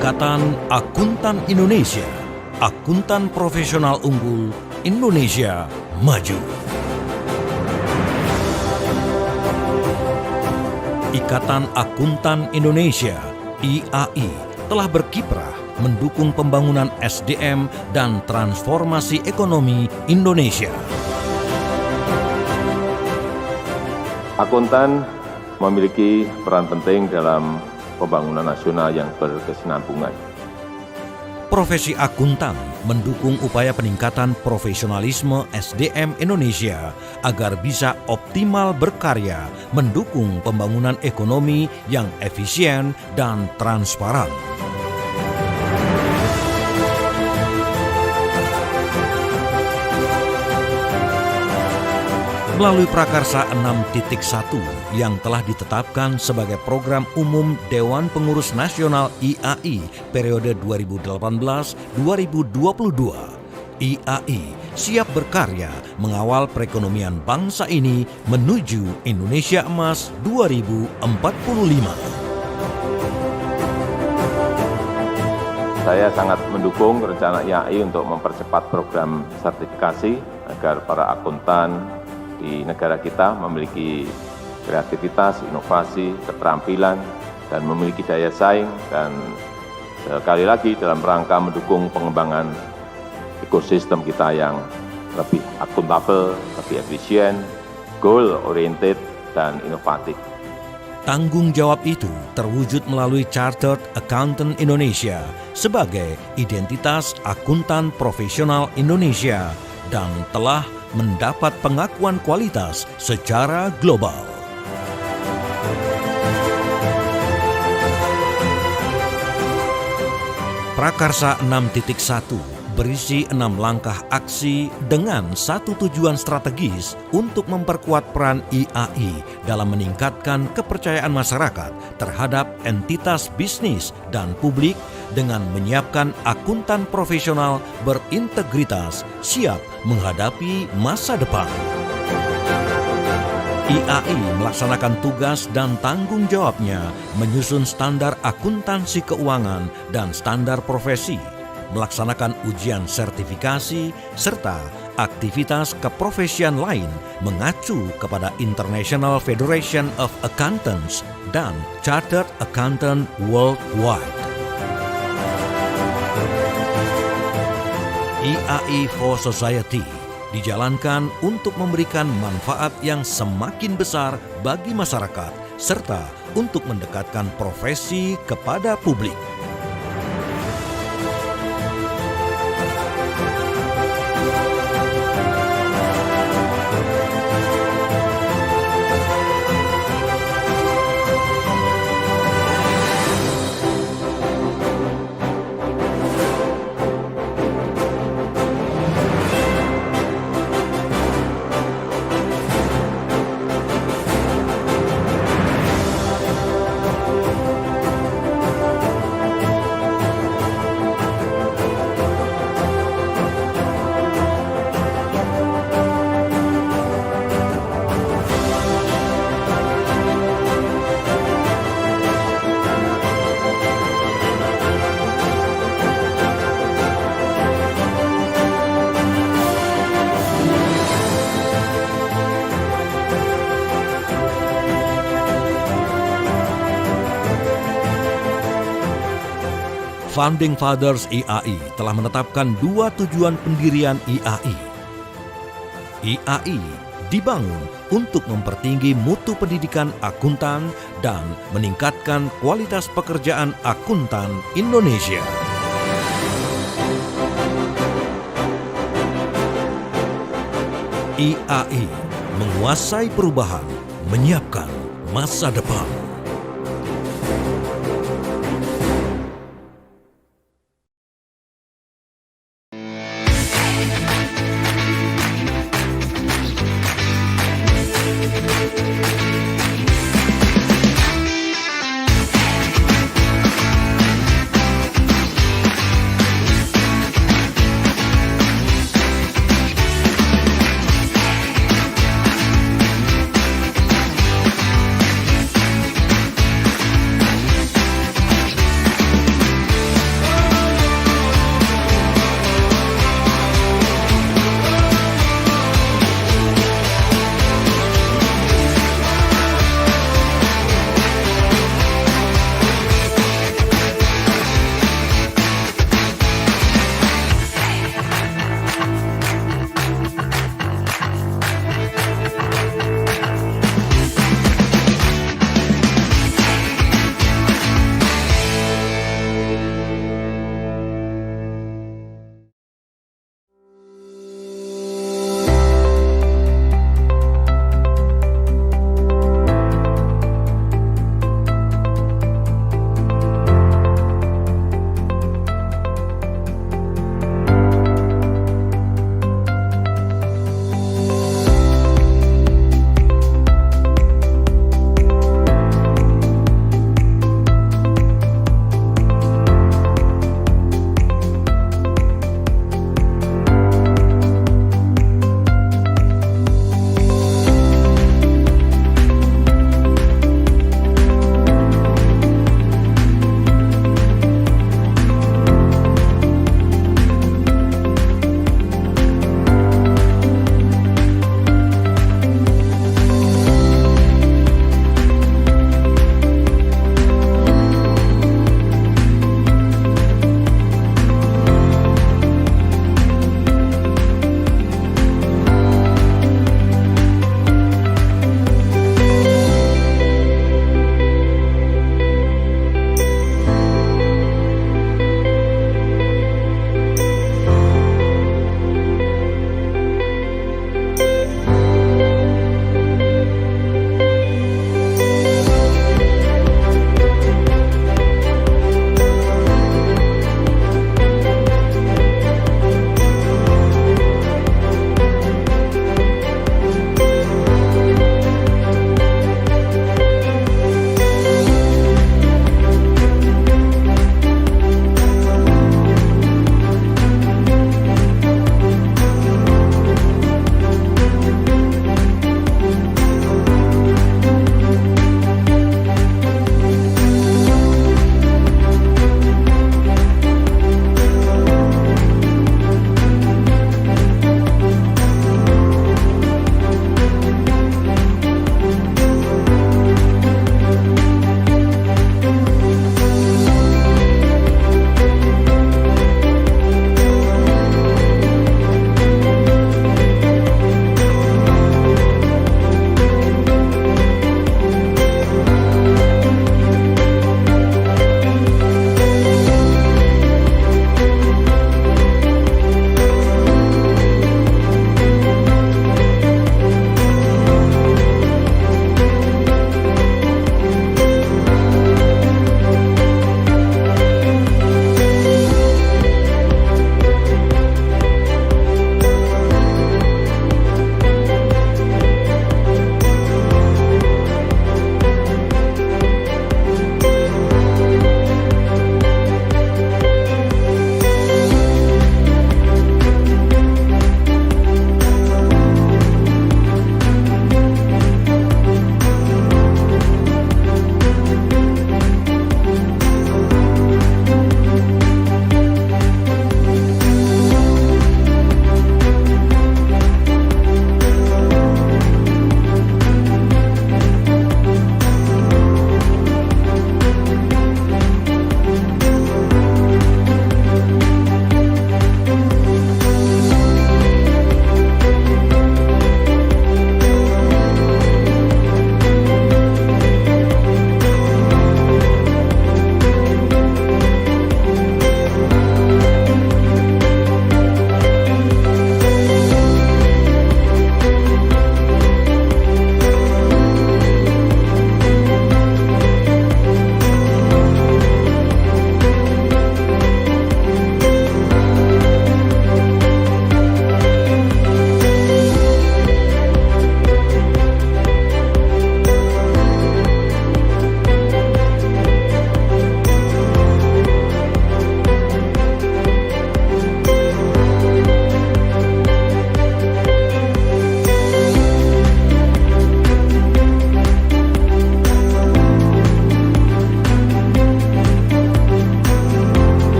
Ikatan Akuntan Indonesia, akuntan profesional unggul, Indonesia maju. Ikatan Akuntan Indonesia, IAI, telah berkiprah mendukung pembangunan SDM dan transformasi ekonomi Indonesia. Akuntan memiliki peran penting dalam pembangunan nasional yang berkesinambungan. Profesi akuntan mendukung upaya peningkatan profesionalisme SDM Indonesia agar bisa optimal berkarya mendukung pembangunan ekonomi yang efisien dan transparan. Melalui Prakarsa 6.1 yang telah ditetapkan sebagai program umum Dewan Pengurus Nasional IAI periode 2018-2022, IAI siap berkarya mengawal perekonomian bangsa ini menuju Indonesia Emas 2045. Saya sangat mendukung rencana IAI untuk mempercepat program sertifikasi agar para akuntan di negara kita memiliki kreativitas, inovasi, keterampilan, dan memiliki daya saing, dan sekali lagi dalam rangka mendukung pengembangan ekosistem kita yang lebih akuntabel, lebih efisien, goal-oriented, dan inovatif. Tanggung jawab itu terwujud melalui Chartered Accountant Indonesia sebagai identitas akuntan profesional Indonesia dan telah mendapat pengakuan kualitas secara global. Prakarsa 6.1 berisi 6 langkah aksi dengan satu tujuan strategis untuk memperkuat peran IAI dalam meningkatkan kepercayaan masyarakat terhadap entitas bisnis dan publik dengan menyiapkan akuntan profesional berintegritas siap menghadapi masa depan. IAI melaksanakan tugas dan tanggung jawabnya menyusun standar akuntansi keuangan dan standar profesi, melaksanakan ujian sertifikasi, serta aktivitas keprofesian lain mengacu kepada International Federation of Accountants dan Chartered Accountant Worldwide. IAI for Society dijalankan untuk memberikan manfaat yang semakin besar bagi masyarakat serta untuk mendekatkan profesi kepada publik. Founding Fathers IAI telah menetapkan 2 tujuan pendirian IAI. IAI dibangun untuk mempertinggi mutu pendidikan akuntan dan meningkatkan kualitas pekerjaan akuntan Indonesia. IAI menguasai perubahan, menyiapkan masa depan.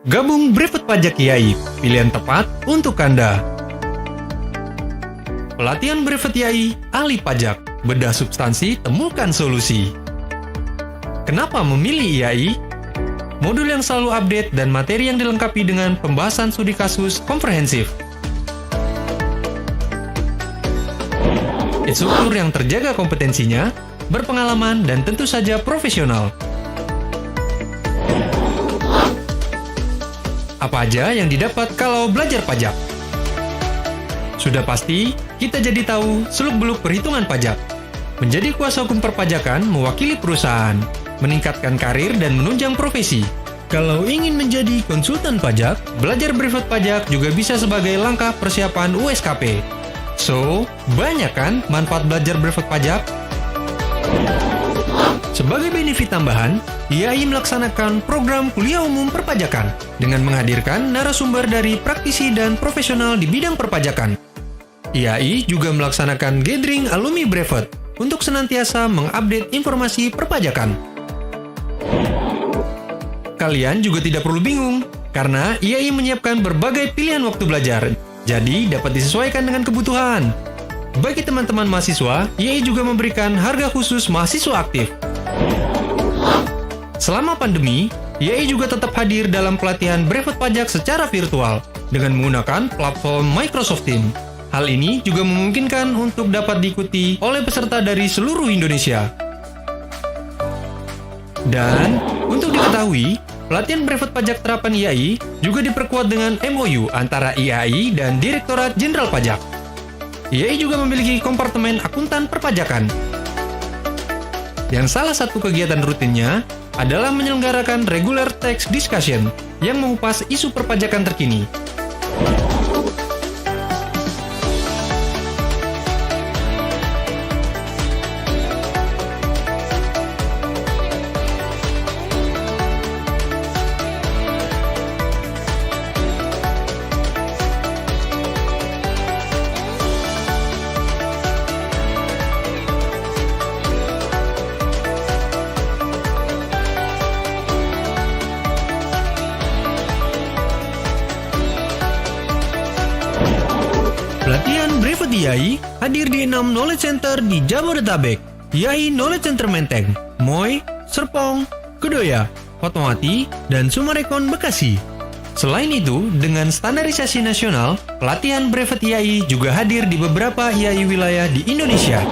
Gabung Brevet Pajak IAI, pilihan tepat untuk Anda. Pelatihan Brevet IAI, ahli pajak, bedah substansi, temukan solusi. Kenapa memilih IAI? Modul yang selalu update dan materi yang dilengkapi dengan pembahasan studi kasus komprehensif. Instruktur yang terjaga kompetensinya, berpengalaman dan tentu saja profesional. Apa aja yang didapat kalau belajar pajak? Sudah pasti, kita jadi tahu seluk-beluk perhitungan pajak. Menjadi kuasa hukum perpajakan mewakili perusahaan, meningkatkan karir dan menunjang profesi. Kalau ingin menjadi konsultan pajak, belajar brevet pajak juga bisa sebagai langkah persiapan USKP. So, banyak kan manfaat belajar brevet pajak? Sebagai benefit tambahan, IAI melaksanakan program kuliah umum perpajakan dengan menghadirkan narasumber dari praktisi dan profesional di bidang perpajakan. IAI juga melaksanakan gathering alumni brevet untuk senantiasa mengupdate informasi perpajakan. Kalian juga tidak perlu bingung, karena IAI menyiapkan berbagai pilihan waktu belajar, jadi dapat disesuaikan dengan kebutuhan. Bagi teman-teman mahasiswa, IAI juga memberikan harga khusus mahasiswa aktif. Selama pandemi, IAI juga tetap hadir dalam pelatihan brevet pajak secara virtual dengan menggunakan platform Microsoft Teams. Hal ini juga memungkinkan untuk dapat diikuti oleh peserta dari seluruh Indonesia. Dan, untuk diketahui, pelatihan brevet pajak terapan IAI juga diperkuat dengan MOU antara IAI dan Direktorat Jenderal Pajak. IAI juga memiliki kompartemen akuntan perpajakan. Yang salah satu kegiatan rutinnya adalah menyelenggarakan regular tax discussion yang mengupas isu perpajakan terkini. Pelatihan brevet IAI hadir di 6 knowledge center di Jabodetabek. IAI Knowledge Center Menteng, Moy, Serpong, Kedoya, Fatmawati, dan Sumarekon Bekasi. Selain itu, dengan standarisasi nasional, pelatihan brevet IAI juga hadir di beberapa IAI wilayah di Indonesia.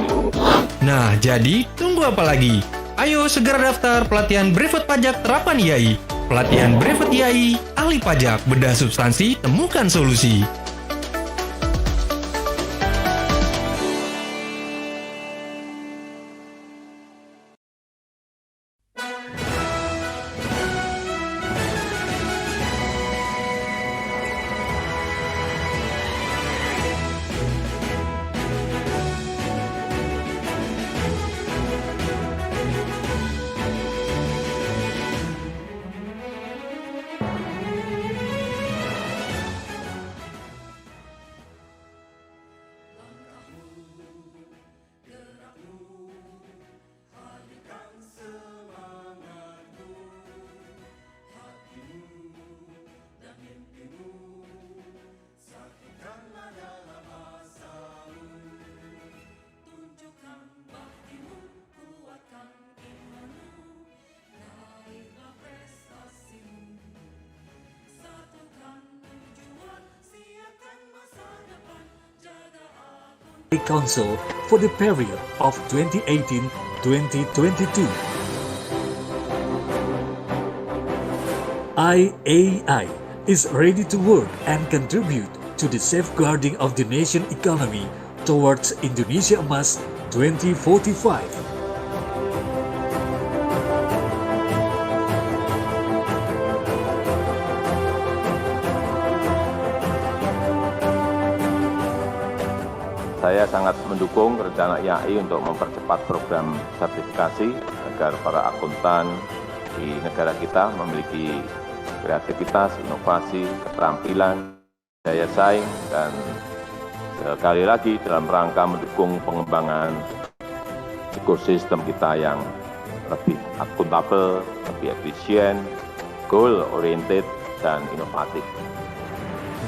Nah, jadi tunggu apa lagi? Ayo segera daftar pelatihan brevet pajak terapan IAI. Pelatihan brevet IAI, ahli pajak, bedah substansi, temukan solusi. Council for the period of 2018-2022. IAI is ready to work and contribute to the safeguarding of the nation economy towards Indonesia Emas 2045. Saya sangat mendukung rencana IAI untuk mempercepat program sertifikasi agar para akuntan di negara kita memiliki kreativitas, inovasi, keterampilan, daya saing, dan sekali lagi dalam rangka mendukung pengembangan ekosistem kita yang lebih akuntabel, lebih efisien, goal oriented, dan inovatif.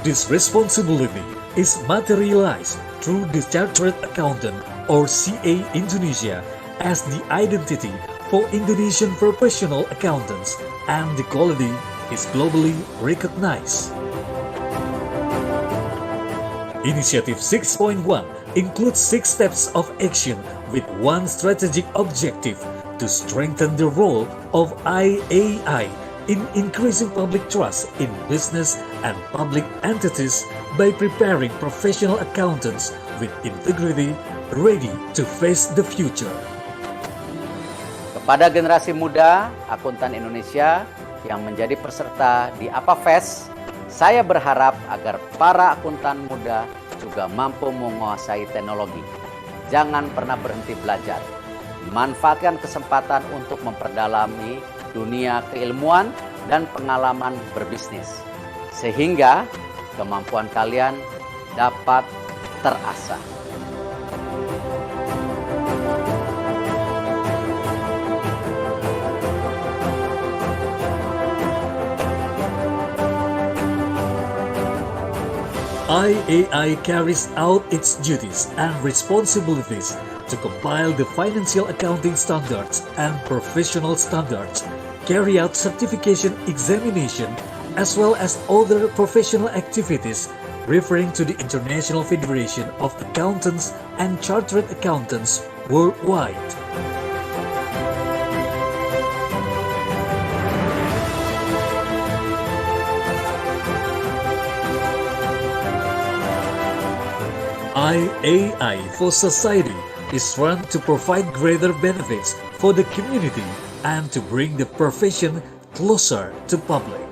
This responsibility is materialized through the Chartered Accountant or CA Indonesia as the identity for Indonesian professional accountants, and the quality is globally recognized. Initiative 6.1 includes 6 steps of action with one strategic objective to strengthen the role of IAI in increasing public trust in business and public entities by preparing professional accountants with integrity ready to face the future. Kepada generasi muda akuntan Indonesia yang menjadi peserta di APAFest, saya berharap agar para akuntan muda juga mampu menguasai teknologi. Jangan pernah berhenti belajar. Manfaatkan kesempatan untuk memperdalami dunia keilmuan dan pengalaman berbisnis, sehingga kemampuan kalian dapat terasah. IAI carries out its duties and responsibilities to compile the financial accounting standards and professional standards, carry out certification examination, as well as other professional activities referring to the International Federation of Accountants and Chartered Accountants worldwide. IAI for Society is run to provide greater benefits for the community and to bring the profession closer to public.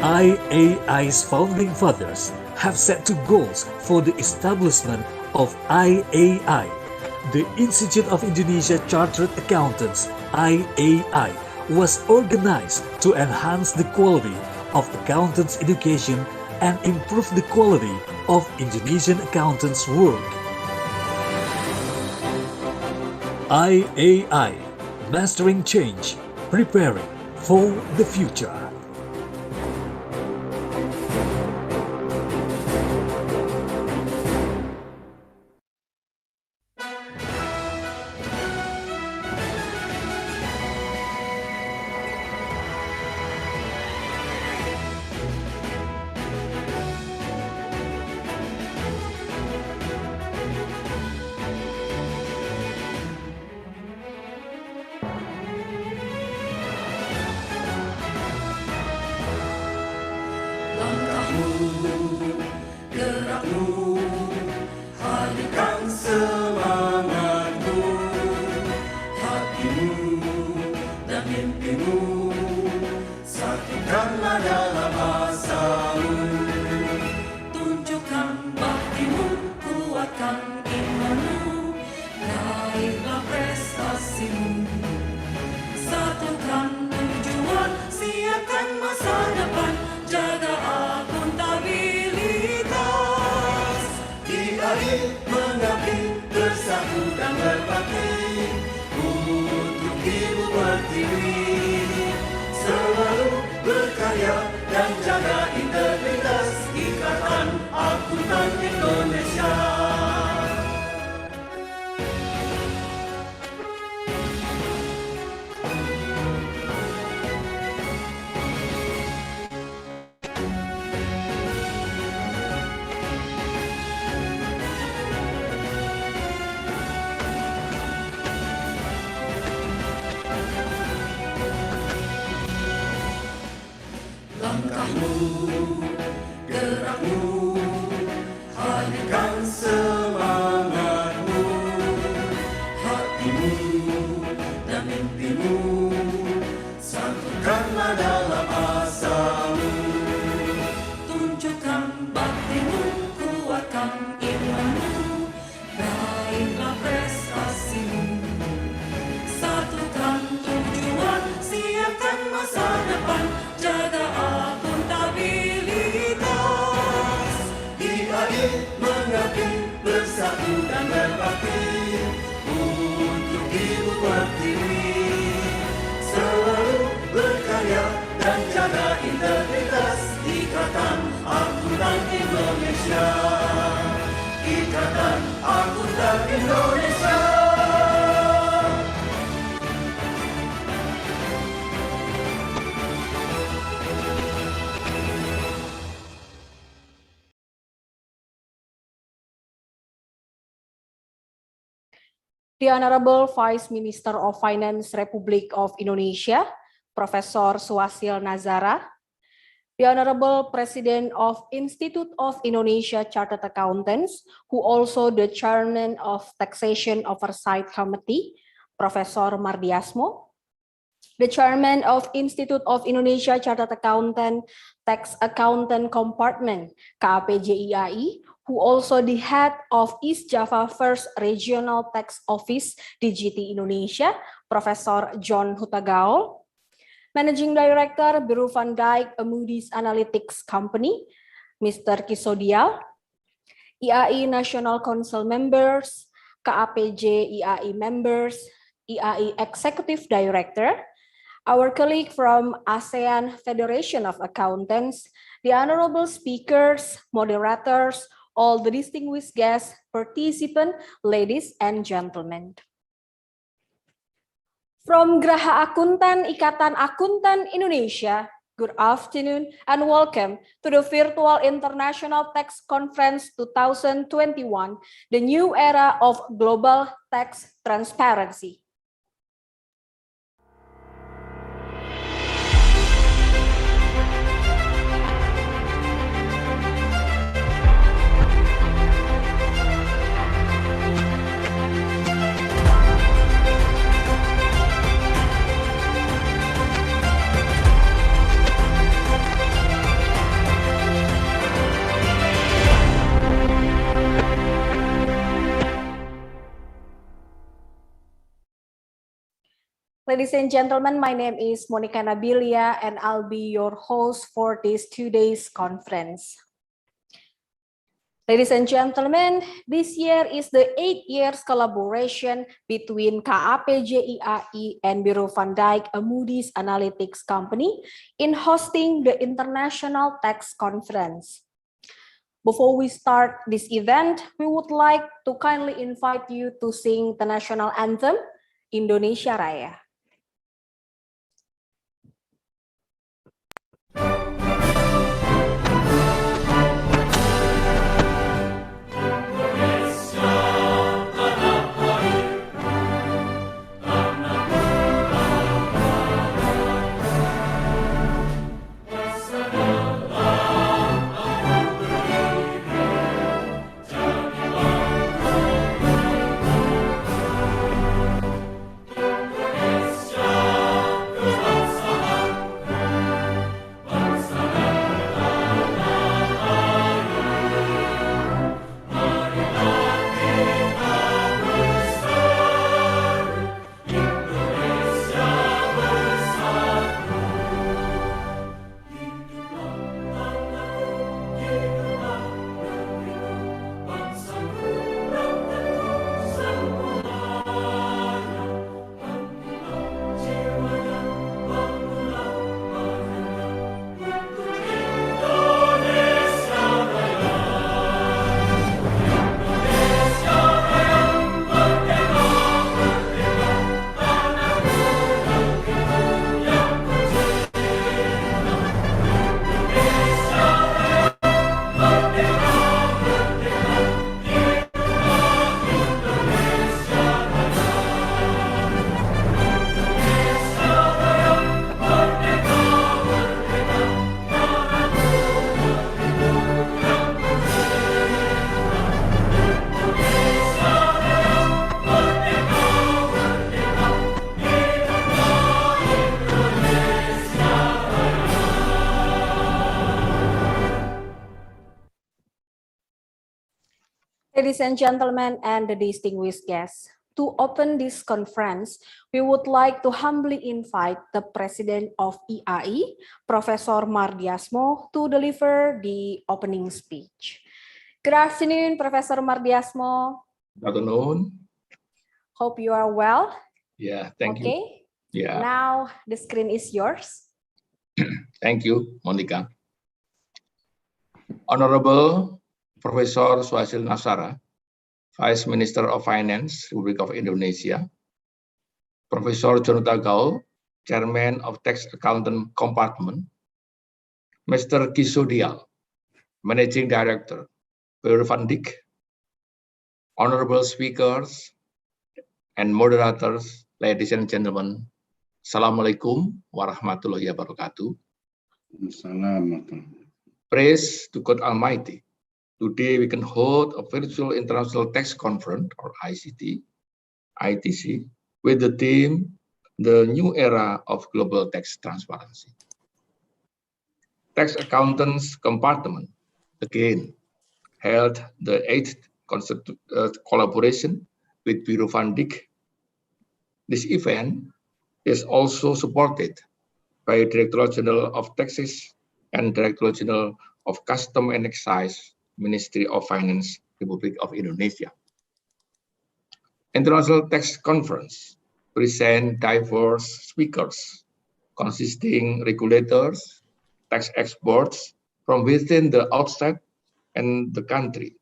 IAI's founding fathers have set two goals for the establishment of IAI. The Institute of Indonesia Chartered Accountants, IAI, was organized to enhance the quality of accountants' education and improve the quality of Indonesian accountants' work. IAI, Mastering Change, Preparing for the Future. berbakti untuk ibu pertiwi, selalu berkarya dan jaga integritas. Ikatan Akuntan Indonesia, Ikatan Akuntan Indonesia. The Honorable Vice Minister of Finance Republic of Indonesia, Profesor Suhasil Nazara, the Honorable President of Institute of Indonesia Chartered Accountants, who also the Chairman of Taxation Oversight Committee, Profesor Mardiasmo, the Chairman of Institute of Indonesia Chartered Accountant Tax Accountant Compartment, KAPJIAI, who also the head of East Java First Regional Tax Office, DGT Indonesia, Profesor John Hutagaol, Managing Director Bureau van Dijk Moody's Analytics Company, Mr. Kisodial, IAI National Council members, KAPJ IAI members, IAI Executive Director, our colleague from ASEAN Federation of Accountants, the honorable speakers, moderators, all the distinguished guests, participants, ladies and gentlemen. From Graha Akuntan Ikatan Akuntan Indonesia, good afternoon and welcome to the Virtual International Tax Conference 2021, the new era of global tax transparency. Ladies and gentlemen, my name is Monica Nabilia and I'll be your host for this 2 days conference. Ladies and gentlemen, this year is the 8 years collaboration between KAPJIAI and Bureau van Dijk Moody's Analytics Company in hosting the International Tax Conference. Before we start this event, we would like to kindly invite you to sing the national anthem, Indonesia Raya. Ladies and gentlemen and the distinguished guests, to open this conference, we would like to humbly invite the President of IAI, Professor Mardiasmo, to deliver the opening speech. Good afternoon, Professor Mardiasmo. Good afternoon. Hope you are well. Yeah, thank you. Okay. Yeah, Now the screen is yours. thank you, Monica. Honorable Professor Suhasil Nazara, Vice Minister of Finance, Republic of Indonesia. Professor Jonathan Gaul, Chairman of Tax Accountant Compartment. Mr. Kisodial, Managing Director, Bureau Van Dijk. Honorable speakers and moderators, ladies and gentlemen, Assalamualaikum warahmatullahi wabarakatuh. Praise to God Almighty. Today we can hold a virtual international tax conference, or ITC, with the theme, The New Era of Global Tax Transparency. Tax Accountants Compartment, again, held the 8th collaboration with Bureau Van Dijk. This event is also supported by Directorate General of Taxes and Directorate General of Custom and Excise, Ministry of Finance, Republic of Indonesia. International Tax Conference present diverse speakers consisting regulators, tax experts from within the outside and the country.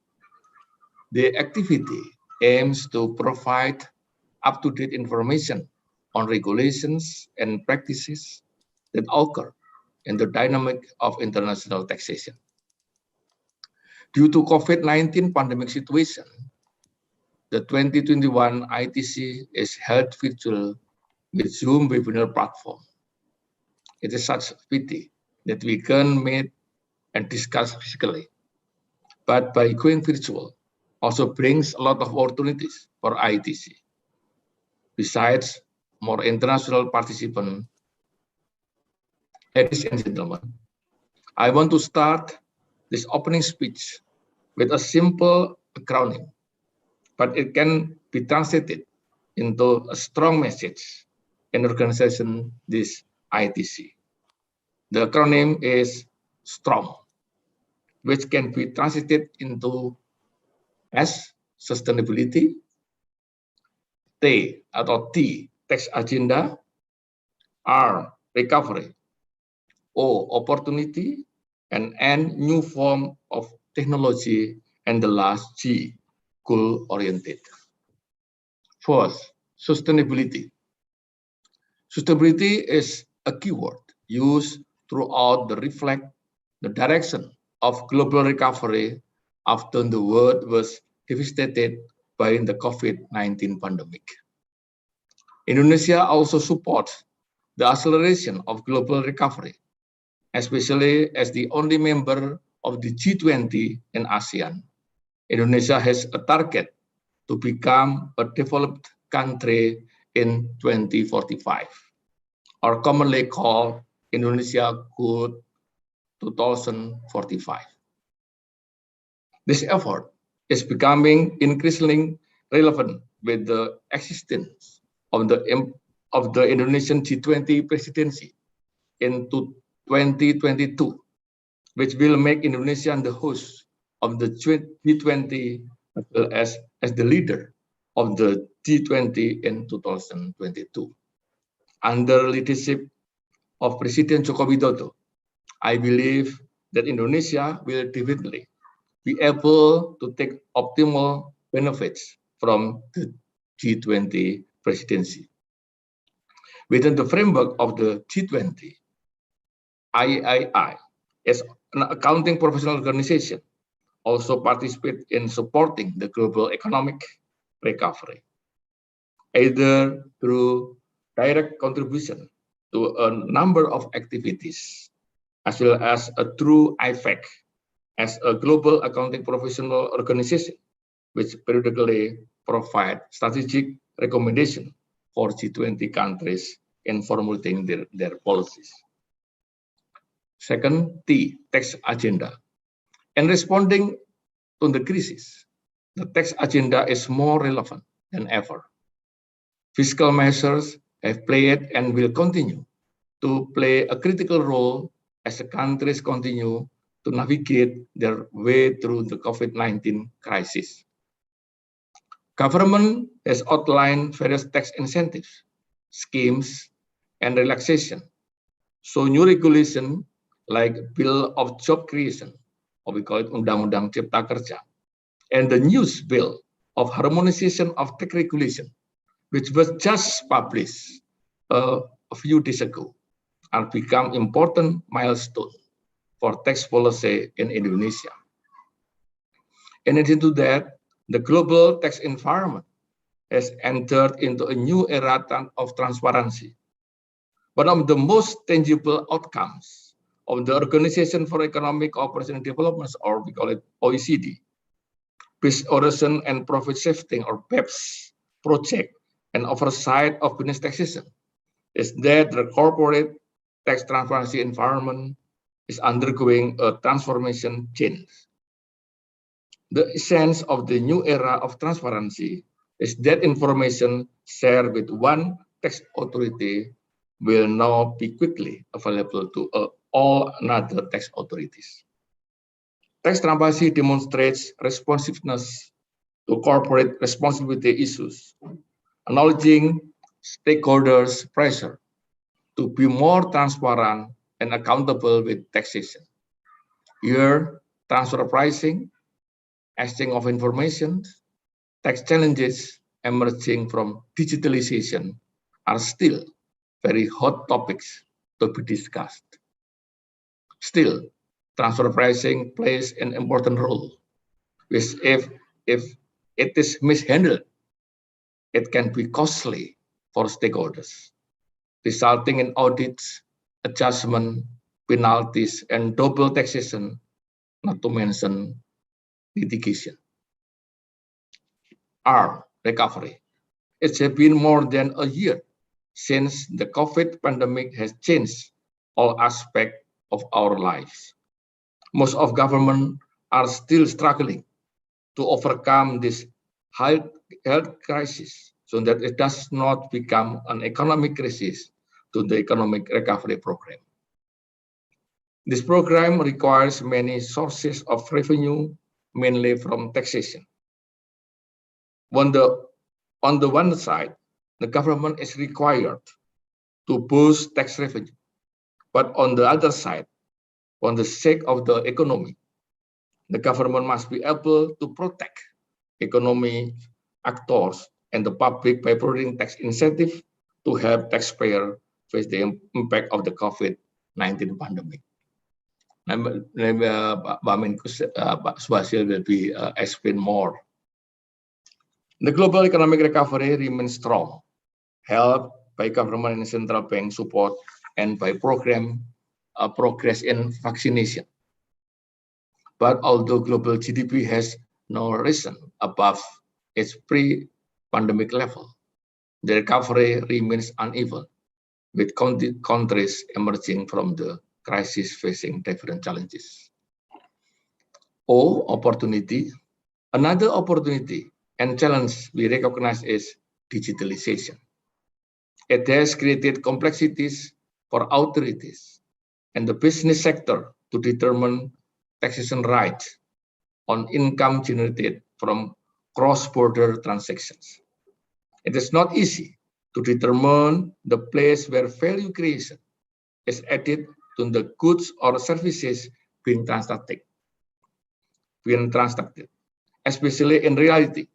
The activity aims to provide up-to-date information on regulations and practices that occur in the dynamic of international taxation. Due to COVID-19 pandemic situation, the 2021 ITC is held virtual with Zoom webinar platform. It is such a pity that we can't meet and discuss physically, but by going virtual also brings a lot of opportunities for ITC. Besides more international participants, ladies and gentlemen, I want to start this opening speech with a simple acronym, but it can be translated into a strong message in organization this ITC. The acronym is STRONG, which can be translated into S, sustainability, T atau T, tax agenda, R, recovery, O, opportunity, and N, new form of technology, and the last G, goal-oriented. First, sustainability. Sustainability is a keyword used throughout the reflect the direction of global recovery after the world was devastated by the COVID-19 pandemic. Indonesia also supports the acceleration of global recovery, especially as the only member of the G20 and ASEAN. Indonesia has a target to become a developed country in 2045, or commonly called Indonesia Good 2045. This effort is becoming increasingly relevant with the existence of the Indonesian G20 presidency in 2022, which will make Indonesia the host of the G20 as well as the leader of the G20 in 2022. Under leadership of President Joko Widodo, I believe that Indonesia will definitely be able to take optimal benefits from the G20 presidency. Within the framework of the G20, IAI, as an accounting professional organization, also participate in supporting the global economic recovery, either through direct contribution to a number of activities, as well as a true IFAC as a global accounting professional organization, which periodically provide strategic recommendation for G20 countries in formulating their policies. Second, T, tax agenda. In responding to the crisis, the tax agenda is more relevant than ever. Fiscal measures have played and will continue to play a critical role as the countries continue to navigate their way through the COVID-19 crisis. Government has outlined various tax incentives, schemes, and relaxation. So new regulation like Bill of Job Creation, or we call it Undang-Undang Cipta Kerja, and the news bill of harmonization of tax regulation, which was just published a few days ago, are become important milestone for tax policy in Indonesia. In addition to that, the global tax environment has entered into a new era of transparency. One of the most tangible outcomes of the Organization for Economic Cooperation and Development, or we call it OECD, Peace Erosion and Profit Shifting, or BEPS project and oversight of business taxation, is that the corporate tax transparency environment is undergoing a transformation change. The essence of the new era of transparency is that information shared with one tax authority will now be quickly available to all other tax authorities. Tax transparency demonstrates responsiveness to corporate responsibility issues, acknowledging stakeholders' pressure to be more transparent and accountable with taxation. Here, transfer pricing, exchange of information, tax challenges emerging from digitalization are still very hot topics to be discussed. Still, transfer pricing plays an important role, which if it is mishandled, it can be costly for stakeholders, resulting in audits, adjustment, penalties, and double taxation, not to mention litigation. R, recovery. It's been more than a year since the COVID pandemic has changed all aspects of our lives. Most of government are still struggling to overcome this health crisis so that it does not become an economic crisis to the economic recovery program. This program requires many sources of revenue, mainly from taxation. On the one side, the government is required to boost tax revenue. But on the other side, on the sake of the economy, the government must be able to protect economy actors and the public by providing tax incentive to help taxpayers face the impact of the COVID-19 pandemic. Pak Menkus, Pak Suhasil will be explain more. The global economic recovery remains strong, helped by government and central bank support and by progress in vaccination. But although global GDP has now risen above its pre-pandemic level, the recovery remains uneven, with countries emerging from the crisis facing different challenges. O, opportunity. Another opportunity and challenge we recognize is digitalization. It has created complexities for authorities and the business sector to determine taxation rights on income generated from cross-border transactions. It is not easy to determine the place where value creation is added to the goods or services being transacted. Especially in reality,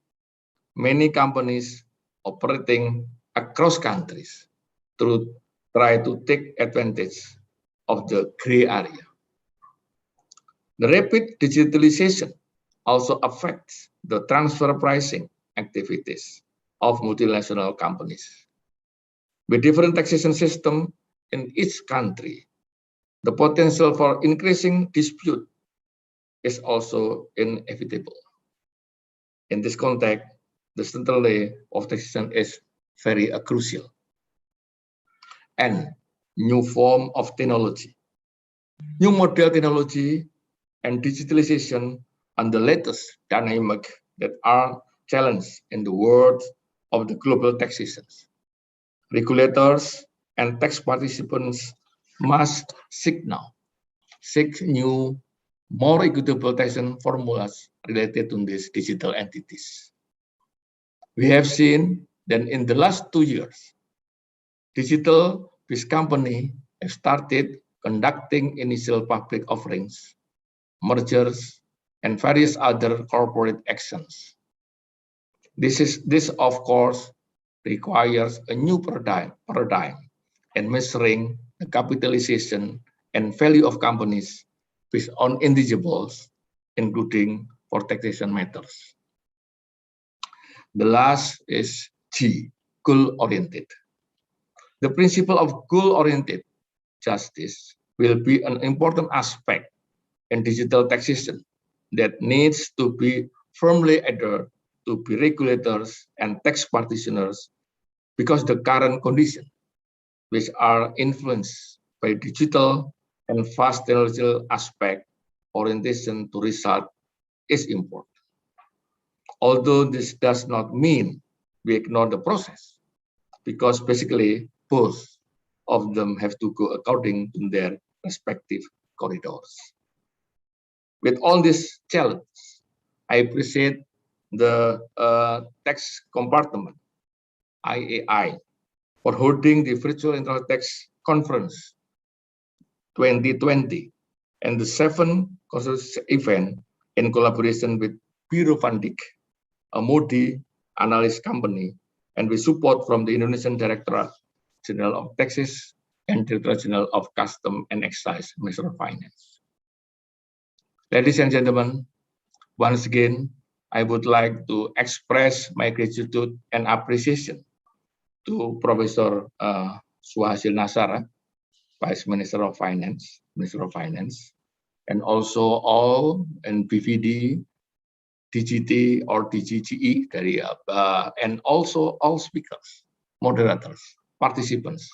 many companies operating across countries try to take advantage of the gray area. The rapid digitalization also affects the transfer pricing activities of multinational companies. With different taxation system in each country, the potential for increasing dispute is also inevitable. In this context, the central layer of taxation is very crucial. And new form of technology. New model technology and digitalization are the latest dynamic that are challenged in the world of the global taxation. Regulators and tax participants must seek new, more equitable taxation formulas related to these digital entities. We have seen that in the last 2 years, digital biz company have started conducting initial public offerings, mergers, and various other corporate actions. This of course requires a new paradigm in measuring the capitalization and value of companies based on intangibles, including for taxation matters. The last is G, goal-oriented. The principle of goal-oriented justice will be an important aspect in digital taxation that needs to be firmly adhered to be regulators and tax practitioners, because the current conditions, which are influenced by digital and fast technological aspect, orientation to result is important. Although this does not mean we ignore the process, because basically both of them have to go according to their respective corridors. With all these challenges, I appreciate the tax compartment, IAI, for holding the virtual international tax conference 2020 and the 7th event in collaboration with Bureau van Dijk, a Modi analyst company, and with support from the Indonesian Directorate General of Taxes and Directorate General of Custom and Excise, Ministry of Finance. Ladies and gentlemen, once again, I would like to express my gratitude and appreciation to Professor Suhasil Nazara, Vice Minister of Finance, and also all in BVD, DGT or DGGE, and also all speakers, moderators, participants,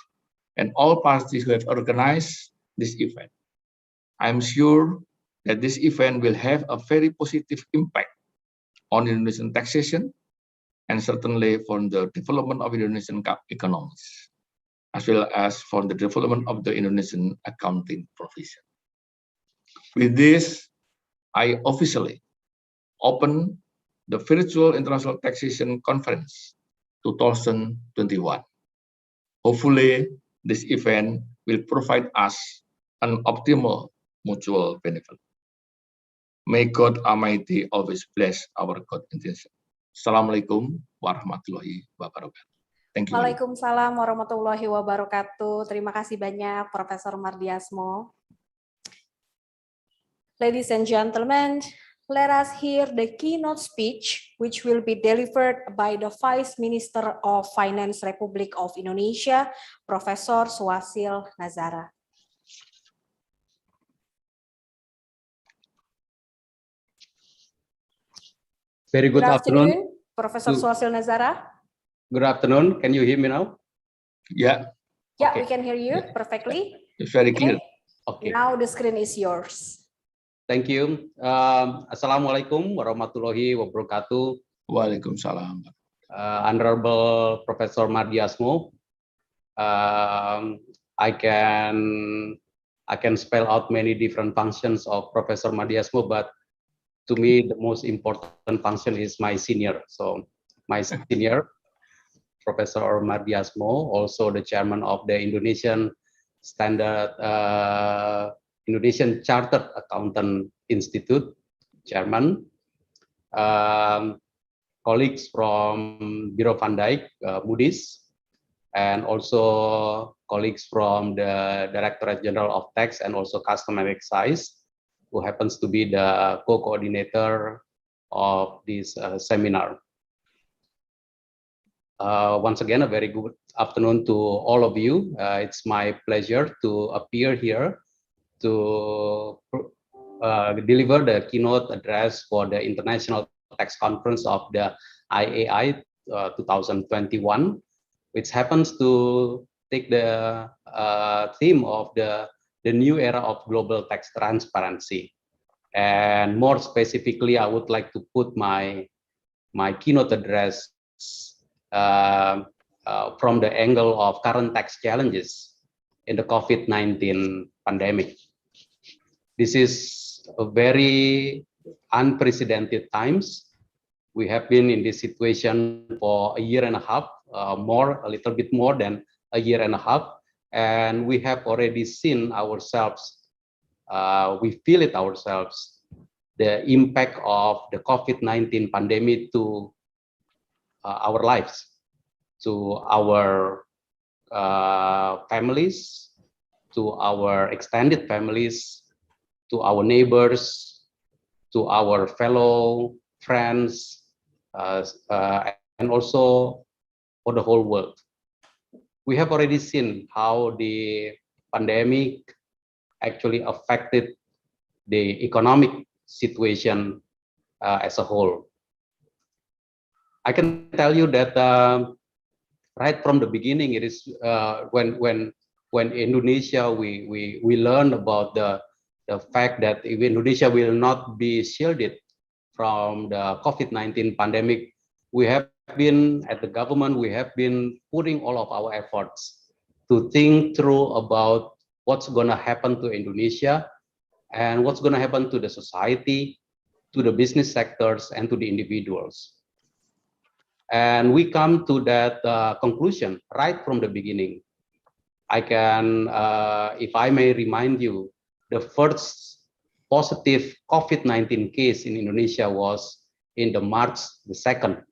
and all parties who have organized this event. I'm sure that this event will have a very positive impact on Indonesian taxation and certainly for the development of Indonesian economies, as well as for the development of the Indonesian accounting profession. With this, I officially open the Virtual International Taxation Conference 2021. Hopefully, this event will provide us an optimal mutual benefit. May God Almighty always bless our good intention. Assalamualaikum warahmatullahi wabarakatuh. Thank you. Waalaikumsalam warahmatullahi wabarakatuh. Terima kasih banyak, Profesor Mardiasmo. Ladies and gentlemen, let us hear the keynote speech, which will be delivered by the Vice Minister of Finance Republic of Indonesia, Profesor Suhasil Nazara. Very good afternoon, Professor Suhasil Nazara. Good afternoon. Can you hear me now? Yeah. Yeah, Okay. we can hear you perfectly. It's very clear. Okay. Now the screen is yours. Thank you. Assalamualaikum warahmatullahi wabarakatuh. Waalaikumsalam. Honorable Professor Mardiasmo, I can spell out many different functions of Professor Mardiasmo, but to me the most important function is my senior. So my senior, Professor Mardiasmo, also the chairman of the Indonesian Indonesian Chartered Accountant Institute, chairman, colleagues from Bureau van Dijk, Moody's, and also colleagues from the Directorate General of Tax and also Custom and Excise, who happens to be the co-coordinator of this seminar. Once again, a very good afternoon to all of you. It's my pleasure to appear here to deliver the keynote address for the International Tax Conference of the IAI 2021, which happens to take the theme of the new era of global tax transparency. And more specifically, I would like to put my keynote address from the angle of current tax challenges in the COVID-19 pandemic. This is a very unprecedented times We have been in this situation for a year and a half, a little bit more than a year and a half, and we have already seen ourselves, we feel it ourselves, the impact of the COVID-19 pandemic to our lives, to our families, to our extended families, to our neighbors, to our fellow friends, and also for the whole world. We have already seen how the pandemic actually affected the economic situation as a whole. I can tell you that right from the beginning, it is when Indonesia we learned about the fact that Indonesia will not be shielded from the COVID-19 pandemic. We have been at the government, we have been putting all of our efforts to think through about what's going to happen to Indonesia and what's going to happen to the society, to the business sectors, and to the individuals. And we come to that conclusion right from the beginning. I can, if I may remind you, the first positive COVID-19 case in Indonesia was in the March the 2nd,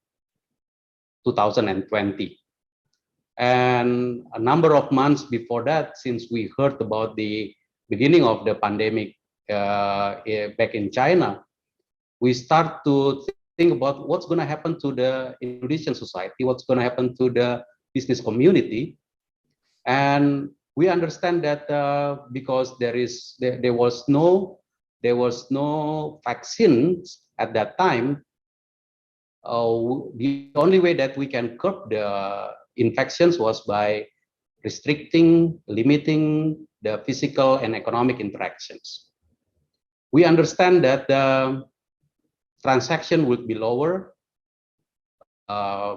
2020. And a number of months before that, since we heard about the beginning of the pandemic back in China, we start to think about what's going to happen to the Indonesian society, what's going to happen to the business community. And we understand that because there was no vaccines at that time, the only way that we can curb the infections was by restricting, limiting the physical and economic interactions. We understand that the transaction would be lower,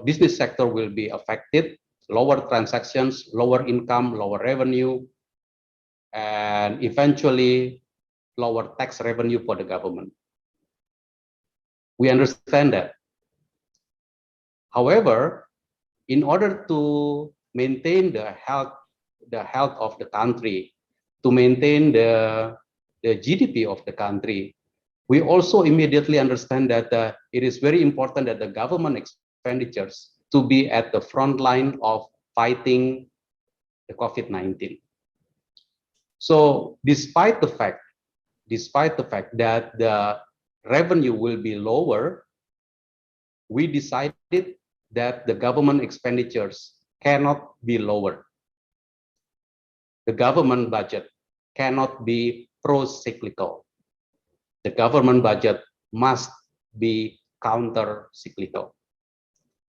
business sector will be affected, lower transactions, lower income, lower revenue, and eventually lower tax revenue for the government. We understand that. However, in order to maintain the health of the country, to maintain the GDP of the country, we also immediately understand that it is very important that the government expenditures to be at the front line of fighting the COVID-19. So despite the fact that the revenue will be lower, we decided that the government expenditures cannot be lower. The government budget cannot be pro-cyclical. The government budget must be counter-cyclical.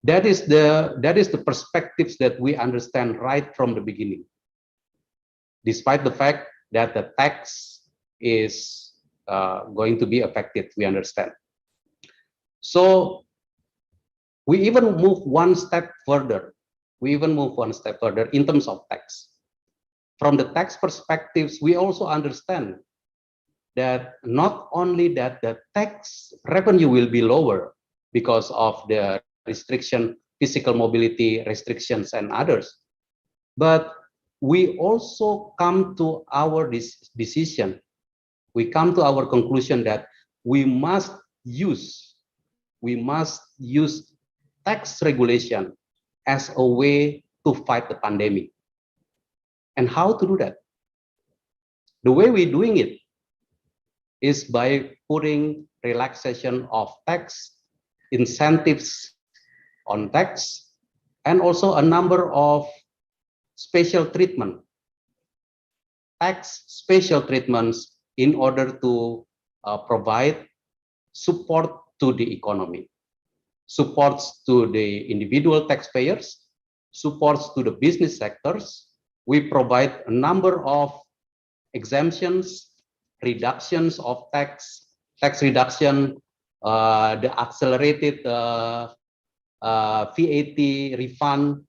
That is the perspectives that we understand right from the beginning, despite the fact that the tax is going to be affected, we understand. So we even move one step further. In terms of tax. From the tax perspectives, we also understand that not only that the tax revenue will be lower because of the restriction, physical mobility restrictions and others, but we also come to our decision. We come to our conclusion that we must use tax regulation as a way to fight the pandemic. And how to do that? The way we're doing it is by putting relaxation of tax, incentives on tax, and also a number of special treatment, tax special treatments in order to provide support to the economy, supports to the individual taxpayers, supports to the business sectors. We provide a number of exemptions, reductions of tax reduction, the accelerated VAT refund.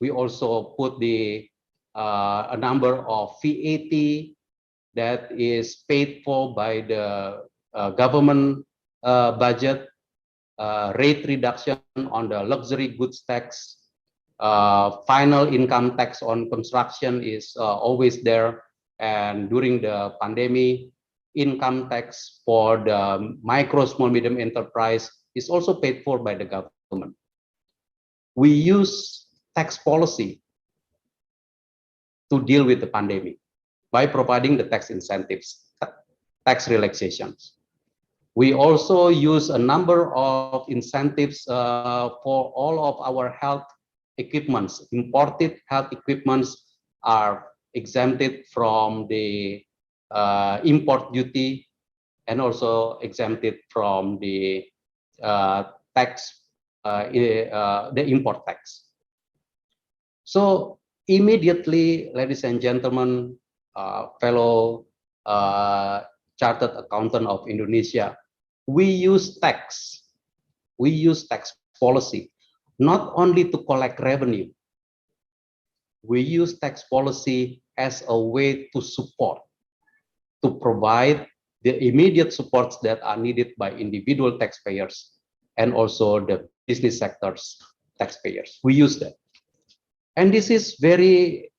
We also put a number of VAT that is paid for by the government budget. rate reduction on the luxury goods tax. Final income tax on construction is always there. And during the pandemic, income tax for the micro, small, medium enterprise is also paid for by the government. We use tax policy to deal with the pandemic by providing the tax incentives, tax relaxations. We also use a number of incentives for all of our health equipments. Imported health equipments are exempted from the import duty and also exempted from the tax, the import tax. So immediately, ladies and gentlemen, fellow chartered accountant of Indonesia, we use tax policy not only to collect revenue. We use tax policy as a way to support, to provide the immediate supports that are needed by individual taxpayers and also the business sector's taxpayers. We use that. And this is very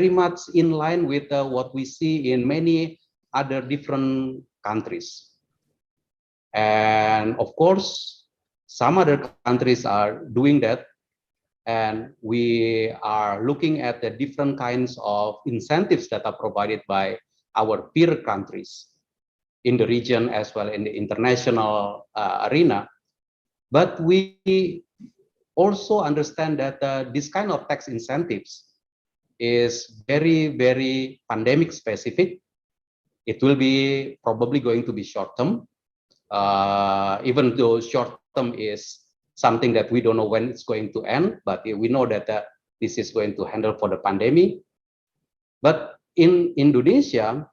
much in line with what we see in many other different countries. And of course, some other countries are doing that. And we are looking at the different kinds of incentives that are provided by our peer countries in the region as well in the international arena. But we also understand that this kind of tax incentives is very, very pandemic specific. It will be probably going to be short term, even though short term is something that we don't know when it's going to end, but we know that this is going to handle for the pandemic. But in Indonesia,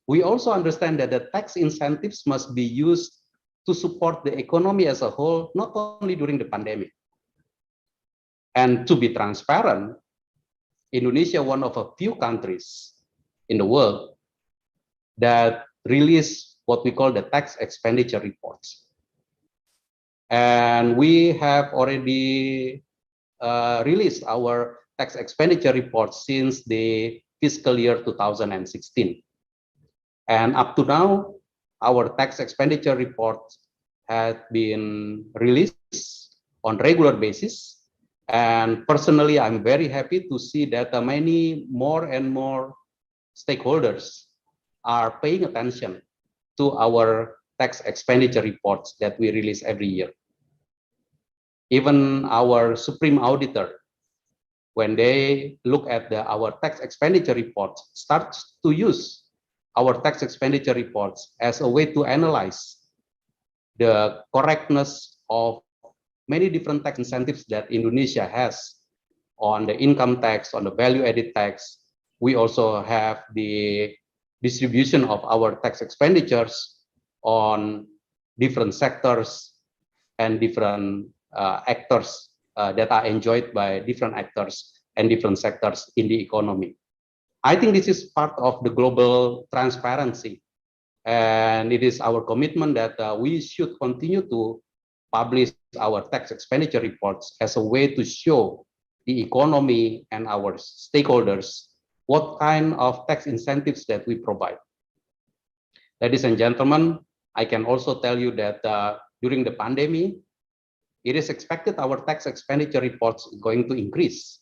we also understand that the tax incentives must be used to support the economy as a whole, not only during the pandemic. And to be transparent, Indonesia, one of a few countries in the world that release what we call the tax expenditure reports. And we have already released our tax expenditure report since the fiscal year 2016. And up to now, our tax expenditure report has been released on regular basis. And personally, I'm very happy to see that many more and more stakeholders are paying attention to our tax expenditure reports that we release every year. Even our Supreme Auditor, when they look at our tax expenditure reports, starts to use our tax expenditure reports as a way to analyze the correctness of many different tax incentives that Indonesia has on the income tax, on the value-added tax. We also have the distribution of our tax expenditures on different sectors and different actors that are enjoyed by different actors and different sectors in the economy. I think this is part of the global transparency, and it is our commitment that we should continue to publish our tax expenditure reports as a way to show the economy and our stakeholders what kind of tax incentives that we provide. Ladies and gentlemen, I can also tell you that during the pandemic, it is expected our tax expenditure reports are going to increase.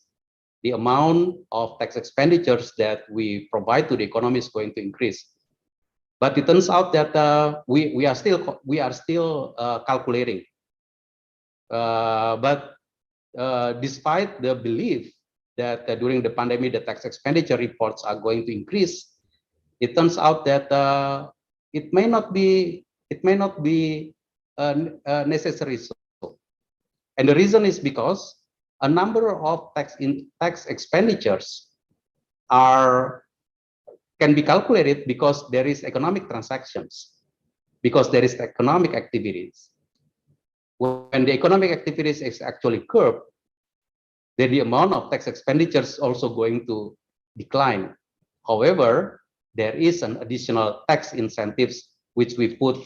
The amount of tax expenditures that we provide to the economy is going to increase. But it turns out that we are still calculating. But despite the belief that during the pandemic the tax expenditure reports are going to increase, it turns out that it may not be necessary. And the reason is because a number of tax expenditures can be calculated because there is economic transactions, because there is economic activities. When the economic activities is actually curbed, then the amount of tax expenditures is also going to decline. However, there is an additional tax incentives which we put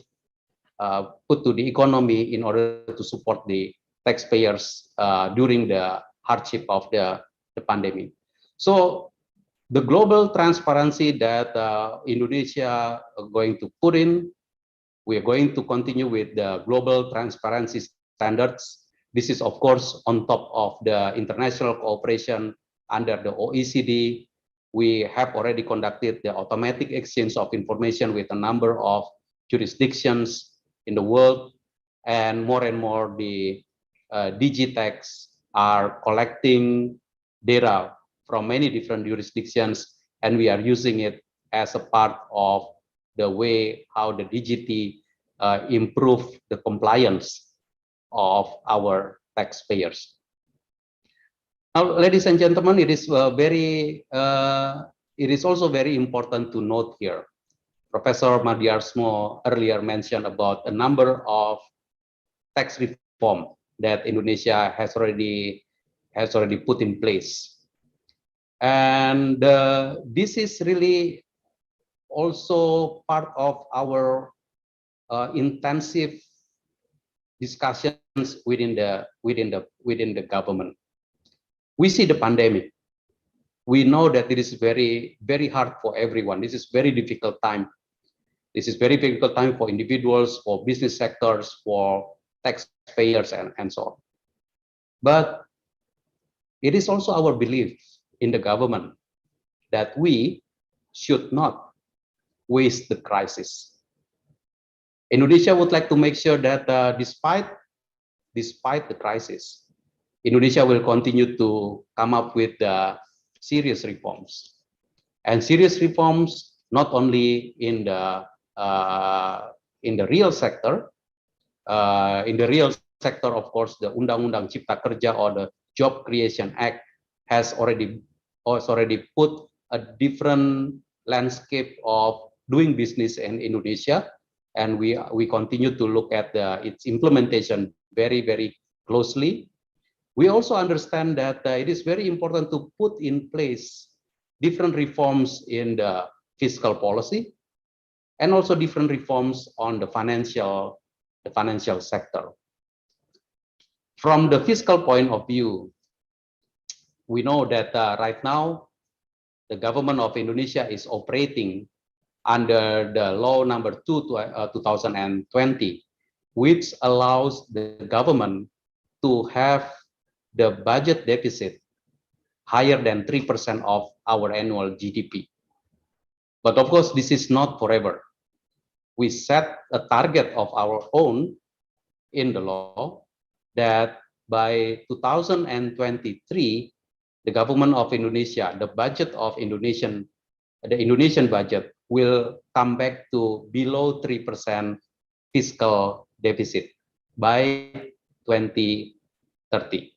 put to the economy in order to support the taxpayers during the hardship of the pandemic. So the global transparency that Indonesia are going to put in, we are going to continue with the global transparency standards. This is, of course, on top of the international cooperation under the OECD. We have already conducted the automatic exchange of information with a number of jurisdictions in the world, and more the Digitex are collecting data from many different jurisdictions, and we are using it as a part of the way how the DGT improve the compliance of our taxpayers. Now, ladies and gentlemen, it is also very important to note here. Professor Madiarsmo earlier mentioned about a number of tax reform that Indonesia has already put in place, and this is really also part of our intensive discussions within the government. We see the pandemic. We know that it is very hard for everyone. This is very difficult time. This is very difficult time for individuals, for business sectors, for taxpayers, and so on. But it is also our belief in the government that we should not waste the crisis. Indonesia would like to make sure that despite the crisis, Indonesia will continue to come up with serious reforms, and serious reforms not only in the real sector. In the real sector, of course, the Undang-Undang Cipta Kerja or the Job Creation Act has already put a different landscape of doing business in Indonesia, and we continue to look at its implementation very closely. We also understand that it is very important to put in place different reforms in the fiscal policy, and also different reforms on the financial sector. From the fiscal point of view, we know that right now the government of Indonesia is operating under the law number 2/2020, which allows the government to have the budget deficit higher than 3% of our annual GDP. But of course, this is not forever. We set a target of our own in the law that by 2023, the government of Indonesia, the Indonesian budget will come back to below 3% fiscal deficit by 2030.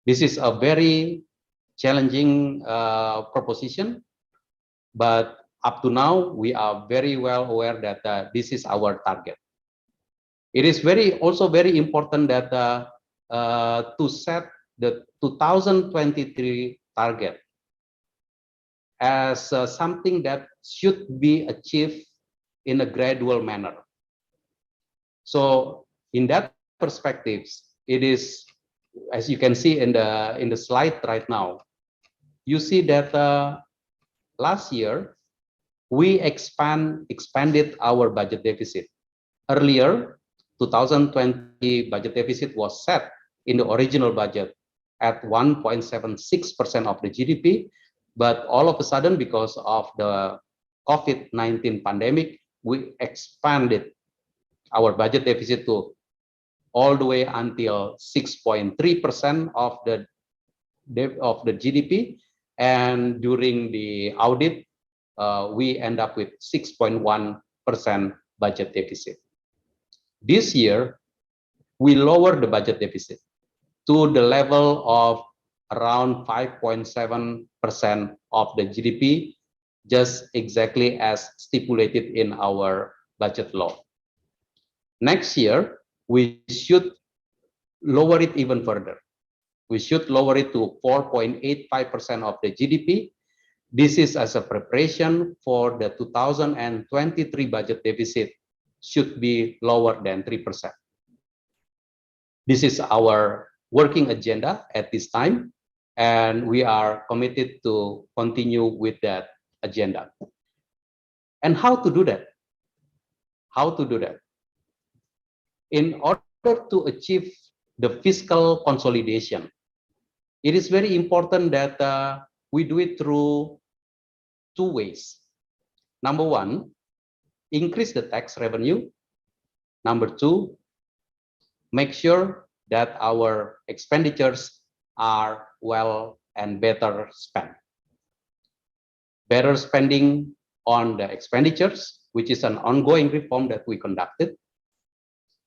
This is a very challenging proposition, but up to now, we are very well aware that this is our target. It is also very important that to set the 2023 target as something that should be achieved in a gradual manner. So in that perspective, it is, as you can see in the slide right now, you see that last year we expanded our budget deficit. Earlier, 2020 budget deficit was set in the original budget at 1.76% of the GDP, but all of a sudden, because of the COVID-19 pandemic, we expanded our budget deficit to all the way until 6.3% of the GDP, and during the audit, we end up with 6.1% budget deficit. This year, we lowered the budget deficit to the level of around 5.7% of the GDP, just exactly as stipulated in our budget law. Next year, we should lower it even further. We should lower it to 4.85% of the GDP. This is as a preparation for the 2023 budget deficit should be lower than 3%. This is our working agenda at this time, and we are committed to continue with that agenda. And how to do that? How to do that? In order to achieve the fiscal consolidation, it is very important that we do it through two ways. Number one, increase the tax revenue. Number two, make sure that our expenditures are well and better spent. Better spending on the expenditures, which is an ongoing reform that we conducted.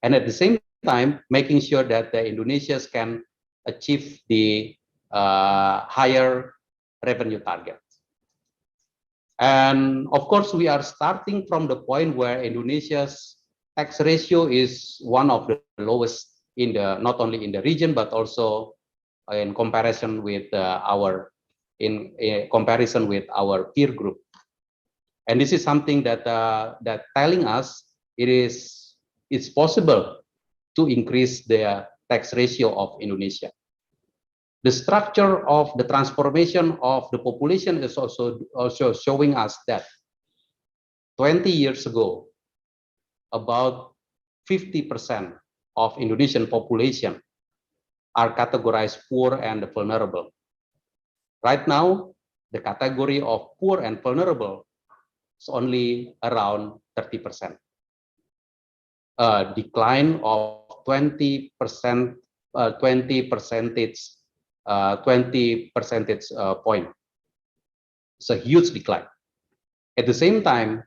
And at the same time, making sure that the Indonesians can achieve the higher revenue target. And of course, we are starting from the point where Indonesia's tax ratio is one of the lowest in the, not only in the region, but also in comparison with our peer group. And this is something that that telling us it's possible to increase the tax ratio of Indonesia. The structure of the transformation of the population is also showing us that 20 years ago, about 50% of Indonesian population are categorized poor and vulnerable. Right now, the category of poor and vulnerable is only around 30%. A decline of 20 percentage point. It's a huge decline. At the same time,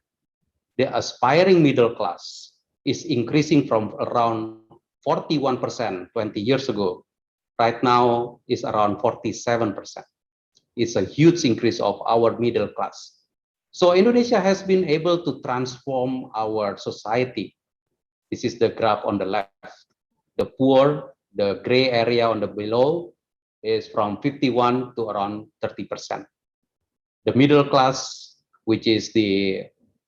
the aspiring middle class is increasing from around 41% 20 years ago. Right now is around 47%. It's a huge increase of our middle class. So Indonesia has been able to transform our society. This is the graph on the left. The poor, the gray area on the below, is from 51 to around 30%. The middle class, which is the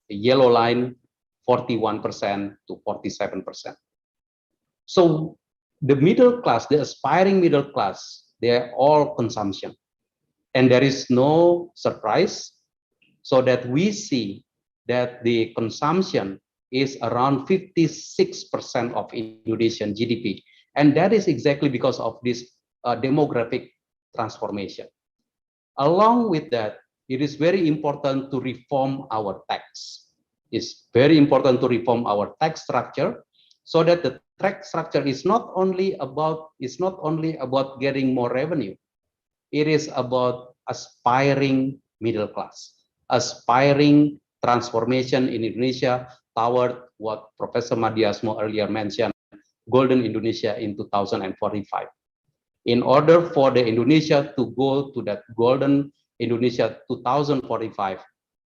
yellow line, 41% to 47%. So the middle class, the aspiring middle class, they're all consumption. And there is no surprise, so that we see that the consumption is around 56% of Indonesian GDP. And that is exactly because of this demographic transformation. Along with that, it is very important to reform our tax. It's very important to reform our tax structure, so that the tax structure is not only about getting more revenue. It is about aspiring middle class, aspiring transformation in Indonesia toward what Professor Madiasmo earlier mentioned, Golden Indonesia in 2045. In order for the Indonesia to go to that Golden Indonesia 2045,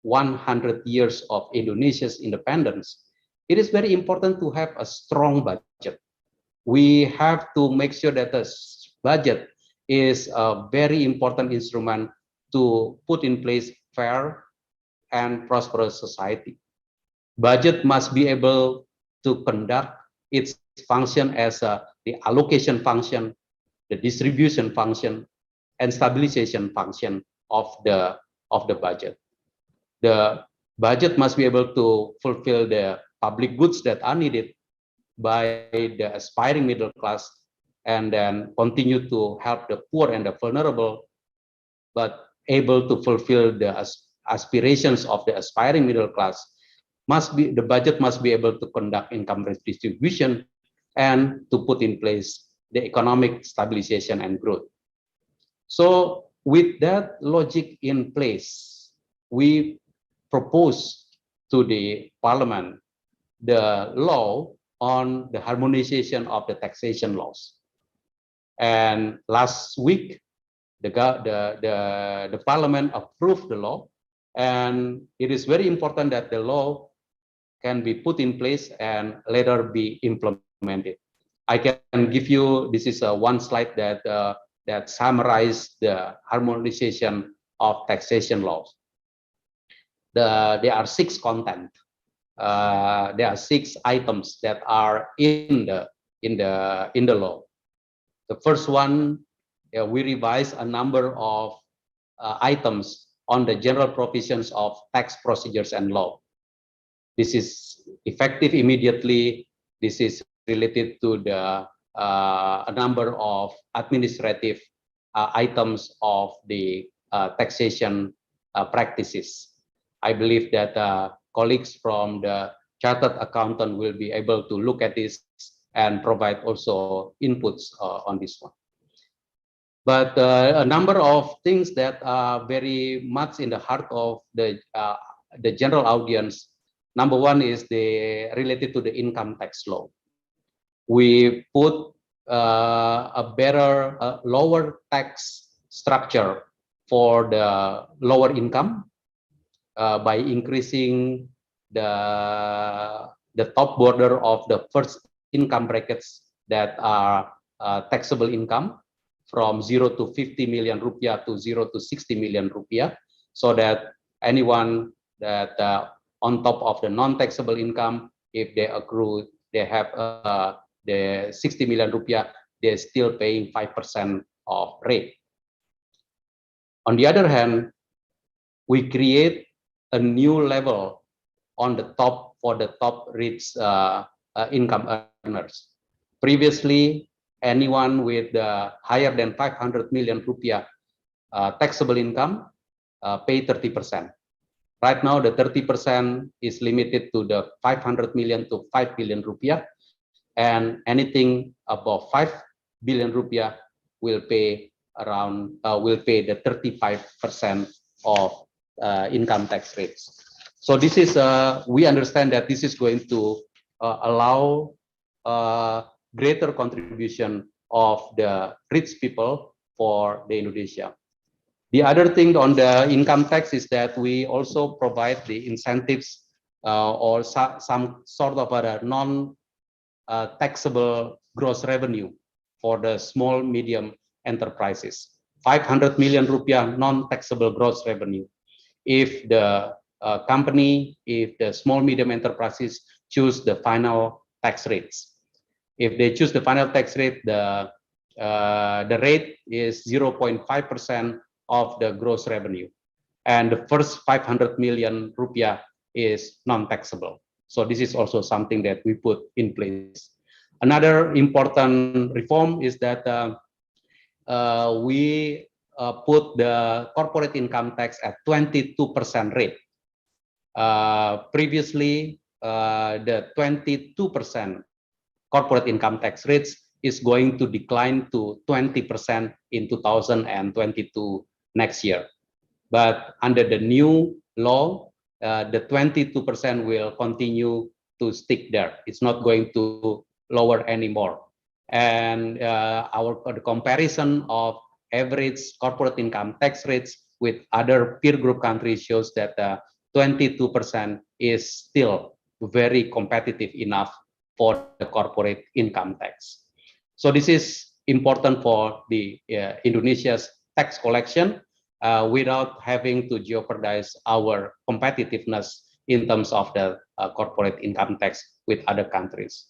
100 years of Indonesia's independence, it is very important to have a strong budget. We have to make sure that the budget is a very important instrument to put in place fair and prosperous society. Budget must be able to conduct its function as the allocation function, the distribution function, and stabilization function of the budget. The budget must be able to fulfill the public goods that are needed by the aspiring middle class, and then continue to help the poor and the vulnerable, but able to fulfill the aspirations of the aspiring middle class. The budget must be able to conduct income redistribution and to put in place the economic stabilization and growth. So with that logic in place, we propose to the Parliament the law on the harmonization of the taxation laws. And last week, the Parliament approved the law, and it is very important that the law can be put in place and later be implemented. I can give you, this is one slide that that summarizes the harmonization of taxation laws. There are 6 contents. there are 6 items that are in the law. The first one, we revise a number of items on the general provisions of tax procedures and law. This is effective immediately. This is related to the a number of administrative items of the taxation practices. I believe that colleagues from the chartered accountant will be able to look at this and provide also inputs on this one. But a number of things that are very much in the heart of the general audience. Number one is related to the income tax law. We put a better, lower tax structure for the lower income by increasing the top border of the first income brackets that are taxable income from 0 to 50 million rupiah to 0 to 60 million rupiah, so that anyone that on top of the non-taxable income, if they accrue, they have the 60 million rupiah, they're still paying 5% of rate. On the other hand, we create a new level on the top for the top rich income earners. Previously, anyone with higher than 500 million rupiah taxable income pay 30%. Right now, the 30% is limited to the 500 million to 5 billion rupiah, and anything above 5 billion rupiah will pay the 35% of income tax rates. So this is we understand that this is going to allow greater contribution of the rich people for the Indonesia. The other thing on the income tax is that we also provide the incentives or some sort of a non-taxable gross revenue for the small medium enterprises. 500 million rupiah non-taxable gross revenue. If the company, if the small medium enterprises choose the final tax rates. If they choose the final tax rate, the rate is 0.5% of the gross revenue, and the first 500 million rupiah is non-taxable. So this is also something that we put in place. Another important reform is that we put the corporate income tax at 22% rate. Previously, the 22% corporate income tax rates is going to decline to 20% in 2022 next year. But under the new law, the 22% will continue to stick there. It's not going to lower anymore. And the comparison of average corporate income tax rates with other peer group countries shows that 22% is still very competitive enough for the corporate income tax. So this is important for the Indonesia's tax collection without having to jeopardize our competitiveness in terms of the corporate income tax with other countries.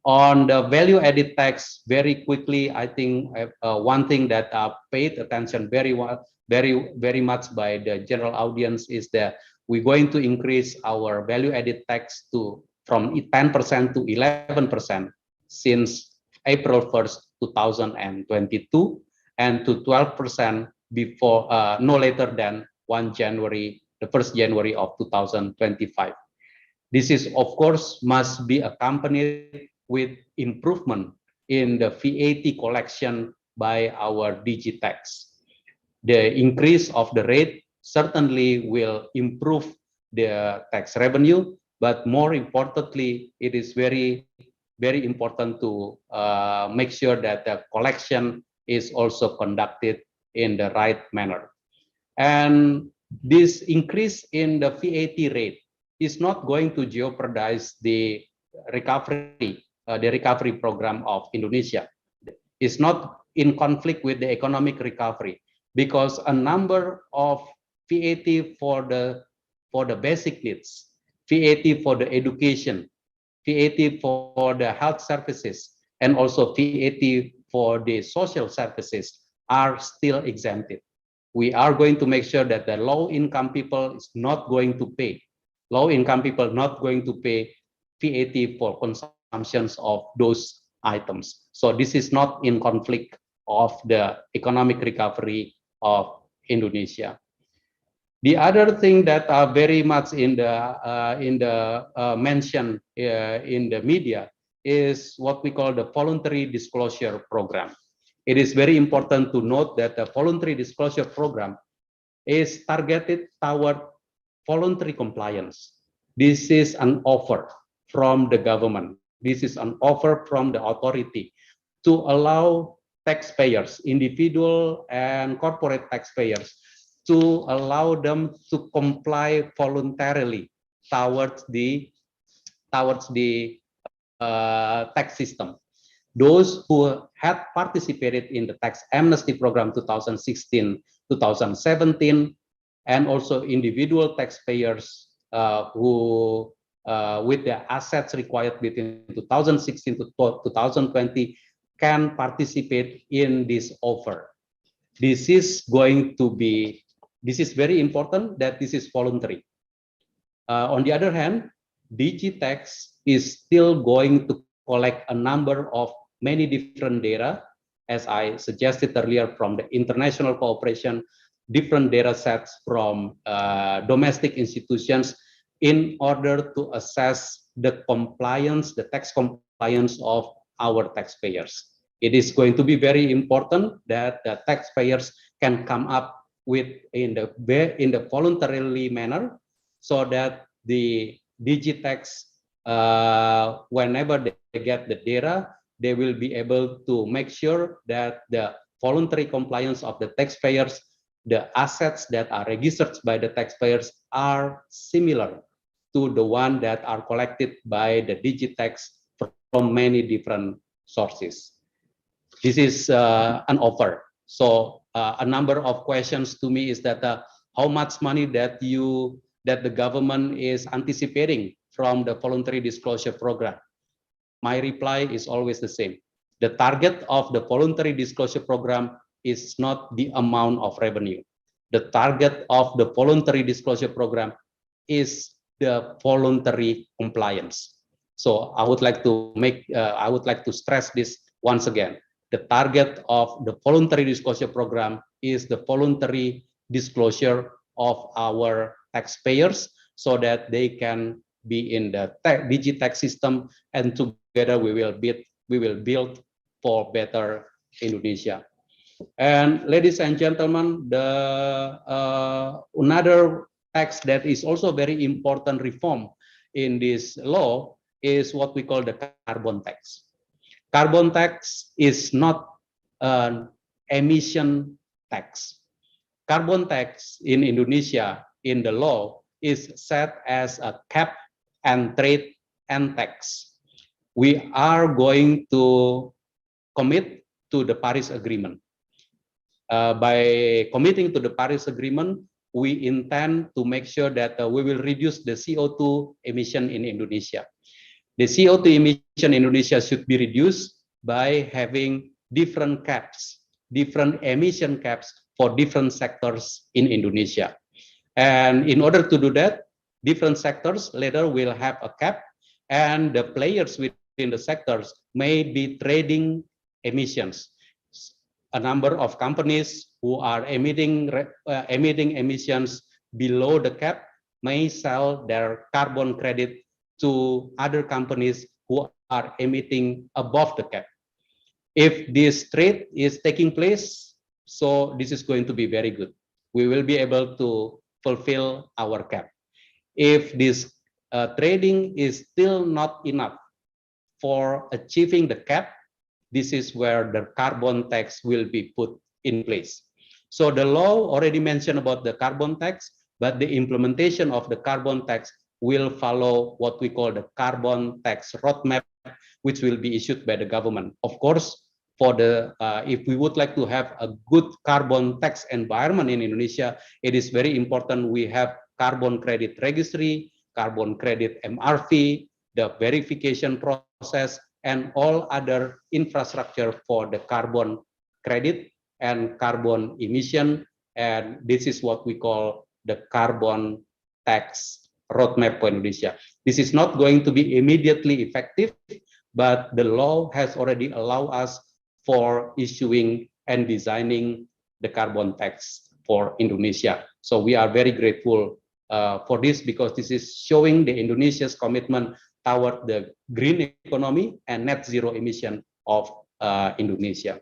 On the value-added tax, very quickly, I think one thing that paid attention very much by the general audience is that we're going to increase our value-added tax from 10% to 11% since April 1st, 2022, and to 12% before no later than 1st January of 2025. This is, of course, must be accompanied with improvement in the VAT collection by our DigiTax. The increase of the rate certainly will improve the tax revenue, but more importantly, it is very important to make sure that the collection is also conducted in the right manner. And this increase in the VAT rate is not going to jeopardize the recovery program of Indonesia. It's not in conflict with the economic recovery, because a number of VAT for the basic needs, VAT for the education, VAT for the health services, and also VAT for the social services are still exempted. We are going to make sure that the low-income people is not going to pay. Low-income people not going to pay VAT for consumptions of those items. So this is not in conflict of the economic recovery of Indonesia. The other thing that are very much in the mention in the media is what we call the voluntary disclosure program. It is very important to note that the voluntary disclosure program is targeted toward voluntary compliance. This is an offer from the government. This is an offer from the authority to allow taxpayers, individual and corporate taxpayers, to allow them to comply voluntarily towards the tax system. Those who had participated in the tax amnesty program 2016-2017, and also individual taxpayers who with the assets required between 2016 to 2020 can participate in this offer. This is very important that this is voluntary. On the other hand, Digitax is still going to collect a number of many different data, as I suggested earlier, from the international cooperation, different data sets from domestic institutions in order to assess the compliance, the tax compliance of our taxpayers. It is going to be very important that the taxpayers can come up with in the voluntarily manner, so that the Digitax, whenever they get the data, they will be able to make sure that the voluntary compliance of the taxpayers, the assets that are registered by the taxpayers are similar to the one that are collected by the Digitax from many different sources. This is an offer. So a number of questions to me is that how much money that the government is anticipating from the voluntary disclosure program. My reply is always the same. The target of the voluntary disclosure program is not the amount of revenue. The target of the voluntary disclosure program is the voluntary compliance. So I would like to stress this once again. The target of the voluntary disclosure program is the voluntary disclosure of our taxpayers, so that they can be in the Digitax system, and together we will build for better Indonesia. And ladies and gentlemen, another tax that is also very important reform in this law is what we call the carbon tax. Carbon tax is not an emission tax. Carbon tax in Indonesia in the law is set as a cap and trade and tax. We are going to commit to the Paris Agreement. By committing to the Paris Agreement, we intend to make sure that we will reduce the CO2 emission in Indonesia. The CO2 emission in Indonesia should be reduced by having different caps, different emission caps for different sectors in Indonesia. And in order to do that, different sectors later will have a cap, and the players within the sectors may be trading emissions. A number of companies who are emitting emissions below the cap may sell their carbon credit to other companies who are emitting above the cap. If this trade is taking place, so this is going to be very good. We will be able to fulfill our cap. If this trading is still not enough for achieving the cap, this is where the carbon tax will be put in place. So the law already mentioned about the carbon tax, but the implementation of the carbon tax will follow what we call the carbon tax roadmap, which will be issued by the government. Of course, for the if we would like to have a good carbon tax environment in Indonesia, it is very important we have carbon credit registry, carbon credit MRV, the verification process, and all other infrastructure for the carbon credit and carbon emission. And this is what we call the carbon tax roadmap for Indonesia. This is not going to be immediately effective, but the law has already allowed us for issuing and designing the carbon tax for Indonesia. So we are very grateful for this, because this is showing the Indonesia's commitment toward the green economy and net zero emission of Indonesia.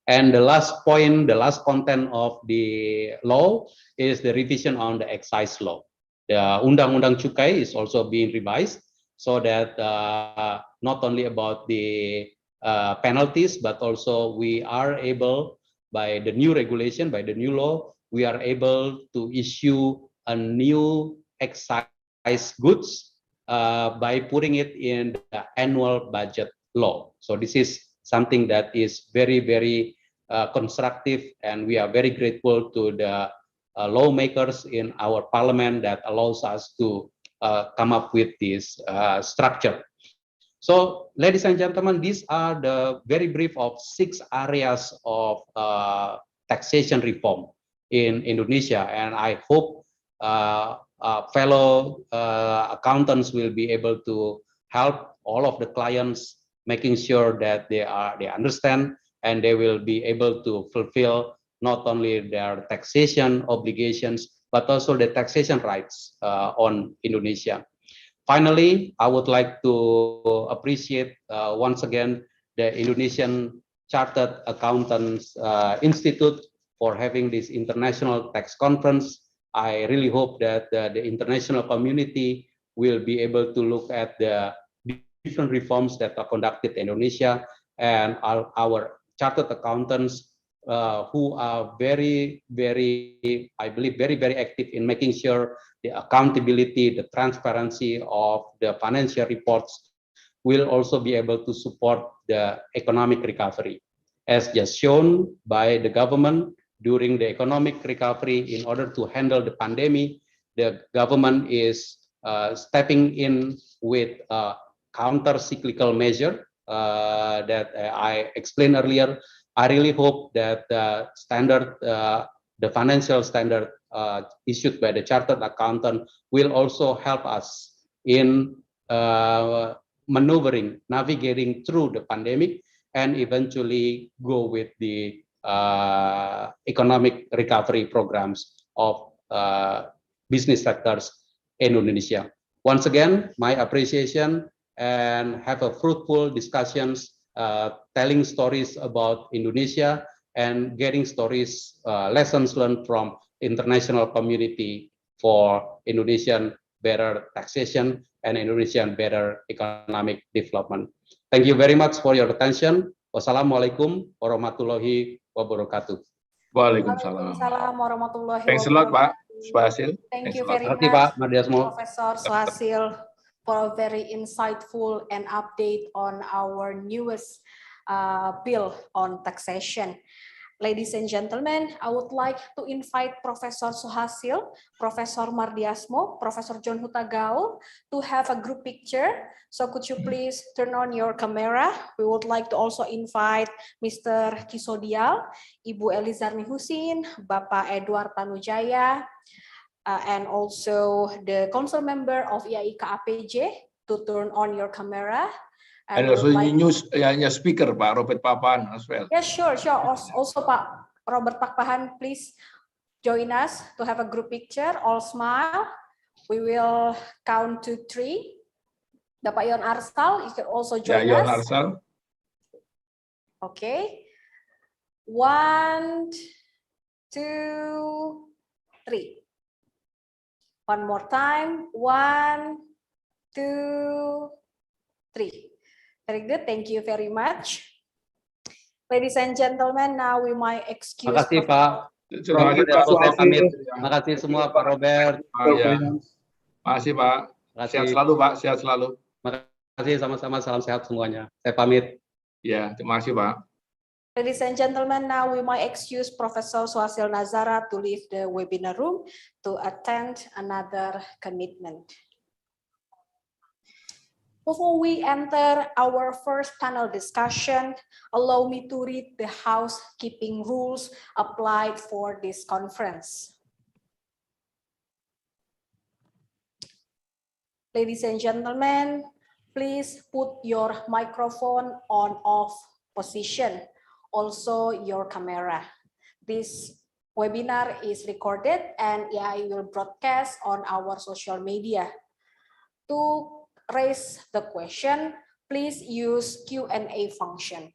And the last point, the last content of the law is the revision on the excise law. The Undang-Undang Cukai is also being revised, so that not only about the penalties, but also we are able, by the new regulation, by the new law, we are able to issue a new excise goods by putting it in the annual budget law. So this is something that is very, very constructive, and we are very grateful to the lawmakers in our parliament that allows us to come up with this structure. So, ladies and gentlemen, these are the very brief of 6 areas of taxation reform in Indonesia, and I hope fellow accountants will be able to help all of the clients, making sure that they understand and they will be able to fulfill not only their taxation obligations, but also the taxation rights on Indonesia. Finally, I would like to appreciate once again the Indonesian Chartered Accountants Institute for having this international tax conference. I really hope that the international community will be able to look at the different reforms that are conducted in Indonesia, and our chartered accountants who are very, very, I believe, very, very active in making sure the accountability, the transparency of the financial reports will also be able to support the economic recovery. As just shown by the government during the economic recovery, in order to handle the pandemic, the government is stepping in with a counter-cyclical measure that I explained earlier. I really hope that the standard, the financial standard issued by the chartered accountant will also help us in maneuvering, navigating through the pandemic, and eventually go with the economic recovery programs of business sectors in Indonesia. Once again, my appreciation, and have a fruitful discussions, telling stories about Indonesia and getting stories, lessons learned from international community for Indonesian better taxation and Indonesian better economic development. Thank you very much for your attention. Wassalamualaikum warahmatullahi wabarakatuh. Waalaikumsalam. Waalaikumsalam warahmatullahi Thanks a lot, Pak wabarakatuh. Suhasil. Thank Thanks you a lot. very Terima kasih, much, Pak Mardiasmo. Professor Suhasil, for a very insightful and update on our newest bill on taxation. Ladies and gentlemen, I would like to invite Professor Suhasil, Professor Mardiasmo, Professor John Hutagaul to have a group picture. So could you please turn on your camera? We would like to also invite Mr. Kisodial, Ibu Elizarni Husin, Bapak Edward Tanujaya, and also the council member of IAI KAPJ to turn on your camera. And also news, speaker, Pak Robert Papan as well. Yeah, sure. Also, Pak Robert Pakpahan, please join us to have a group picture. All smile. We will count to 3. Bapak Yon Arsal, you can also join us. Yon Arsal. Okay. 1, 2, 3. One more time. 1, 2, 3. Very good, thank you very much. Ladies and gentlemen, now we might excuse. Terima kasih, Pak. Terima kasih, Pak. Terima kasih semua, Pak Robert. Terima kasih, Pak. Sehat selalu, Pak. Sehat selalu. Terima kasih, sama-sama. Salam sehat semuanya. Saya pamit. Ya, terima kasih, Pak. Ladies and gentlemen, now we might excuse Professor Suhasil Nazara to leave the webinar room to attend another commitment. Before we enter our first panel discussion, allow me to read the housekeeping rules applied for this conference. Ladies and gentlemen, please put your microphone on off position, also your camera. This webinar is recorded and I will broadcast on our social media. To raise the question, please use Q&A function.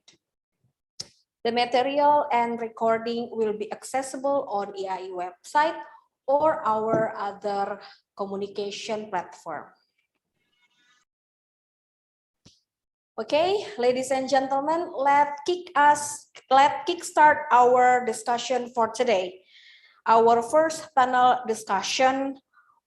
The material and recording will be accessible on EAI website or our other communication platform. Okay, ladies and gentlemen, let's kickstart our discussion for today. Our first panel discussion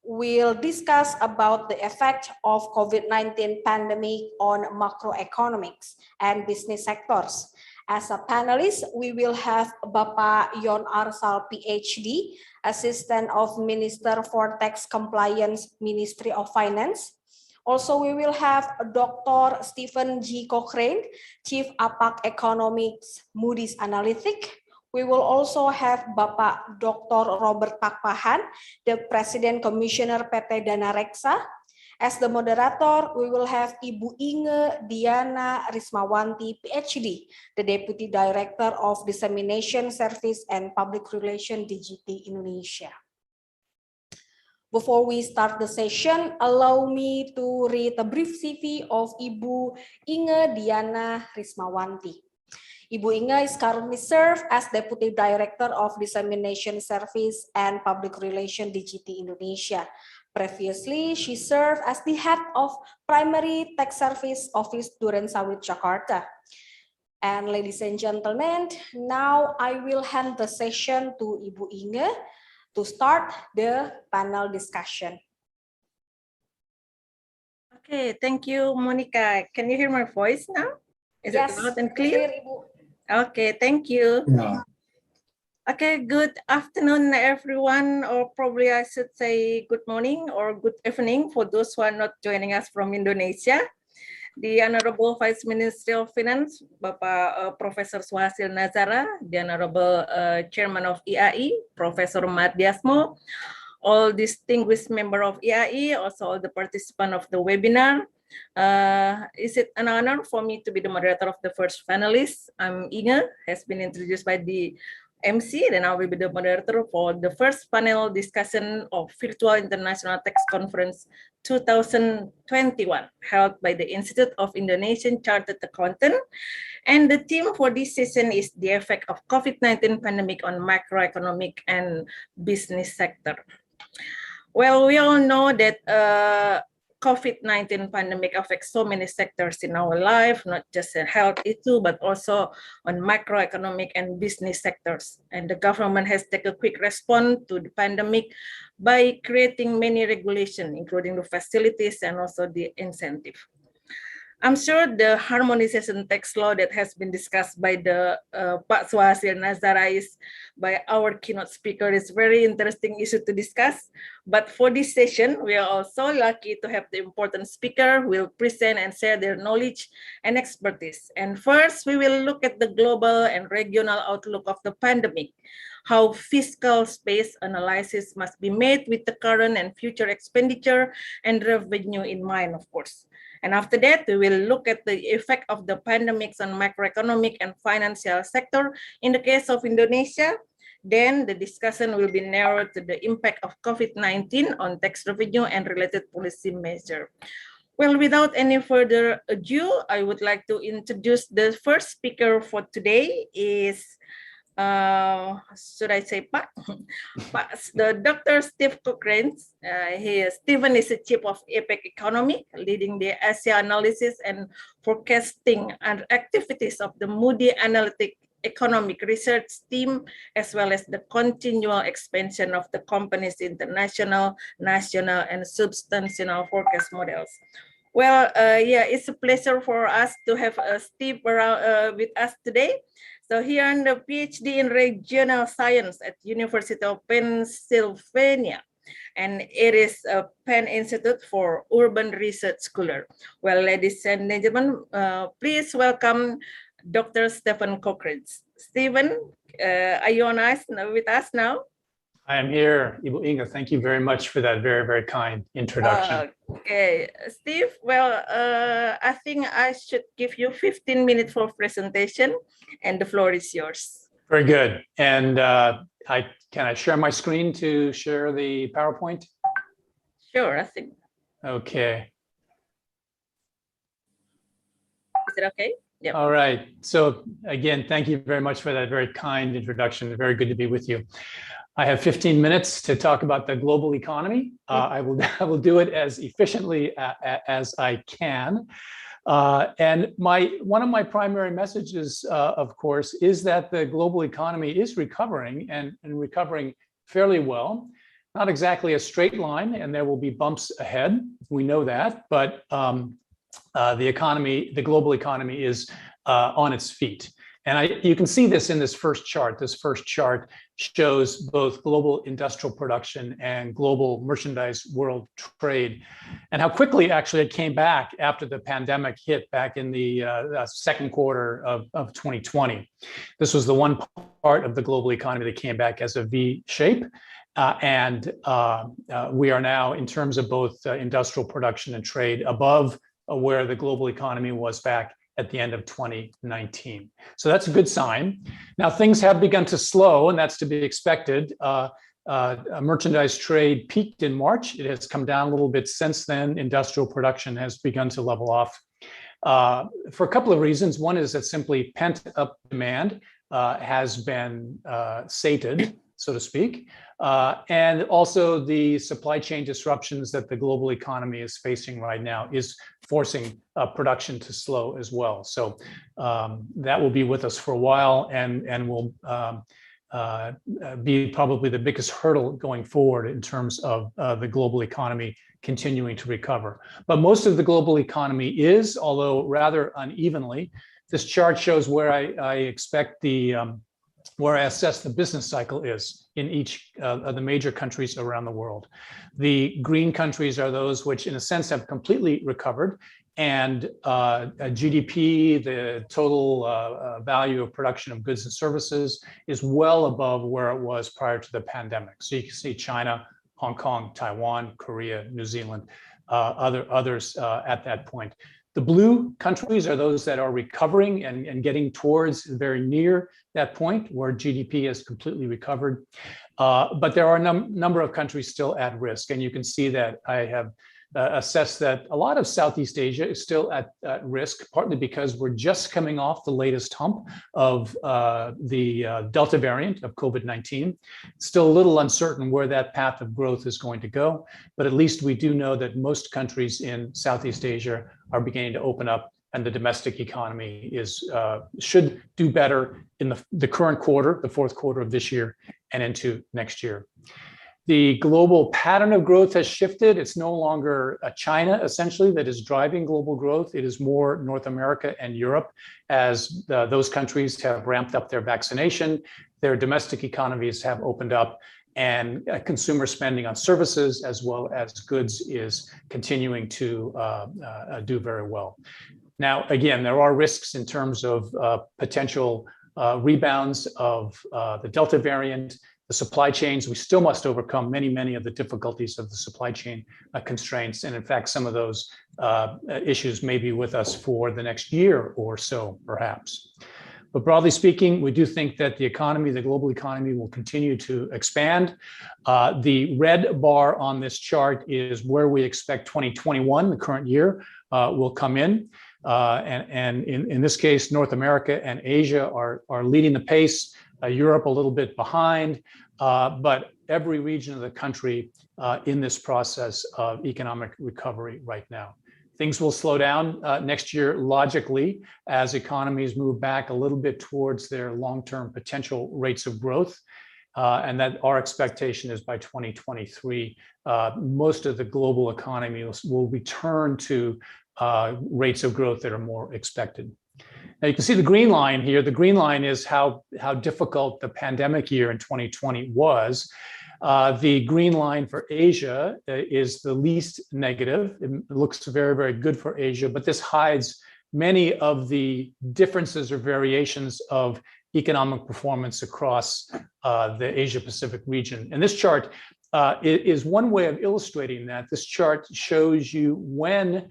will discuss about the effect of COVID-19 pandemic on macroeconomics and business sectors. As a panelist, we will have Bapak Yon Arsal, PhD, Assistant of Minister for Tax Compliance, Ministry of Finance. Also, we will have Dr. Stephen G. Cochrane, Chief APAC Economics, Moody's Analytics. We will also have Bapak Dr. Robert Pakpahan, the President Commissioner PT Dana Reksa. As the moderator, we will have Ibu Inge Diana Rismawanti, PhD, the Deputy Director of Dissemination Service and Public Relations DGT Indonesia. Before we start the session, allow me to read a brief CV of Ibu Inge Diana Rismawanti. Ibu Inge is currently served as Deputy Director of Dissemination Service and Public Relations DGT Indonesia. Previously, she served as the head of Primary Tax Service Office Duren Sawit, Jakarta. And ladies and gentlemen, now I will hand the session to Ibu Inge to start the panel discussion. Okay, thank you, Monica. Can you hear my voice now? Is it loud and clear? Okay, thank you. Yeah. Okay, good afternoon, everyone, or probably I should say good morning or good evening for those who are not joining us from Indonesia. The Honorable Vice Minister of Finance, Bapak Profesor Suhasil Nazara, the Honorable Chairman of EAI, Professor Mardiasmo, all distinguished member of EAI, also all the participants of the webinar. Is it an honor for me to be the moderator of the first panelist? I'm Inge, has been introduced by the MC, then I will be the moderator for the first panel discussion of Virtual International Tax Conference 2021, held by the Institute of Indonesian Chartered Accountant. And the theme for this session is the effect of COVID-19 pandemic on macroeconomic and business sector. Well, we all know that COVID-19 pandemic affects so many sectors in our life, not just a health issue, but also on macroeconomic and business sectors. And the government has taken a quick response to the pandemic by creating many regulations, including the facilities and also the incentive. I'm sure the harmonization tax law that has been discussed by the Pak Suhasil Nazara is by our keynote speaker is very interesting issue to discuss. But for this session, we are also lucky to have the important speaker who will present and share their knowledge and expertise. And first, we will look at the global and regional outlook of the pandemic, how fiscal space analysis must be made with the current and future expenditure and revenue in mind, of course. And after that, we will look at the effect of the pandemics on macroeconomic and financial sector in the case of Indonesia. Then the discussion will be narrowed to the impact of COVID-19 on tax revenue and related policy measure. Well, without any further ado, I would like to introduce the first speaker for today is should I say Pak? The Dr. Steve Cochrane. Stephen is the Chief of APEC Economy, leading the Asia analysis and forecasting and activities of the Moody Analytic Economic Research Team, as well as the continual expansion of the company's international, national, and substantial forecast models. Well, yeah, it's a pleasure for us to have Steve around, with us today. So he earned a PhD in Regional Science at University of Pennsylvania and it is a Penn Institute for Urban Research Scholar. Well, ladies and gentlemen, please welcome Dr. Stephen Cockridge. Stephen, are you on us, with us now? I am here, Ibu Inga. Thank you very much for that very, very kind introduction. Okay, Steve, well, I think I should give you 15 minutes for presentation, and the floor is yours. Very good. And can I share my screen to share the PowerPoint? Sure, I think. Okay. Is it okay? Yeah. All right. So again, thank you very much for that very kind introduction. Very good to be with you. I have 15 minutes to talk about the global economy. I will do it as efficiently as I can. And one of my primary messages, of course, is that the global economy is recovering and recovering fairly well. Not exactly a straight line, and there will be bumps ahead. We know that, but the global economy is on its feet. And you can see this in this first chart. This first chart shows both global industrial production and global merchandise world trade, and how quickly actually it came back after the pandemic hit back in the second quarter of 2020. This was the one part of the global economy that came back as a V shape. And we are now, in terms of both industrial production and trade, above where the global economy was back at the end of 2019. So that's a good sign. Now things have begun to slow, and that's to be expected. Merchandise trade peaked in March. It has come down a little bit since then. Industrial production has begun to level off for a couple of reasons. One is that simply pent-up demand has been sated, so to speak. And also the supply chain disruptions that the global economy is facing right now is forcing production to slow as well. So that will be with us for a while, and will be probably the biggest hurdle going forward in terms of the global economy continuing to recover. But most of the global economy is, although rather unevenly. This chart shows where I expect where I assess the business cycle is in each of the major countries around the world. The green countries are those which, in a sense, have completely recovered, and GDP, the total value of production of goods and services, is well above where it was prior to the pandemic. So you can see China, Hong Kong, Taiwan, Korea, New Zealand, others at that point. The blue countries are those that are recovering and getting towards very near that point where GDP has completely recovered. But there are a number of countries still at risk. And you can see that I have assessed that a lot of Southeast Asia is still at risk, partly because we're just coming off the latest hump of the Delta variant of COVID-19. Still a little uncertain where that path of growth is going to go, but at least we do know that most countries in Southeast Asia are beginning to open up, and the domestic economy should do better in the current quarter, the fourth quarter of this year, and into next year. The global pattern of growth has shifted. It's no longer China, essentially, that is driving global growth. It is more North America and Europe, as those countries have ramped up their vaccination, their domestic economies have opened up, and consumer spending on services as well as goods is continuing to do very well. Now, again, there are risks in terms of potential rebounds of the Delta variant. The supply chains, we still must overcome many of the difficulties of the supply chain constraints. And in fact, some of those issues may be with us for the next year or so, perhaps. But broadly speaking, we do think that the economy, the global economy, will continue to expand. The red bar on this chart is where we expect 2021, the current year, will come in. And in this case, North America and Asia are leading the pace. Europe a little bit behind, but every region of the country in this process of economic recovery right now. Things will slow down next year, logically, as economies move back a little bit towards their long-term potential rates of growth. And that our expectation is by 2023, most of the global economy will return to rates of growth that are more expected. Now you can see the green line here. The green line is how difficult the pandemic year in 2020 was. The green line for Asia is the least negative. It looks very, very good for Asia, but this hides many of the differences or variations of economic performance across the Asia-Pacific region. And this chart is one way of illustrating that. This chart shows you when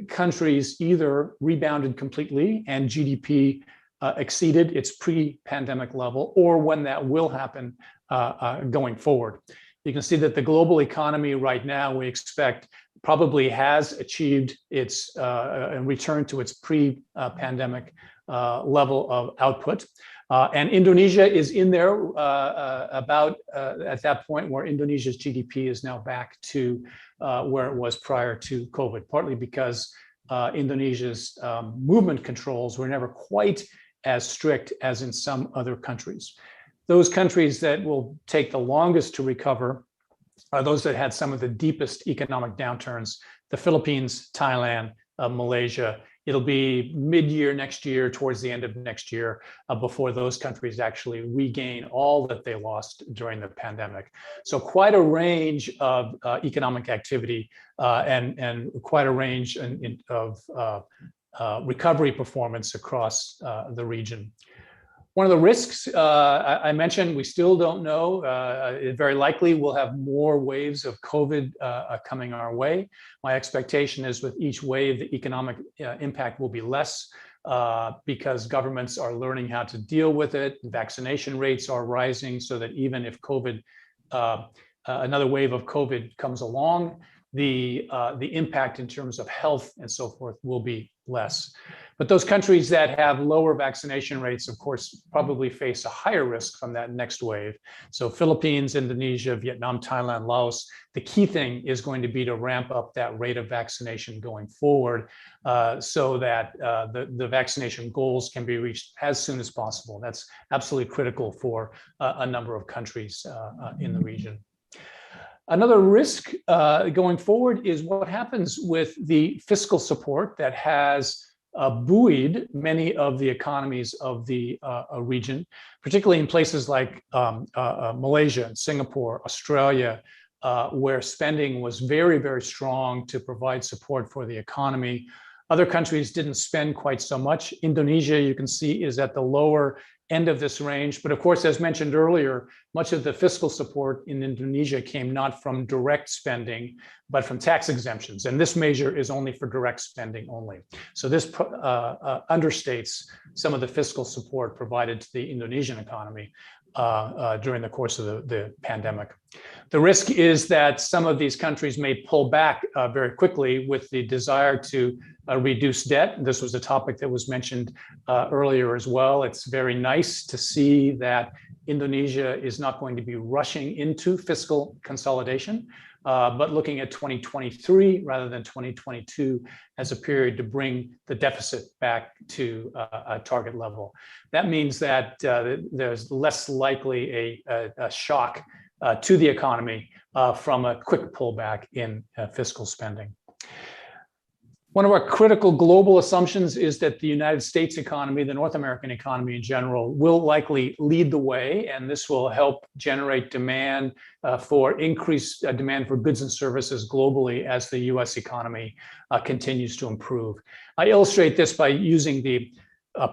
countries either rebounded completely and GDP exceeded its pre-pandemic level, or when that will happen going forward. You can see that the global economy right now, we expect, probably has achieved its return to its pre-pandemic level of output. And Indonesia is in there about at that point where Indonesia's GDP is now back to where it was prior to COVID, partly because Indonesia's movement controls were never quite as strict as in some other countries. Those countries that will take the longest to recover are those that had some of the deepest economic downturns: the Philippines, Thailand, Malaysia. It'll be mid-year next year, towards the end of next year, before those countries actually regain all that they lost during the pandemic. So quite a range of economic activity and quite a range of recovery performance across the region. One of the risks I mentioned, we still don't know. Very likely we'll have more waves of COVID coming our way. My expectation is with each wave, the economic impact will be less because governments are learning how to deal with it. Vaccination rates are rising so that even if COVID, another wave of COVID comes along, the impact in terms of health and so forth will be less. But those countries that have lower vaccination rates, of course, probably face a higher risk from that next wave. So Philippines, Indonesia, Vietnam, Thailand, Laos, the key thing is going to be to ramp up that rate of vaccination going forward so that the vaccination goals can be reached as soon as possible. That's absolutely critical for a number of countries in the region. Another risk going forward is what happens with the fiscal support that has buoyed many of the economies of the region, particularly in places like Malaysia, Singapore, Australia, where spending was very, very strong to provide support for the economy. Other countries didn't spend quite so much. Indonesia, you can see, is at the lower end of this range. But of course, as mentioned earlier, much of the fiscal support in Indonesia came not from direct spending, but from tax exemptions. And this measure is only for direct spending only. So this understates some of the fiscal support provided to the Indonesian economy during the course of the pandemic. The risk is that some of these countries may pull back very quickly with the desire to reduce debt. This was a topic that was mentioned earlier as well. It's very nice to see that Indonesia is not going to be rushing into fiscal consolidation, but looking at 2023 rather than 2022 as a period to bring the deficit back to a target level. That means that there's less likely a shock to the economy from a quick pullback in fiscal spending. One of our critical global assumptions is that the United States economy, the North American economy in general, will likely lead the way, and this will help generate demand for increased demand for goods and services globally as the US economy continues to improve. I illustrate this by using the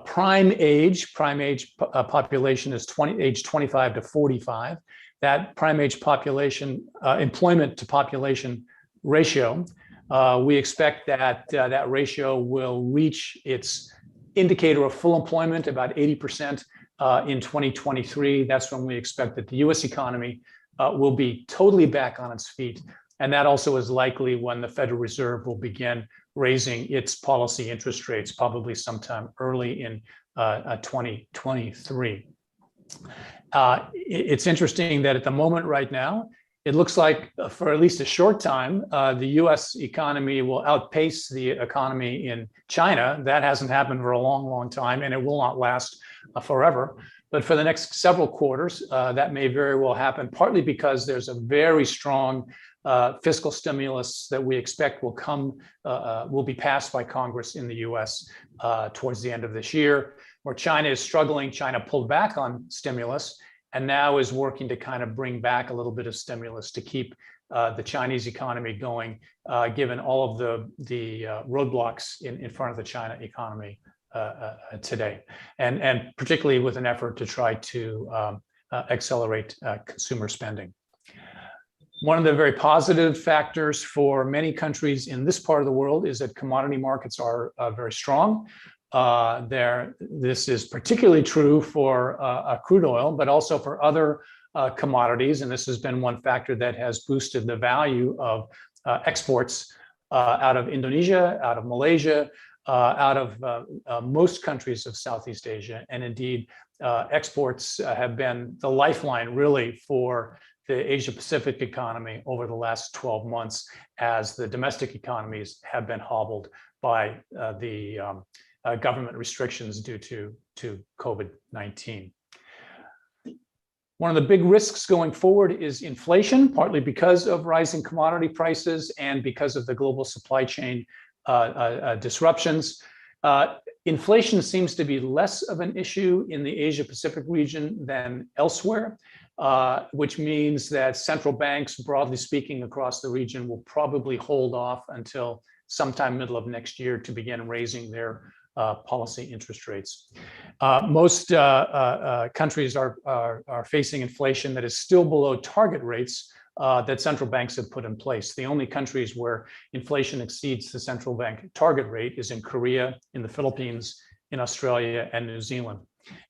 prime age population is age 25 to 45. That prime age population, employment to population ratio, we expect that that ratio will reach its indicator of full employment about 80% in 2023. That's when we expect that the US economy will be totally back on its feet. And that also is likely when the Federal Reserve will begin raising its policy interest rates, probably sometime early in 2023. It's interesting that at the moment right now, it looks like for at least a short time, the US economy will outpace the economy in China. That hasn't happened for a long, long time, and it will not last forever. But for the next several quarters, that may very well happen, partly because there's a very strong fiscal stimulus that we expect will be passed by Congress in the US towards the end of this year. Where China is struggling, China pulled back on stimulus and now is working to kind of bring back a little bit of stimulus to keep the Chinese economy going, given all of the roadblocks in front of the China economy today, and particularly with an effort to try to accelerate consumer spending. One of the very positive factors for many countries in this part of the world is that commodity markets are very strong. This is particularly true for crude oil, but also for other commodities. And this has been one factor that has boosted the value of exports out of Indonesia, out of Malaysia, out of most countries of Southeast Asia. And indeed, exports have been the lifeline really for the Asia Pacific economy over the last 12 months, as the domestic economies have been hobbled by the government restrictions due to COVID-19. One of the big risks going forward is inflation, partly because of rising commodity prices and because of the global supply chain disruptions. Inflation seems to be less of an issue in the Asia Pacific region than elsewhere, which means that central banks, broadly speaking, across the region will probably hold off until sometime middle of next year to begin raising their policy interest rates. Most countries are facing inflation that is still below target rates that central banks have put in place. The only countries where inflation exceeds the central bank target rate is in Korea, in the Philippines, in Australia, and New Zealand.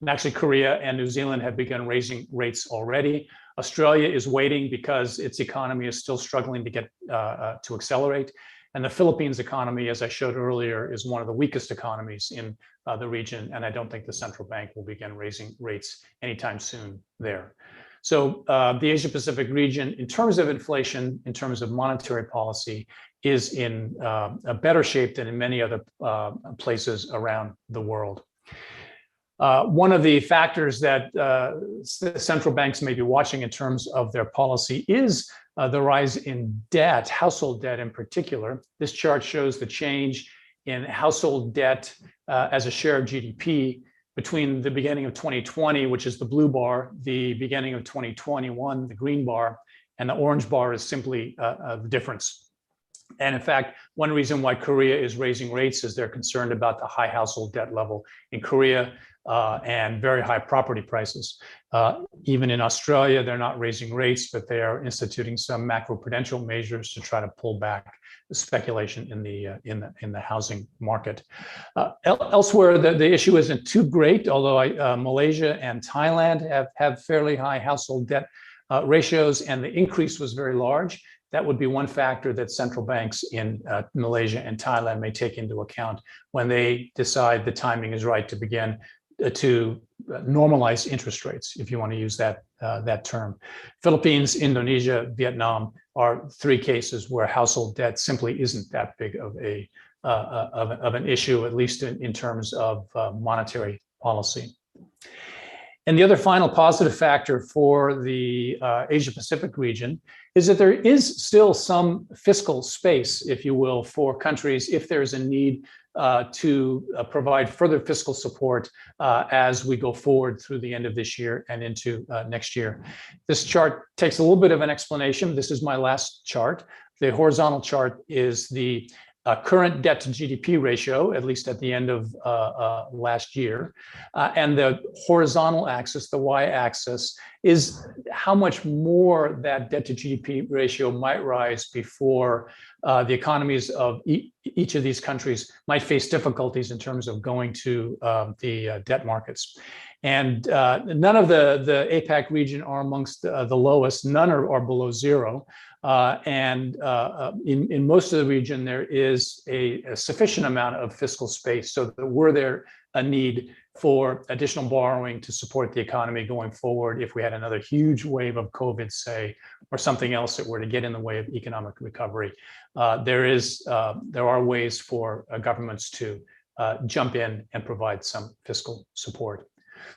And actually, Korea and New Zealand have begun raising rates already. Australia is waiting because its economy is still struggling to get to accelerate. And the Philippines economy, as I showed earlier, is one of the weakest economies in the region. And I don't think the central bank will begin raising rates anytime soon there. So the Asia Pacific region, in terms of inflation, in terms of monetary policy, is in a better shape than in many other places around the world. One of the factors that central banks may be watching in terms of their policy is the rise in debt, household debt in particular. This chart shows the change in household debt as a share of GDP between the beginning of 2020, which is the blue bar, the beginning of 2021, the green bar, and the orange bar is simply the difference. And in fact, one reason why Korea is raising rates is they're concerned about the high household debt level in Korea and very high property prices. Even in Australia, they're not raising rates, but they are instituting some macroprudential measures to try to pull back the speculation in the housing market. Elsewhere, the issue isn't too great, although Malaysia and Thailand have fairly high household debt ratios, and the increase was very large. That would be one factor that central banks in Malaysia and Thailand may take into account when they decide the timing is right to begin to normalize interest rates, if you want to use that term. Philippines, Indonesia, Vietnam are three cases where household debt simply isn't that big of an issue, at least in terms of monetary policy. And the other final positive factor for the Asia Pacific region is that there is still some fiscal space, if you will, for countries if there's a need to provide further fiscal support as we go forward through the end of this year and into next year. This chart takes a little bit of an explanation. This is my last chart. The horizontal chart is the current debt to GDP ratio, at least at the end of last year. And the horizontal axis, the y-axis, is how much more that debt to GDP ratio might rise before the economies of each of these countries might face difficulties in terms of going to the debt markets. And none of the APAC region are amongst the lowest, none are below zero. And in most of the region, there is a sufficient amount of fiscal space so that were there a need for additional borrowing to support the economy going forward, if we had another huge wave of COVID, say, or something else that were to get in the way of economic recovery, there are ways for governments to jump in and provide some fiscal support.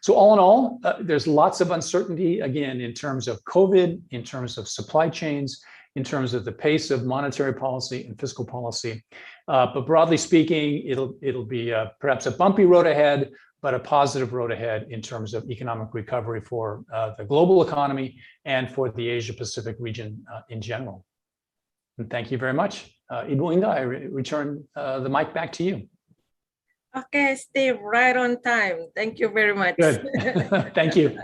So all in all, there's lots of uncertainty, again, in terms of COVID, in terms of supply chains, in terms of the pace of monetary policy and fiscal policy. But broadly speaking, it'll be perhaps a bumpy road ahead, but a positive road ahead in terms of economic recovery for the global economy and for the Asia-Pacific region in general. And thank you very much. Ibu Inga, I return the mic back to you. Okay, Steve, right on time. Thank you very much. Good. Thank you.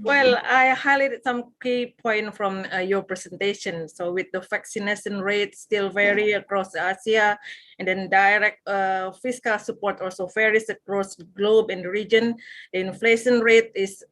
Well, I highlighted some key points from your presentation. So with the vaccination rate still vary across Asia, and then direct fiscal support also varies across the globe and the region, the inflation rate is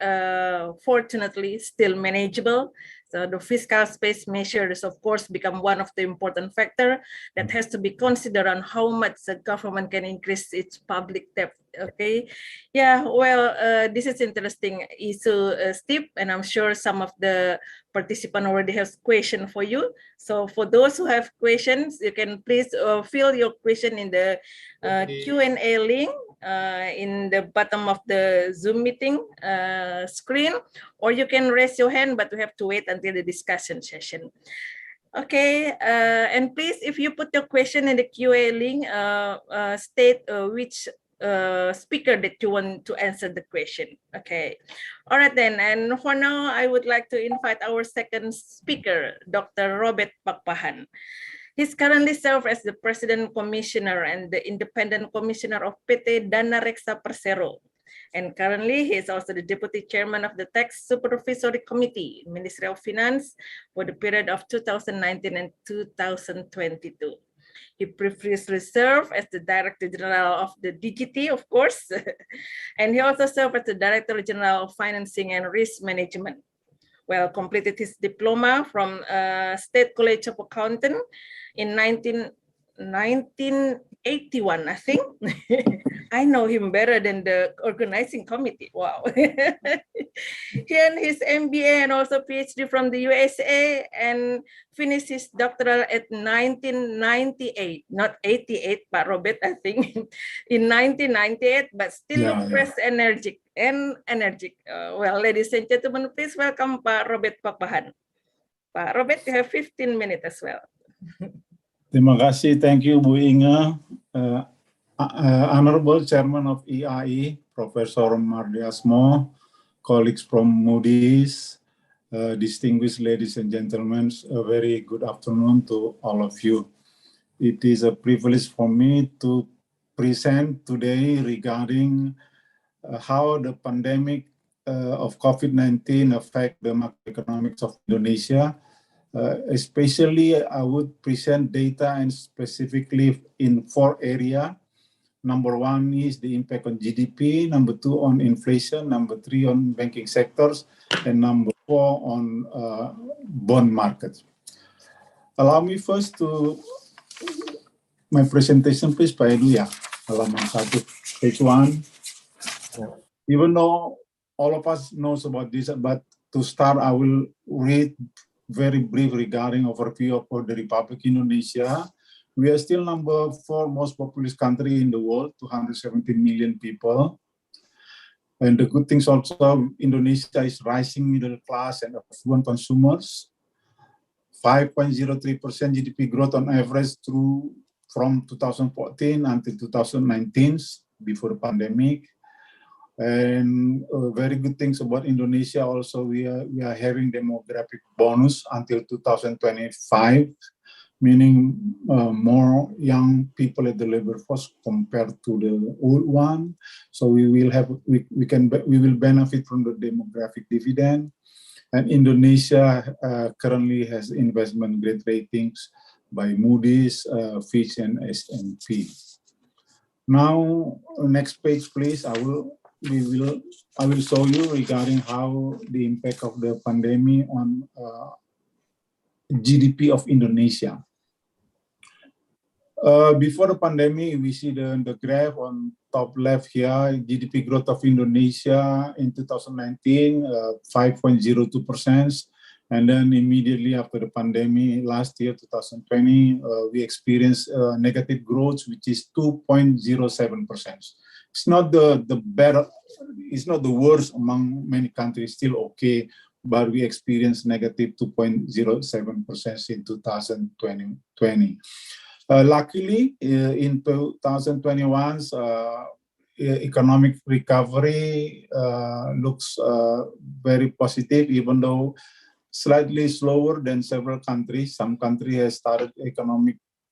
fortunately still manageable. So the fiscal space measures, of course, become one of the important factors that has to be considered on how much the government can increase its public debt. Okay, yeah, well, this is interesting issue, Steve, and I'm sure some of the participants already have questions for you. So for those who have questions, you can please fill your question in the Q&A link in the bottom of the Zoom meeting screen, or you can raise your hand, but we have to wait until the discussion session. Okay, and please, if you put your question in the QA link, state which speaker that you want to answer the question. Okay, all right then. And for now, I would like to invite our second speaker, Dr. Robert Pakpahan. He's currently serves as the President Commissioner and the Independent Commissioner of PT Dana Reksa Persero. And currently, he is also the Deputy Chairman of the Tax Supervisory Committee, Ministry of Finance, for the period of 2019 and 2022. He previously served as the Director General of the DGT, of course, and he also served as the Director General of Financing and Risk Management. Well, completed his diploma from State College of Accounting in 1981, I think. I know him better than the organizing committee. Wow. He earned his MBA and also PhD from the USA and finished his doctoral at 1998, not 88, but Robert, I think, in 1998, but still fresh, energetic. Well, ladies and gentlemen, please welcome Pak Robert Pakpahan. Pak Robert, you have 15 minutes as well. Terima kasih, thank you Bu Inga. Honorable Chairman of EIE, Professor Mardiasmo, colleagues from Moody's, distinguished ladies and gentlemen, a very good afternoon to all of you. It is a privilege for me to present today regarding how the pandemic of COVID-19 affect the macroeconomics of Indonesia. Especially, I would present data and specifically in 4 areas. Number 1 is the impact on GDP, number 2 on inflation, number 3 on banking sectors, and number 4 on bond markets. Allow me first to my presentation, please, Pak Edu, ya. Halaman 1, page 1. Even though all of us knows about this, but to start, I will read very brief regarding overview of the Republic Indonesia. We are still number 4 most populous country in the world, 217 million people. And the good things also, Indonesia is rising middle class and affluent consumers. 5.03% GDP growth on average from 2014 until 2019, before the pandemic. And very good things about Indonesia also, we are having demographic bonus until 2025, meaning more young people at the labor force compared to the old one. So we will benefit from the demographic dividend. And Indonesia currently has investment grade ratings by Moody's, Fitch, and S&P. Now, next page, please. I will show you regarding how the impact of the pandemic on GDP of Indonesia. Before the pandemic, we see the graph on top left here, GDP growth of Indonesia in 2019, 5.02%. And then immediately after the pandemic, last year, 2020, we experienced negative growth, which is 2.07%. It's not the worst among many countries, still okay, but we experienced negative 2.07% in 2020. Luckily, in 2021's economic recovery looks very positive, even though slightly slower than several countries. Some countries have started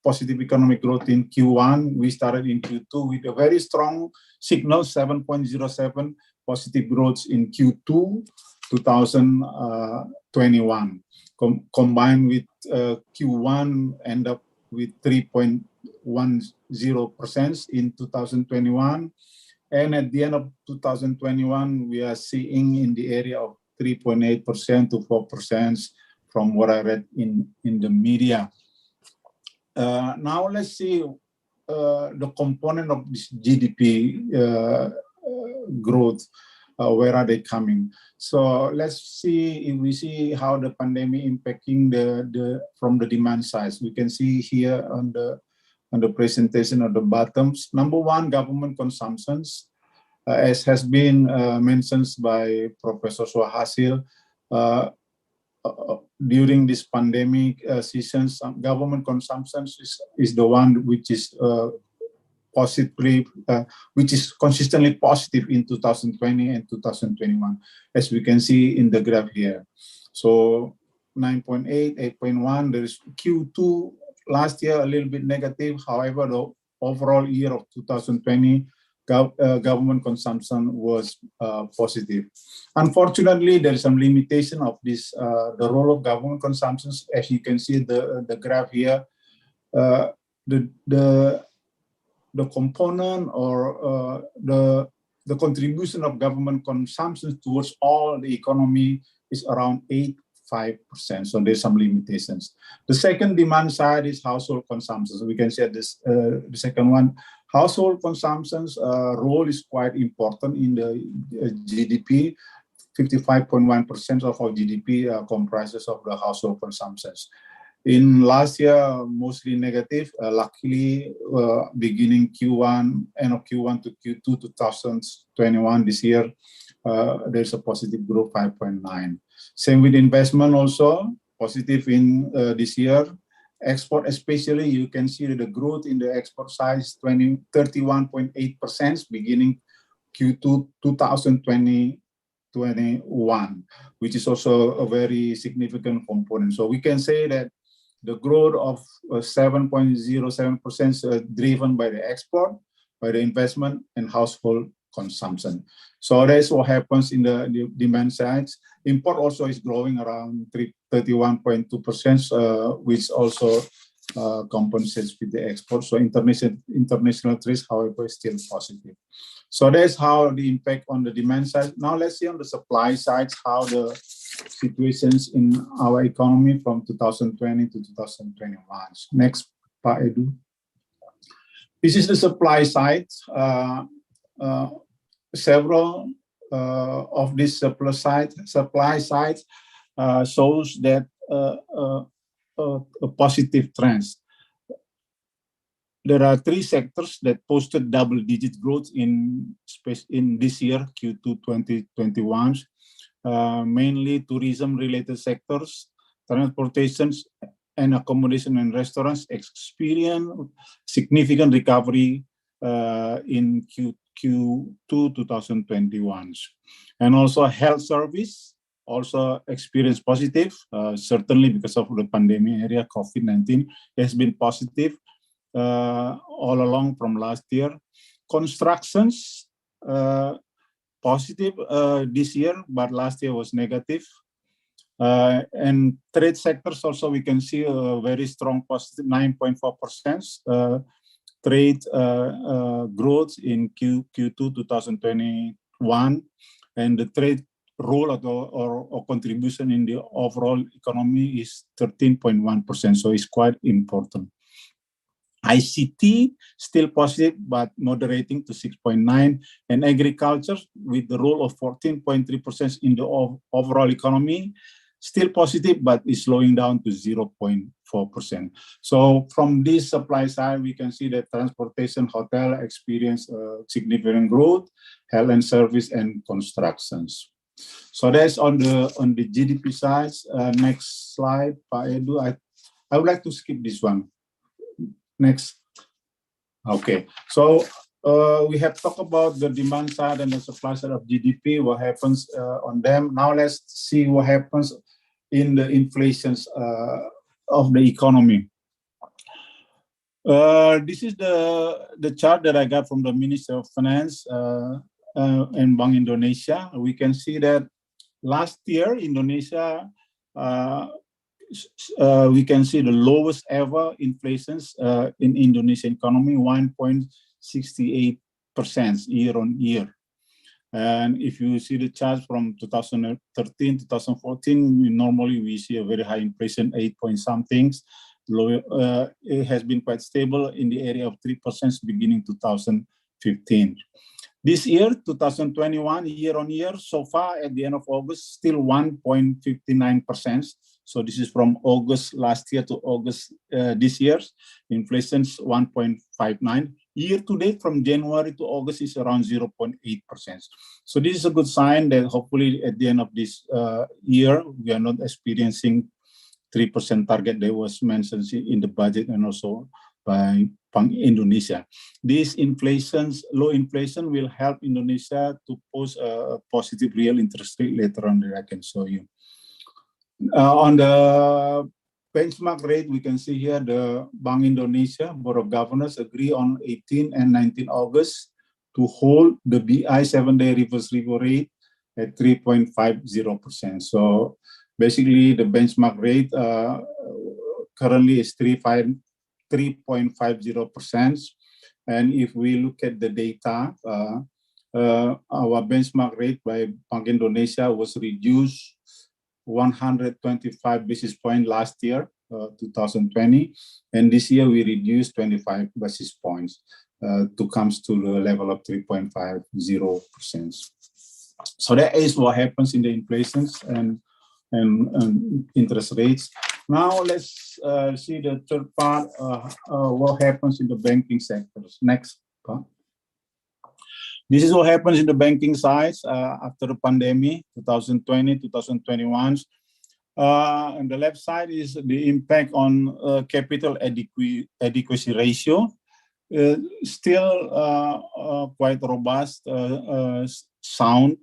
positive economic growth in Q1. We started in Q2 with a very strong signal, 7.07 positive growth in Q2 2021. Combined with Q1, end up with 3.10% in 2021. And at the end of 2021, we are seeing in the area of 3.8% to 4% from what I read in the media. Now let's see the component of this GDP growth. Where are they coming? So let's see if we see how the pandemic impacting from the demand side. We can see here on the presentation at the bottoms. Number one, government consumptions, as has been mentioned by Professor Suhasil. During this pandemic seasons, government consumption is the one which is positively, which is consistently positive in 2020 and 2021, as we can see in the graph here. So 9.8, 8.1. There is Q2 last year a little bit negative. However, the overall year of 2020, government consumption was positive. Unfortunately, there is some limitation of this, the role of government consumption. As you can see the graph here, the component or the contribution of government consumption towards all the economy is around 8.5%. So there's some limitations. The second demand side is household consumption. So we can see this the second one. Household consumption's role is quite important in the GDP. 55.1% of our GDP comprises of the household consumptions. In last year, mostly negative. Luckily, beginning Q1, end of Q1 to Q2 2021, this year, there's a positive growth, 5.9. Same with investment also, positive in this year. Export especially, you can see the growth in the export side is 31.8% beginning Q2 2021, which is also a very significant component. So we can say that the growth of 7.07% is driven by the export, by the investment and household consumption. So that's what happens in the demand side. Import also is growing around 31.2%, which also compensates with the export. So international trade, however, is still positive. So that's how the impact on the demand side. Now let's see on the supply side how the situations in our economy from 2020 to 2021. Next, Pak Edu. This is the supply side. Several of these supply sides shows that a positive trends. There are three sectors that posted double-digit growth in this year, Q2 2021. Mainly tourism-related sectors, transportation and accommodation and restaurants experience significant recovery in Q2 2021. And also health service also experienced positive, certainly because of the pandemic area, COVID-19 has been positive all along from last year. Constructions, positive this year, but last year was negative. And trade sectors also we can see a very strong positive, 9.4% trade growth in Q2 2021, and the trade role or contribution in the overall economy is 13.1%, so it's quite important. ICT still positive but moderating to 6.9%, and agriculture with the role of 14.3% in the overall economy still positive but is slowing down to 0.4%. So from this supply side, we can see that transportation, hotel experience significant growth, health and service and constructions. So that's on the GDP side. Next slide, Pak Edu. I would like to skip this one. Next. Okay. So we have talked about the demand side and the supply side of GDP. What happens on them? Now let's see what happens in the inflations of the economy. This is the chart that I got from the Minister of Finance and Bank Indonesia. We can see that last year, Indonesia, we can see the lowest ever inflations in Indonesian economy, 1.68% year on year. And if you see the chart from 2013, 2014, normally we see a very high inflation, 8 point something. It has been quite stable in the area of 3% beginning 2015. This year, 2021, year on year, so far at the end of August, still 1.59%. So this is from August last year to August this year. Inflation's 1.59. Year to date, from January to August, is around 0.8%. So this is a good sign that hopefully at the end of this year, we are not experiencing 3% target that was mentioned in the budget and also by Bank Indonesia. These low inflation will help Indonesia to post a positive real interest rate later on that I can show you. On the benchmark rate, we can see here the Bank Indonesia Board of Governors agree on 18 and 19 August to hold the BI 7-day reverse repo rate at 3.50%. So basically the benchmark rate currently is 3.50%. And if we look at the data, our benchmark rate by Bank Indonesia was reduced 125 basis points last year, 2020, and this year we reduced 25 basis points to comes to the level of 3.50%. So that is what happens in the inflations and interest rates. Now let's see the third part, what happens in the banking sectors. Next part. This is what happens in the banking side after the pandemic, 2020, 2021. On the left side is the impact on capital adequacy ratio. Still quite robust, sound,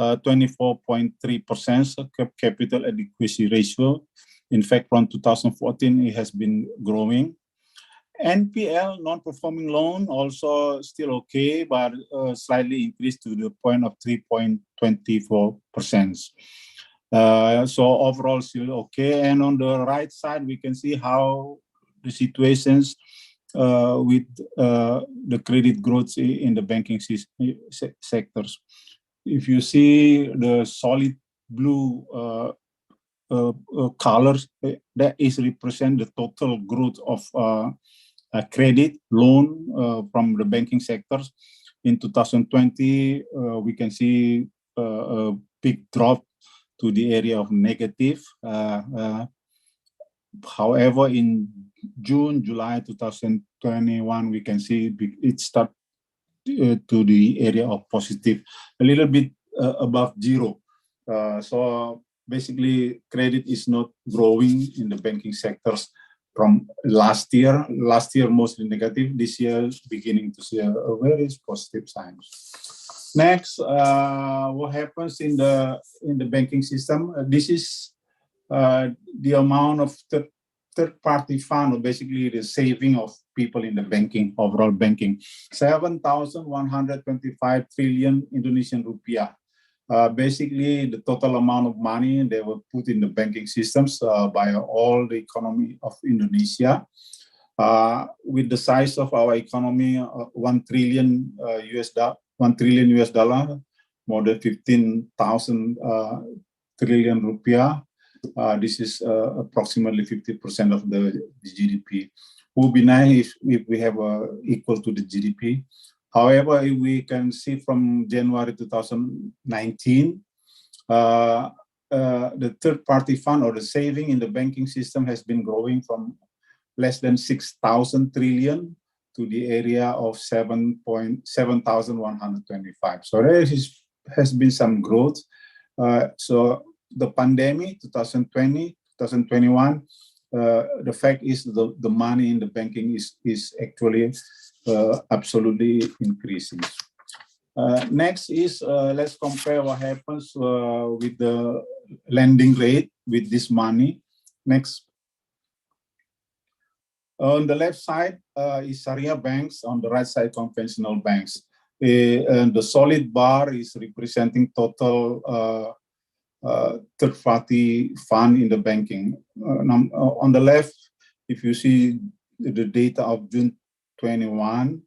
24.3% capital adequacy ratio. In fact, from 2014, it has been growing. NPL, non-performing loan, also still okay, but slightly increased to the point of 3.24%. So overall, still okay. And on the right side, we can see how the situations with the credit growth in the banking sectors. If you see the solid blue colors, that is represent the total growth of credit loan from the banking sectors. In 2020, we can see a big drop to the area of negative. However, in June, July 2021, we can see it start to the area of positive, a little bit above zero. So basically, credit is not growing in the banking sectors from last year. Last year, mostly negative. This year, beginning to see a very positive signs. Next, what happens in the banking system? This is the amount of third-party fund, or basically the saving of people in the banking, overall banking. 7,125 trillion Indonesian rupiah. Basically, the total amount of money they were put in the banking systems by all the economy of Indonesia. With the size of our economy, $1 trillion US dollar, more than 15,000 trillion rupiah. This is approximately 50% of the GDP. Would be nice if we have equal to the GDP. However, we can see from January 2019, the third-party fund or the saving in the banking system has been growing from less than 6,000 trillion to the area of 7,125. So there has been some growth. So the pandemic, 2020, 2021, the fact is the money in the banking is actually absolutely increasing. Next is let's compare what happens with the lending rate with this money. Next. On the left side is Sharia banks, on the right side conventional banks. And the solid bar is representing total third-party fund in the banking. On the left, if you see the data of June 21,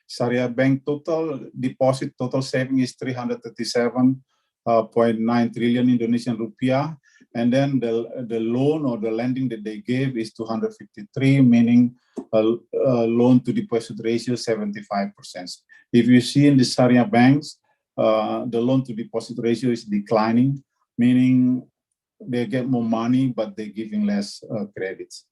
Sharia Bank total deposit, total saving is 337.9 trillion Indonesian rupiah. And then the loan or the lending that they gave is 253, meaning loan to deposit ratio 75%. If you see in the Sharia banks, the loan to deposit ratio is declining, meaning they get more money, but they're giving less credits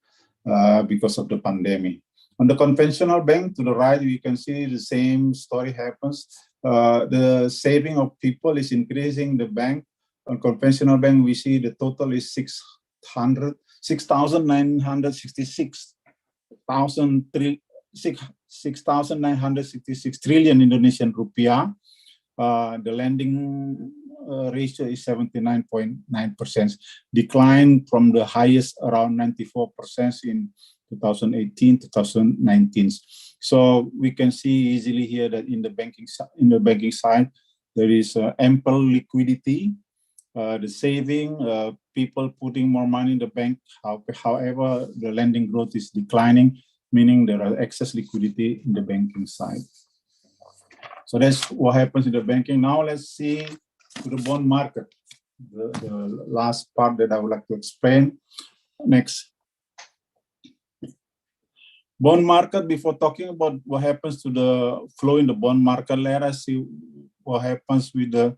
because of the pandemic. On the conventional bank, to the right, you can see the same story happens. The saving of people is increasing the bank. On conventional bank, we see the total is 6,966 trillion Indonesian rupiah. The lending ratio is 79.9%, decline from the highest around 94% in 2018, 2019. So we can see easily here that in the banking side, there is ample liquidity. The saving, people putting more money in the bank. However, the lending growth is declining, meaning there are excess liquidity in the banking side. So that's what happens in the banking. Now let's see the bond market, the last part that I would like to explain. Next. Bond market, before talking about what happens to the flow in the bond market, let us see what happens with the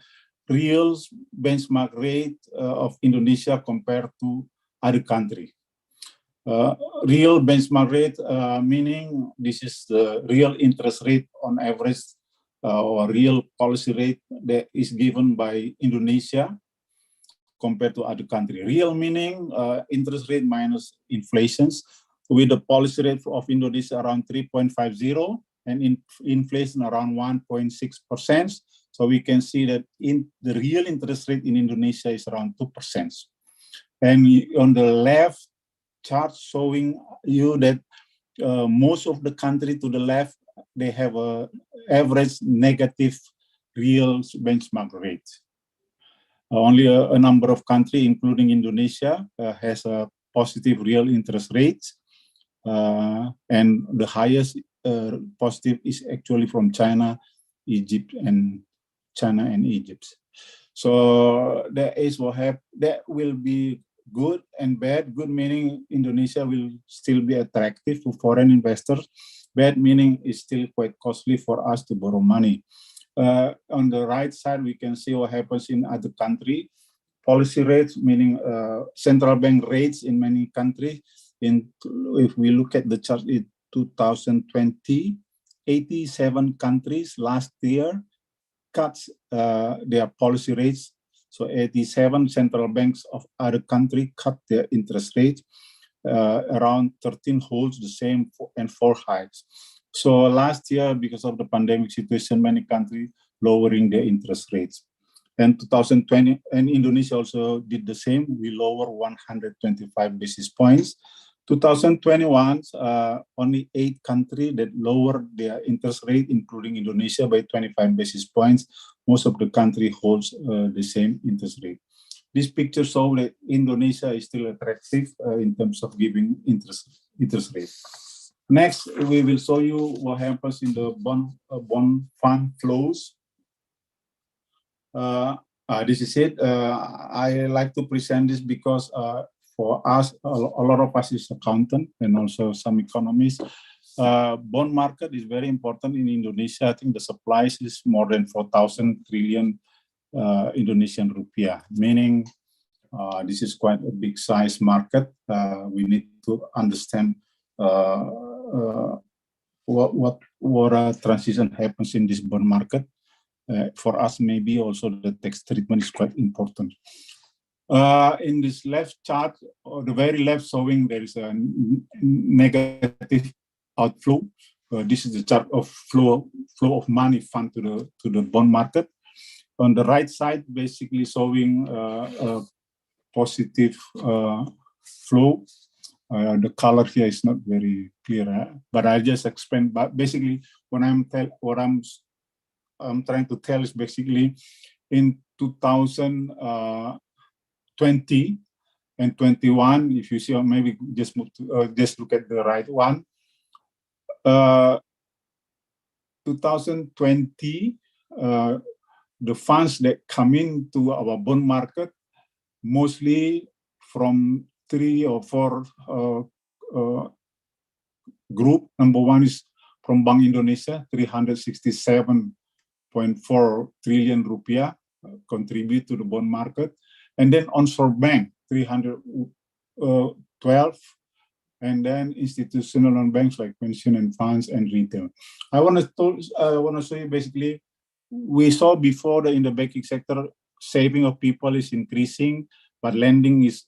real benchmark rate of Indonesia compared to other countries. Real benchmark rate, meaning this is the real interest rate on average or real policy rate that is given by Indonesia compared to other countries. Real meaning interest rate minus inflations, with the policy rate of Indonesia around 3.50 and inflation around 1.6%. So we can see that in the real interest rate in Indonesia is around 2%. And on the left chart showing you that most of the country to the left, they have a average negative real benchmark rate. Only a number of countries, including Indonesia, has a positive real interest rate. And the highest positive is actually from China, Egypt, and Egypt. So that is what that will be good and bad. Good meaning Indonesia will still be attractive to foreign investors. Bad meaning is still quite costly for us to borrow money. On the right side, we can see what happens in other countries. Policy rates, meaning central bank rates in many countries. If we look at the chart in 2020, 87 countries last year cut their policy rates. So 87 central banks of other countries cut their interest rates. Around 13 holds the same and 4 hikes. So last year, because of the pandemic situation, many countries lowering their interest rates. And 2020, and Indonesia also did the same. We lower 125 basis points. 2021, only 8 countries that lowered their interest rate, including Indonesia, by 25 basis points. Most of the country holds the same interest rate. This picture shows that Indonesia is still attractive in terms of giving interest rate. Next, we will show you what happens in the bond fund flows. This is it. I like to present this because for us, a lot of us is accountant and also some economists. Bond market is very important in Indonesia. I think the supplies is more than 4,000 trillion Indonesian rupiah, meaning this is quite a big size market. We need to understand what transition happens in this bond market. For us, maybe also the tax treatment is quite important. In this left chart, or the very left showing there is a negative outflow. This is the chart of flow of money fund to the bond market. On the right side, basically showing a positive flow. The color here is not very clear, but I just explain. But basically, what I'm trying to tell is basically in 2020 and 21. If you see, or maybe just move to just look at the right one. 2020, the funds that come into our bond market mostly from 3 or 4 group. Number one is from Bank Indonesia, 367.4 trillion rupiah contribute to the bond market, and then onshore bank 312, and then institutional loan banks like pension and funds and retail. I want to show you basically, we saw before that in the banking sector, saving of people is increasing, but lending is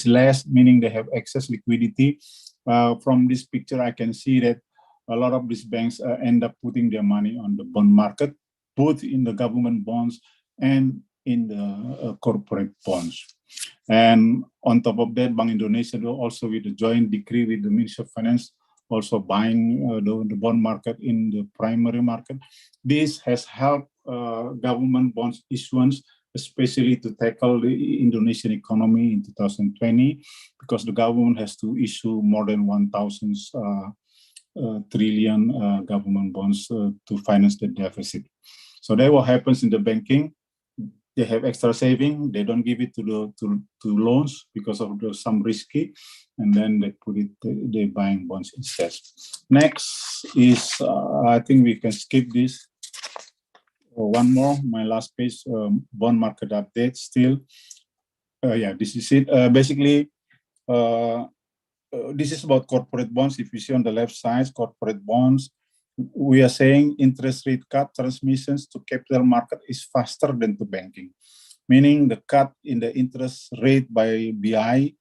less, meaning they have excess liquidity. From this picture, I can see that a lot of these banks end up putting their money on the bond market, both in the government bonds and in the corporate bonds. And on top of that, Bank Indonesia also with the joint decree with the Ministry of Finance, also buying the bond market in the primary market. This has helped government bonds issuance, especially to tackle the Indonesian economy in 2020, because the government has to issue more than 1,000 trillion government bonds to finance the deficit. So that what happens in the banking. They have extra saving. They don't give it to loans because of some risky, and then they put it. They buying bonds instead. Next is I think we can skip this. One more, my last page, bond market update. Still, yeah, this is it. Basically, this is about corporate bonds. If you see on the left side, corporate bonds. We are saying interest rate cut transmissions to capital market is faster than to banking, meaning the cut in the interest rate by BI,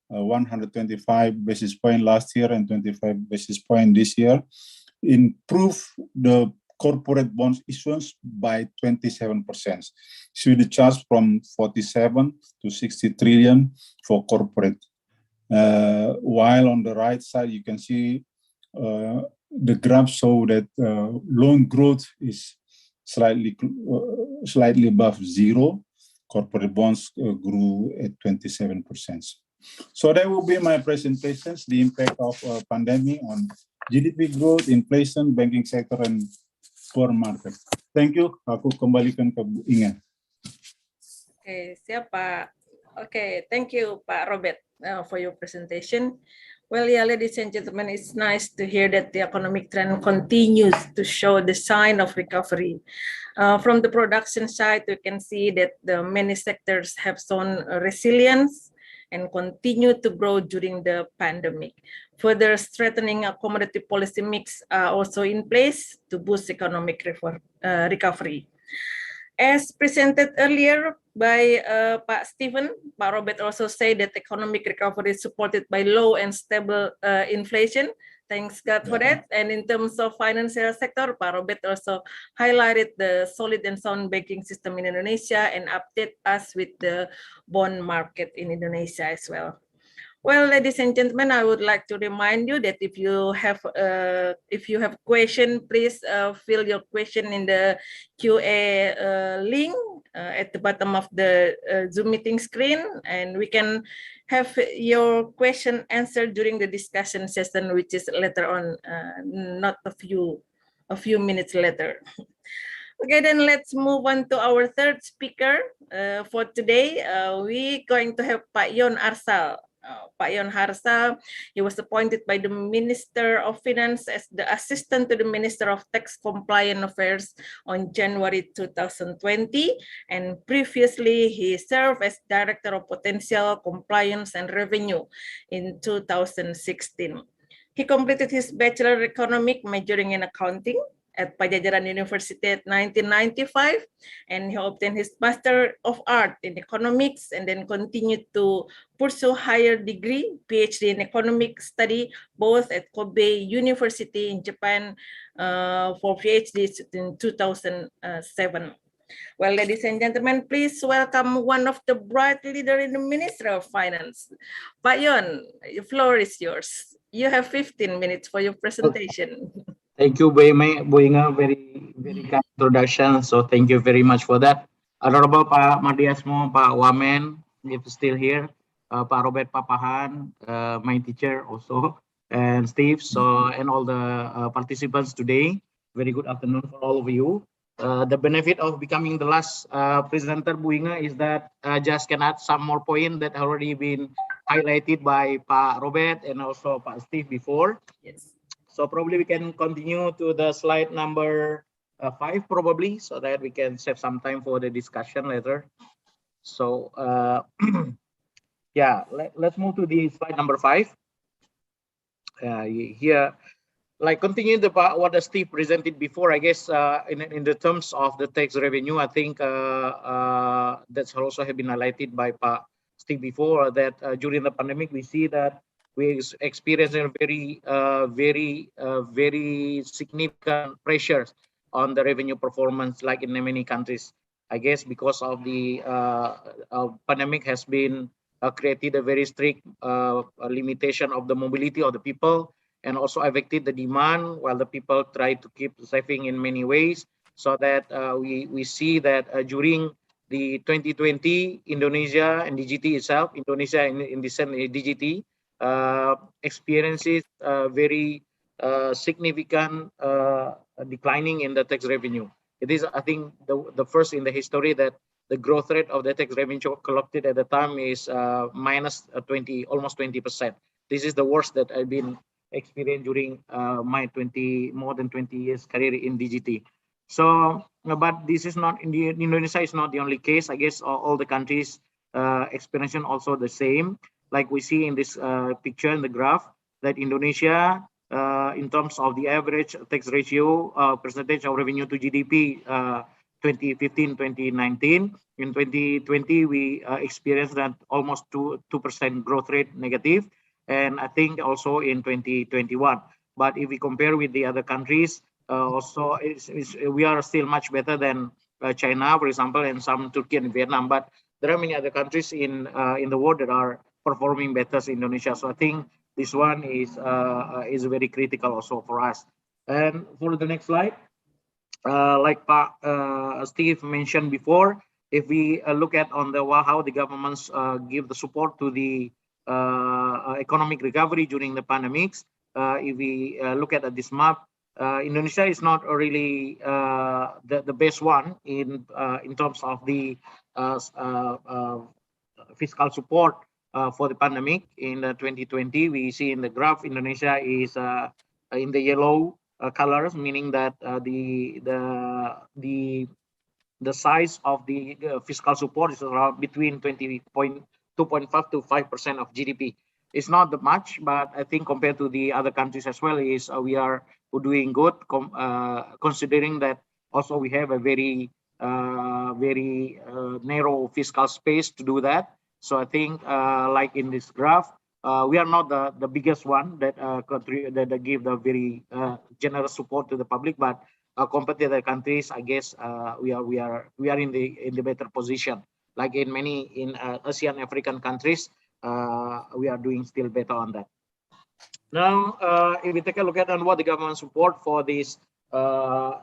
125 basis point last year and 25 basis point this year, improve the corporate bonds issuance by 27%. See the charts from 47 to 60 trillion for corporate. While on the right side, you can see the graph show that loan growth is slightly above zero. Corporate bonds grew at 27%. So that will be my presentations, the impact of pandemic on GDP growth, inflation, banking sector, and bond market. Thank you. Aku kembalikan ke Bu Inga. Oke, siap Pak. Oke, thank you Pak Robert for your presentation. Well, yeah, ladies and gentlemen, it's nice to hear that the economic trend continues to show the sign of recovery. From the production side, we can see that the many sectors have shown resilience and continue to grow during the pandemic. Further strengthening a commodity policy mix are also in place to boost economic recovery. As presented earlier by Pak Stephen, Pak Robert also said that economic recovery is supported by low and stable inflation. Thanks God for that. And in terms of financial sector, Pak Robert also highlighted the solid and sound banking system in Indonesia and update us with the bond market in Indonesia as well. Well, ladies and gentlemen, I would like to remind you that if you have question, please fill your question in the QA link at the bottom of the Zoom meeting screen, and we can have your question answered during the discussion session, which is later on, not a few minutes later. Okay, then let's move on to our third speaker for today. We're going to have Pak Yon Arsal. Pak Yon Arsal, he was appointed by the Minister of Finance as the Assistant to the Minister of Tax Compliance Affairs on January 2020, and previously he served as Director of Potential Compliance and Revenue in 2016. He completed his Bachelor of Economics majoring in accounting, at Pajajaran University at 1995, and he obtained his Master of Art in Economics and then continued to pursue higher degree, PhD in Economic Study, both at Kobe University in Japan for PhD in 2007. Well, ladies and gentlemen, please welcome one of the bright leader in the Ministry of Finance. Pak Yon, the floor is yours. You have 15 minutes for your presentation. Thank you, Bu Inga, very kind introduction. So thank you very much for that. Honorable Pak Mardiasmo, Pak Wamen, if still here, Pak Robert Papahan, my teacher also, and Steve, and all the participants today. Very good afternoon for all of you. The benefit of becoming the last presenter, Bu Inga, is that I just can add some more points that already been highlighted by Pak Robert and also Pak Steve before. Yes. So probably we can continue to the slide number 5 probably, so that we can save some time for the discussion later. So yeah, let's move to the slide number 5. Here, like continue the what Steve presented before, I guess in the terms of the tax revenue, I think that's also have been highlighted by Pak Steve before, that during the pandemic we see that we experienced a very significant pressures on the revenue performance, like in many countries. I guess because of the pandemic has been created a very strict limitation of the mobility of the people, and also affected the demand, while the people try to keep saving in many ways. So that we see that during the 2020, Indonesia and DGT itself, Indonesia in this DGT, experiences very significant declining in the tax revenue. It is, I think, the first in the history that the growth rate of the tax revenue collected at the time is minus 20, almost 20%. This is the worst that I've been experienced during my more than 20 years career in DGT. So, but this is not, Indonesia is not the only case. I guess all the countries experiencing also the same. Like we see in this picture in the graph, that Indonesia, in terms of the average tax ratio percentage of revenue to GDP 2015-2019, in 2020 we experienced that almost 2% growth rate negative, and I think also in 2021. But if we compare with the other countries, also we are still much better than China, for example, and some Turkey and Vietnam. But there are many other countries in the world that are performing better than Indonesia. So I think this one is very critical also for us. And for the next slide, like Steve mentioned before, if we look at on the how the governments give the support to the economic recovery during the pandemics, if we look at this map, Indonesia is not really the best one in terms of the fiscal support for the pandemic. In 2020, we see in the graph Indonesia is in the yellow colors, meaning that the size of the fiscal support is around between 2.5 to 5% of GDP. It's not that much, but I think compared to the other countries as well, is we are doing good, considering that also we have a very narrow fiscal space to do that. So I think, like in this graph, we are not the biggest one that that give the very generous support to the public, but compared to other countries, I guess we are in the better position. Like in many Asian African countries, we are doing still better on that. Now, if we take a look at what the government support for this during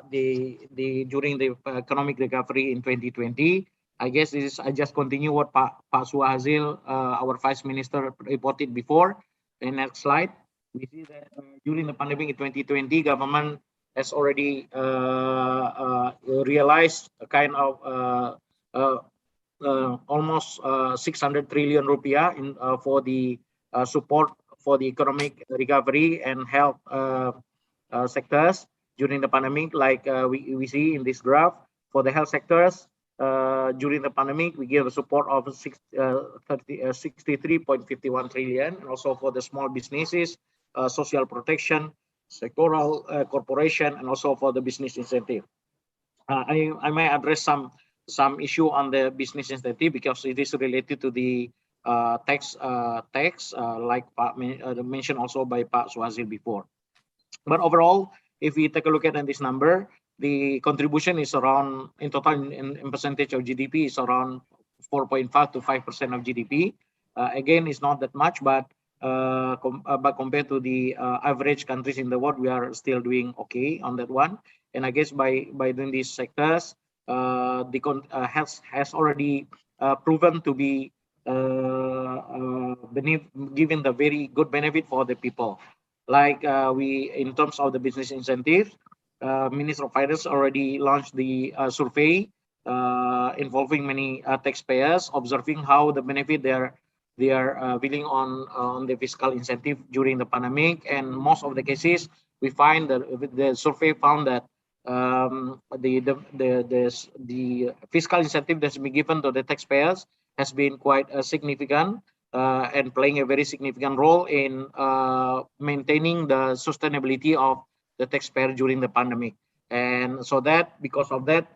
the economic recovery in 2020. I guess this is, I just continue what Pak Suhazil, our Vice Minister, reported before. In next slide, we see that during the pandemic in 2020, government has already realized a kind of almost 600 trillion rupiah for the support for the economic recovery and health sectors during the pandemic. Like we see in this graph, for the health sectors, during the pandemic, we give a support of 63.51 trillion. And also for the small businesses, social protection, sectoral, corporation, and also for the business incentive. I may address some issue on the business incentive because it is related to the tax, like mentioned also by Pak Suhasil before. But overall, if we take a look at this number, the contribution is around, in total, in percentage of GDP, is around 4.5 to 5% of GDP. Again, it's not that much, but compared to the average countries in the world, we are still doing okay on that one. And I guess by doing these sectors, has already proven to be giving the very good benefit for the people. Like in terms of the business incentives, Minister of Finance already launched the survey involving many taxpayers, observing how the benefit they are willing on the fiscal incentive during the pandemic. And most of the cases, we find that the survey found that the fiscal incentive that's been given to the taxpayers has been quite significant and playing a very significant role in maintaining the sustainability of the taxpayer during the pandemic. And so that, because of that,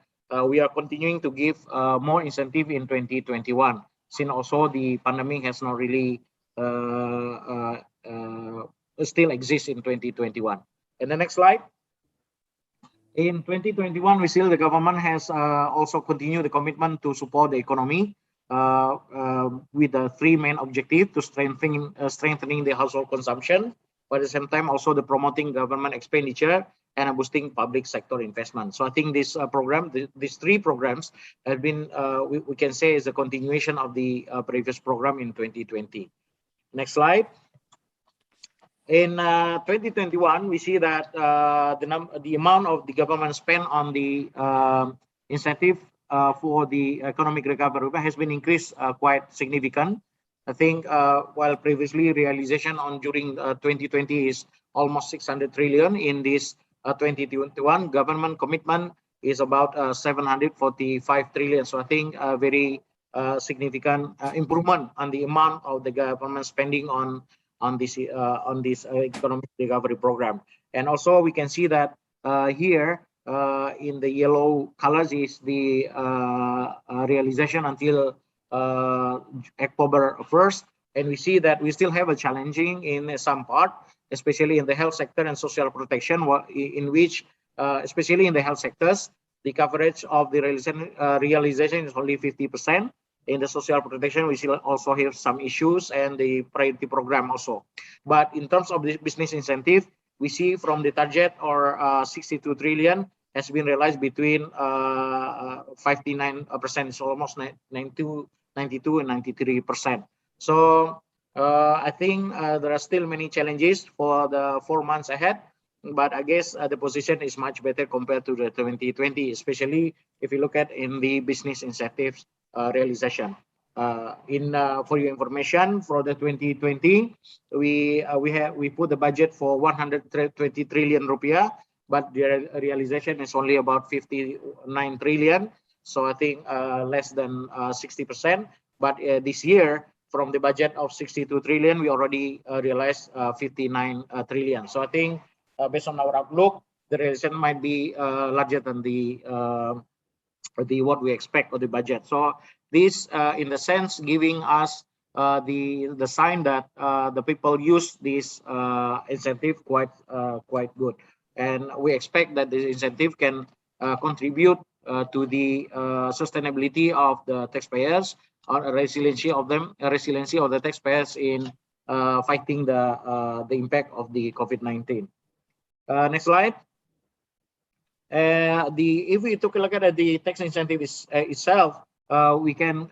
we are continuing to give more incentive in 2021, since also the pandemic has not really still exists in 2021. And the next slide. In 2021, we see the government has also continued the commitment to support the economy with the three main objectives: to strengthening the household consumption, but at the same time also the promoting government expenditure and boosting public sector investment. So I think this program, these three programs, have been we can say is a continuation of the previous program in 2020. Next slide. In 2021, we see that the amount of the government spent on the incentive for the economic recovery has been increased quite significant. I think while previously realization on during 2020 is almost 600 trillion, in this 2021 government commitment is about 745 trillion. So I think a very significant improvement on the amount of the government spending on this economic recovery program. And also we can see that here in the yellow colors is the realization until October 1st, and we see that we still have a challenging in some part, especially in the health sector and social protection, in which especially in the health sectors, the coverage of the realization is only 50%. In the social protection, we still also have some issues, and the priority program also. But in terms of the business incentive, we see from the target or 62 trillion has been realized between 59%, so almost 92 and 93%. So I think there are still many challenges for the 4 months ahead, but I guess the position is much better compared to the 2020, especially if you look at in the business incentives realization. For your information, for the 2020, we put the budget for 120 trillion rupiah, but the realization is only about 59 trillion. So I think less than 60%. But this year, from the budget of 62 trillion, we already realized 59 trillion. So I think based on our outlook, the realization might be larger than the what we expect of the budget. So this, in the sense, giving us the sign that the people use this incentive quite good, and we expect that the incentive can contribute to the sustainability of the taxpayers, or resiliency of the taxpayers in fighting the impact of the COVID-19. Next slide. If we took a look at the tax incentive itself, we can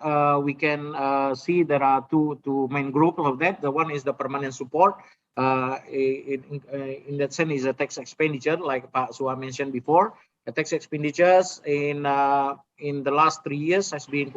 see there are two main groups of that. The one is the permanent support. In that sense, is a tax expenditure, like Pak Suha mentioned before. The tax expenditures in the last 3 years has been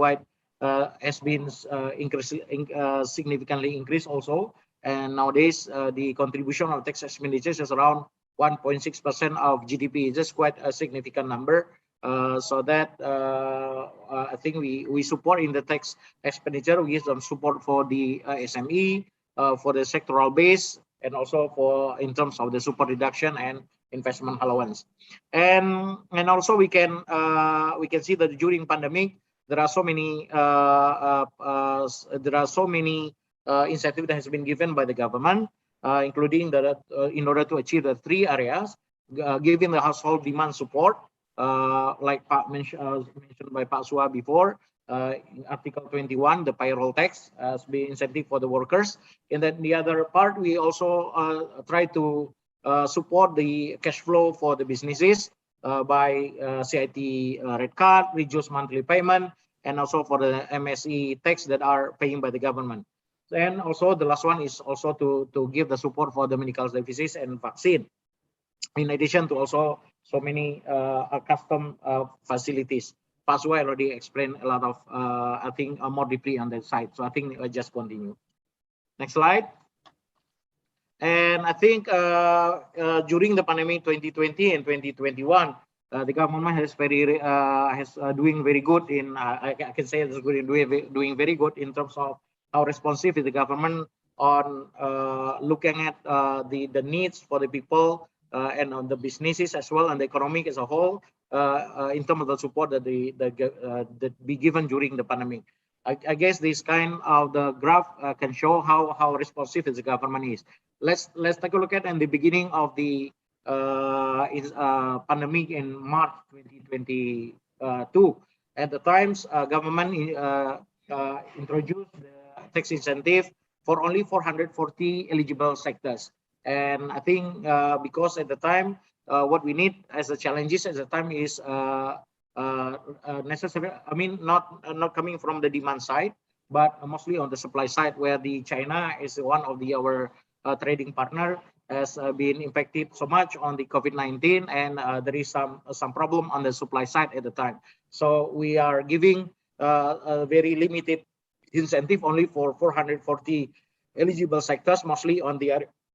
significantly increased also. And nowadays, the contribution of tax expenditures is around 1.6% of GDP. It's just quite a significant number. So that I think we support in the tax expenditure. We give some support for the SME, for the sectoral base, and also for in terms of the support reduction and investment allowance. And also we can see that during pandemic there are so many incentives that has been given by the government, including that in order to achieve the 3 areas, giving the household demand support, like mentioned by Pak Sua before, in Article 21, the payroll tax as being incentive for the workers. And then the other part, we also try to support the cash flow for the businesses by CIT rate card, reduce monthly payment, and also for the MSE tax that are paying by the government. And also the last one is also to give the support for the medical devices and vaccine. In addition to also so many custom facilities. Pak Sua already explained a lot of, I think, more deeply on that side. So I think I just continue. Next slide. And I think during the pandemic 2020 and 2021, the government has doing very good in, I can say it's doing very good in terms of how responsive is the government on looking at the needs for the people and on the businesses as well and the economic as a whole in terms of the support that that be given during the pandemic. I guess this kind of the graph can show how responsive the government is. Let's take a look at in the beginning of the pandemic in March 2022. At the times, government introduced the tax incentive for only 440 eligible sectors. And I think because at the time, what we need as the challenges at the time is necessary. I mean, not coming from the demand side, but mostly on the supply side, where the China is one of our trading partner has been impacted so much on the COVID-19, and there is some problem on the supply side at the time. So we are giving a very limited incentive only for 440 eligible sectors, mostly on the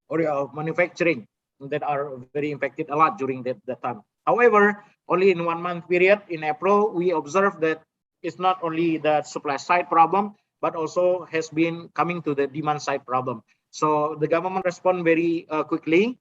area of manufacturing that are very impacted a lot during that time. However, only in 1 month period in April, we observed that it's not only the supply side problem, but also has been coming to the demand side problem. So the government responded very quickly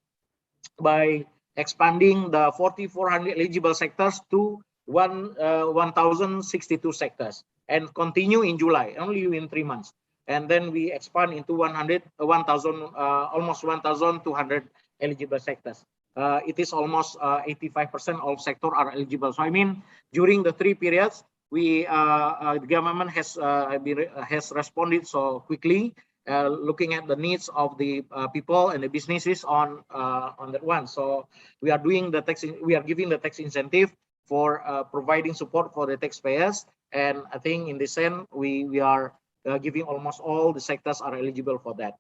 by expanding the 4,400 eligible sectors to 1,062 sectors and continue in July, only in 3 months. And then we expand into almost 1,200 eligible sectors. It is almost 85% of sector are eligible. So I mean, during the 3 periods, the government has responded so quickly, looking at the needs of the people and the businesses on that one. So we are doing the giving the tax incentive for providing support for the taxpayers, and I think in this end we are giving almost all the sectors are eligible for that.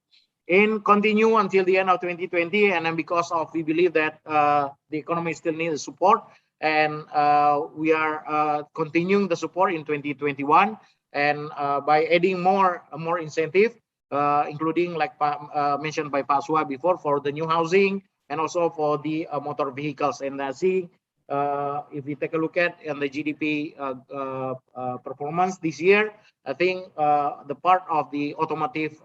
And continue until the end of 2020, and then because of we believe that the economy still needs support, and we are continuing the support in 2021, and by adding more incentive, including like mentioned by Pak Sua before, for the new housing and also for the motor vehicles. And see, if we take a look at the GDP performance this year, I think the part of the automotive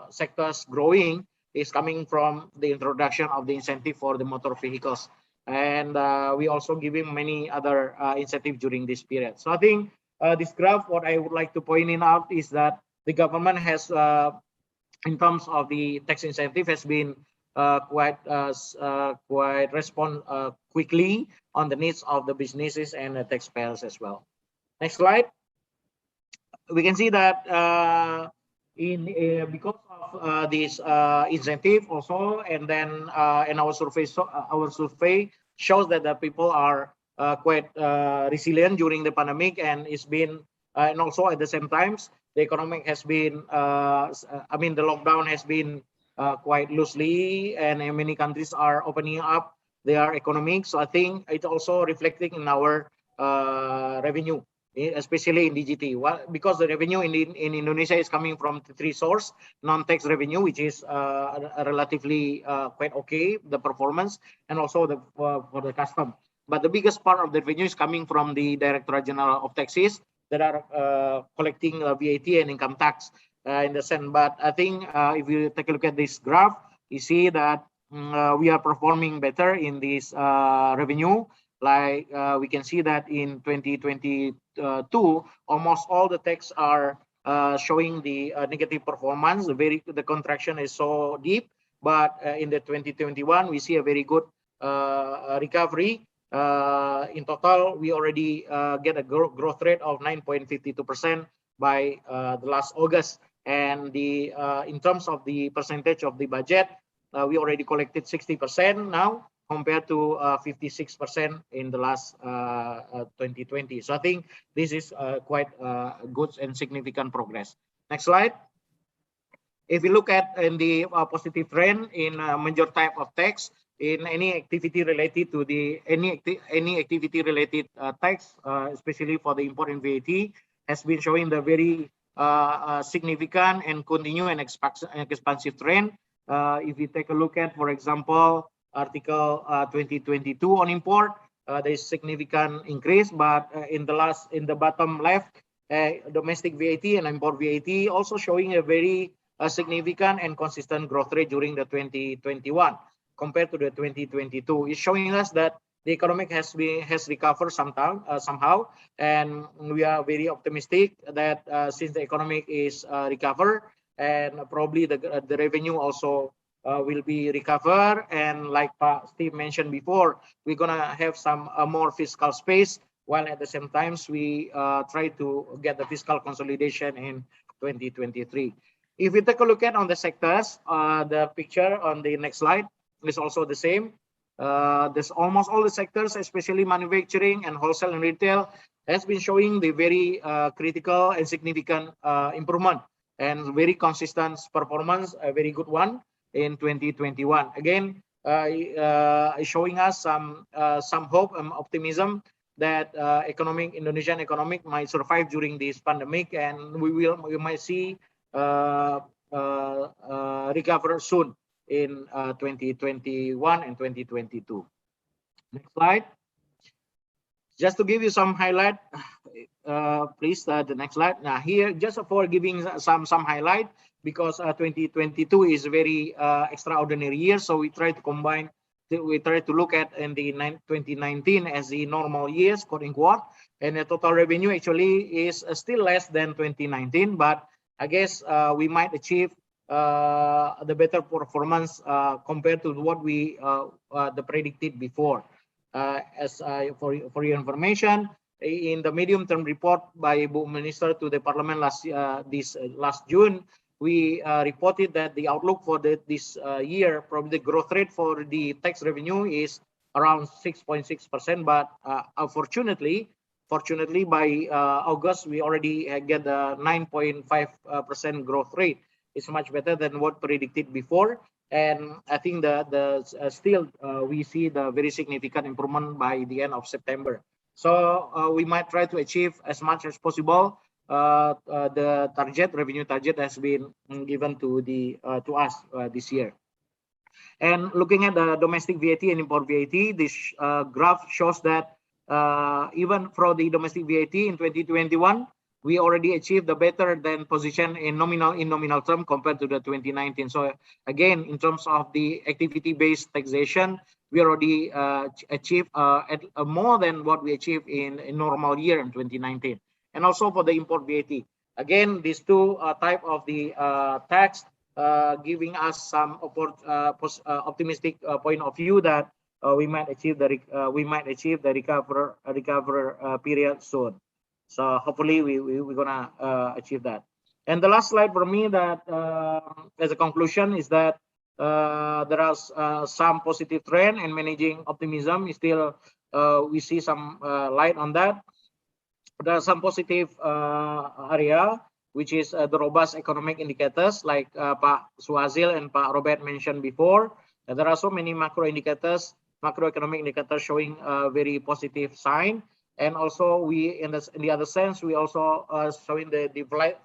sectors growing is coming from the introduction of the incentive for the motor vehicles. And we also giving many other incentives during this period. So I think this graph, what I would like to point out is that the government has, in terms of the tax incentive, has been quite respond quickly on the needs of the businesses and the taxpayers as well. Next slide. We can see that because of this incentive also, and then in our survey shows that the people are quite resilient during the pandemic, and it's been and also at the same times the economic has been the lockdown has been quite loosely, and many countries are opening up their economic. So I think it's also reflecting in our revenue, especially in DGT. Because the revenue in Indonesia is coming from 3 sources: non-tax revenue, which is relatively quite okay, the performance, and also for the custom. But the biggest part of the revenue is coming from the Directorate General of Taxes that are collecting VAT and income tax in the sense. But I think if you take a look at this graph, you see that we are performing better in this revenue. Like we can see that in 2022, almost all the techs are showing the negative performance. The contraction is so deep, but in the 2021 we see a very good recovery. In total, we already get a growth rate of 9.52% by the last August, and the in terms of the percentage of the budget, we already collected 60% now, compared to 56% in the last 2020. So I think this is quite good and significant progress. Next slide. If we look at in the positive trend in major type of tax, in any activity related to the any activity related tax, especially for the import and VAT, has been showing the very significant and continue and expansive trend. If you take a look at, for example, Article 2022 on import, there is significant increase, but in the bottom left, domestic VAT and import VAT also showing a very significant and consistent growth rate during the 2021 compared to the 2022. It's showing us that the economic has recovered somehow, and we are very optimistic that since the economic is recovered, and probably the revenue also will be recovered, and like Steve mentioned before, we're gonna have some more fiscal space, while at the same time we try to get the fiscal consolidation in 2023. If we take a look at on the sectors, the picture on the next slide is also the same. There's almost all the sectors, especially manufacturing and wholesale and retail, has been showing the very critical and significant improvement and very consistent performance, a very good one in 2021. Again, showing us some hope and optimism that Indonesian economic might survive during this pandemic, and we might see recover soon in 2021 and 2022. Next slide. Just to give you some highlight, please, the next slide. Now here, just for giving some highlight, because 2022 is a very extraordinary year, so we try to look at in the 2019 as the normal years, quote unquote, and the total revenue actually is still less than 2019, but I guess we might achieve the better performance compared to what we predicted before. For your information, in the medium-term report by Bu Minister to the Parliament last June, we reported that the outlook for this year, probably the growth rate for the tax revenue is around 6.6%, but fortunately by August we already get the 9.5% growth rate. It's much better than what predicted before, and I think still we see the very significant improvement by the end of September. So we might try to achieve as much as possible the revenue target has been given to us this year. And looking at the domestic VAT and import VAT, this graph shows that even for the domestic VAT in 2021, we already achieved the better than position in nominal term compared to the 2019. So again, in terms of the activity-based taxation, we already achieved at more than what we achieved in a normal year in 2019. And also for the import VAT, again, these two type of the tax giving us some optimistic point of view that we might achieve the recover period soon. So hopefully we're gonna achieve that. And the last slide for me that as a conclusion is that there are some positive trend, and managing optimism is still we see some light on that. There are some positive area, which is the robust economic indicators, like Pak Suhasil and Pak Robert mentioned before. There are so many macroeconomic indicators showing a very positive sign. And also we, in the other sense, we also showing the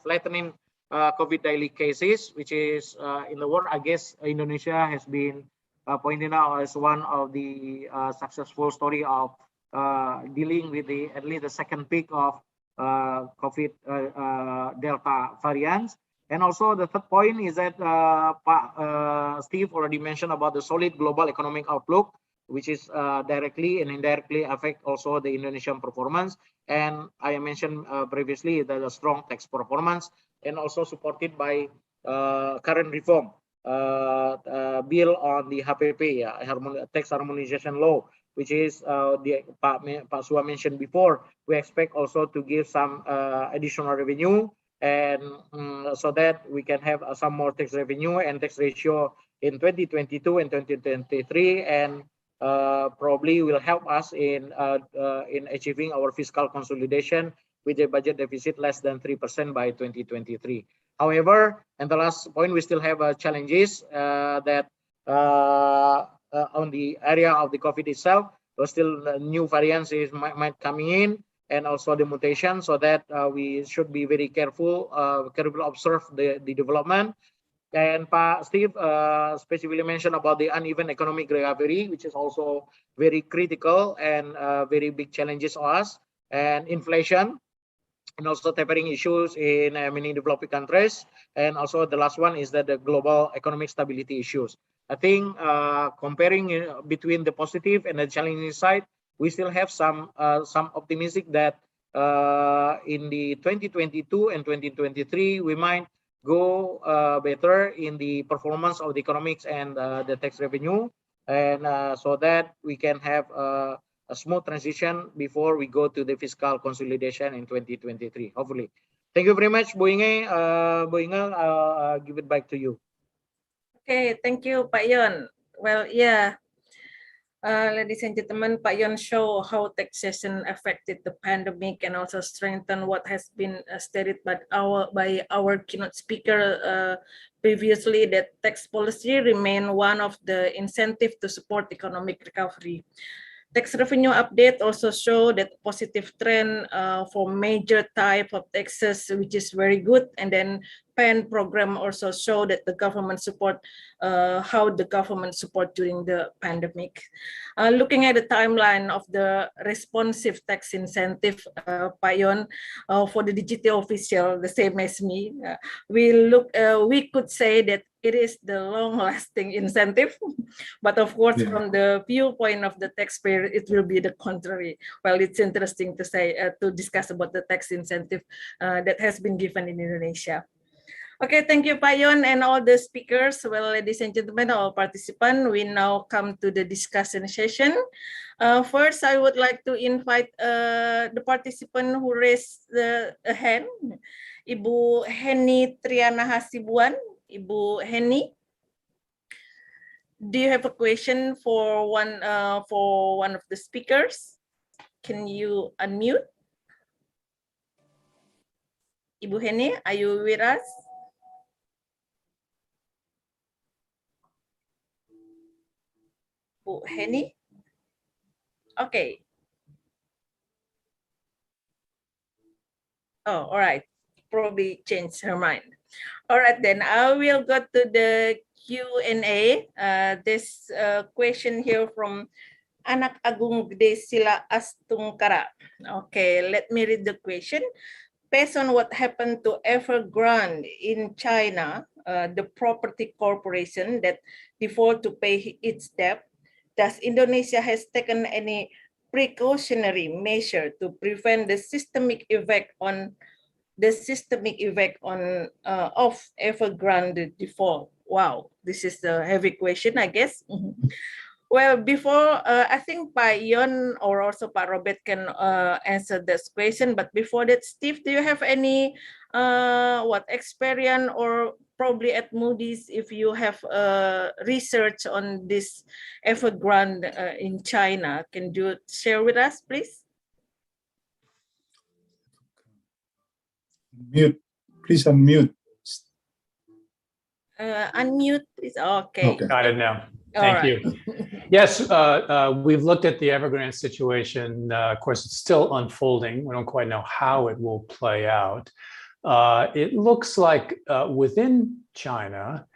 flattening COVID daily cases, which is in the world, I guess Indonesia has been pointed out as one of the successful story of dealing with at least the second peak of COVID Delta variants. And also the third point is that Steve already mentioned about the solid global economic outlook, which is directly and indirectly affect also the Indonesian performance. And I mentioned previously that the strong tax performance and also supported by current reform bill on the HPP, tax harmonization law, which is the Pak Suha mentioned before. We expect also to give some additional revenue, and so that we can have some more tax revenue and tax ratio in 2022 and 2023, and probably will help us in achieving our fiscal consolidation with a budget deficit less than 3% by 2023. However, and the last point, we still have challenges that on the area of the COVID itself. There's still new variants might coming in, and also the mutation, so that we should be very careful, observe the development. And Pak Steve specifically mentioned about the uneven economic recovery, which is also very critical and very big challenges for us, and inflation, and also tapering issues in many developing countries. And also the last one is that the global economic stability issues. I think comparing between the positive and the challenging side, we still have some optimistic that in the 2022 and 2023, we might go better in the performance of the economics and the tax revenue, and so that we can have a smooth transition before we go to the fiscal consolidation in 2023, hopefully. Thank you very much, Bu Inge. Bu Inge, I'll give it back to you. Okay, thank you, Pak Yon. Well, yeah, ladies and gentlemen, Pak Yon show how taxation affected the pandemic and also strengthen what has been stated by our keynote speaker previously, that tax policy remain one of the incentive to support economic recovery. Tax revenue update also show that positive trend for major type of taxes, which is very good. And then PAN program also show that the government support, how the government support during the pandemic. Looking at the timeline of the responsive tax incentive, Pak Yon, for the digital official, the same as me, we could say that it is the long-lasting incentive, but of course, from the viewpoint of the taxpayer, it will be the contrary. Well, it's interesting to say to discuss about the tax incentive that has been given in Indonesia. Okay, thank you, Pak Yon, and all the speakers. Well, ladies and gentlemen, all participants, we now come to the discussion session. First, I would like to invite the participant who raised a hand, Ibu Heni Triana Hasibuan. Ibu Heni, do you have a question for one of the speakers? Can you unmute? Ibu Heni, are you with us? Bu Heni? Okay. Oh, all right. Probably changed her mind. All right, then I will go to the Q&A. This question here from Anak Agung Gede Sila Astungkara. Okay, let me read the question. Based on what happened to Evergrande in China, the property corporation that defaulted to pay its debt, does Indonesia has taken any precautionary measure to prevent the systemic effect on of Evergrande default? Wow, this is a heavy question, I guess. Well, before I think Pak Yon or also Pak Robert can answer this question, but before that, Steve, do you have any experience or probably at Moody's, if you have research on this Evergrande in China, can you share with us, please? Mute, please unmute. Unmute, please. Okay. Got it now. Thank you. Yes, we've looked at the Evergrande situation. Of course, it's still unfolding. We don't quite know how it will play out. It looks like within China,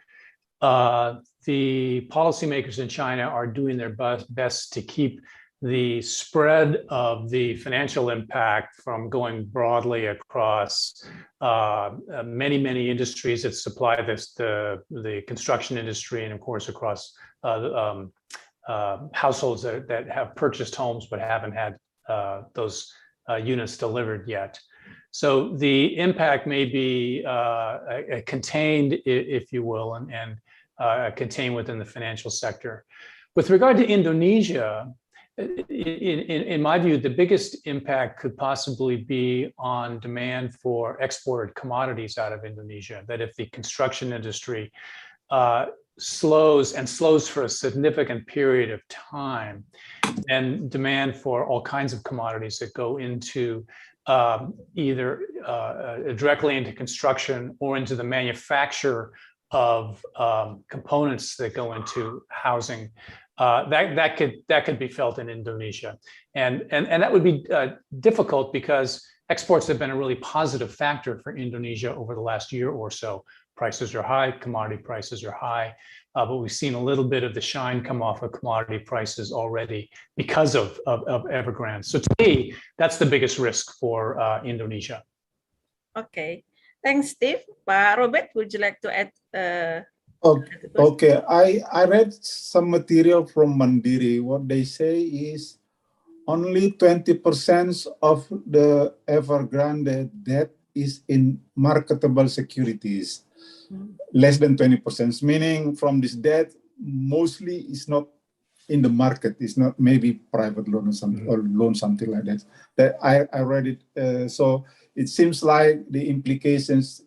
the policymakers in China are doing their best to keep the spread of the financial impact from going broadly across many industries that supply the construction industry, and of course across households that have purchased homes but haven't had those units delivered yet. So the impact may be contained, if you will, and contained within the financial sector. With regard to Indonesia, in my view, the biggest impact could possibly be on demand for exported commodities out of Indonesia. That if the construction industry slows for a significant period of time, then demand for all kinds of commodities that go into either directly into construction or into the manufacture of components that go into housing, that could be felt in Indonesia, and that would be difficult because exports have been a really positive factor for Indonesia over the last year or so. Prices are high, commodity prices are high, but we've seen a little bit of the shine come off of commodity prices already because of Evergrande. So to me, that's the biggest risk for Indonesia. Okay, thanks, Steve. Pak Robert, would you like to add? Okay, I read some material from Mandiri. What they say is only 20% of the Evergrande debt is in marketable securities. Less than 20%, meaning from this debt, mostly is not in the market. It's not maybe private loan or something, or loan, something like that. That I read it. So it seems like the implications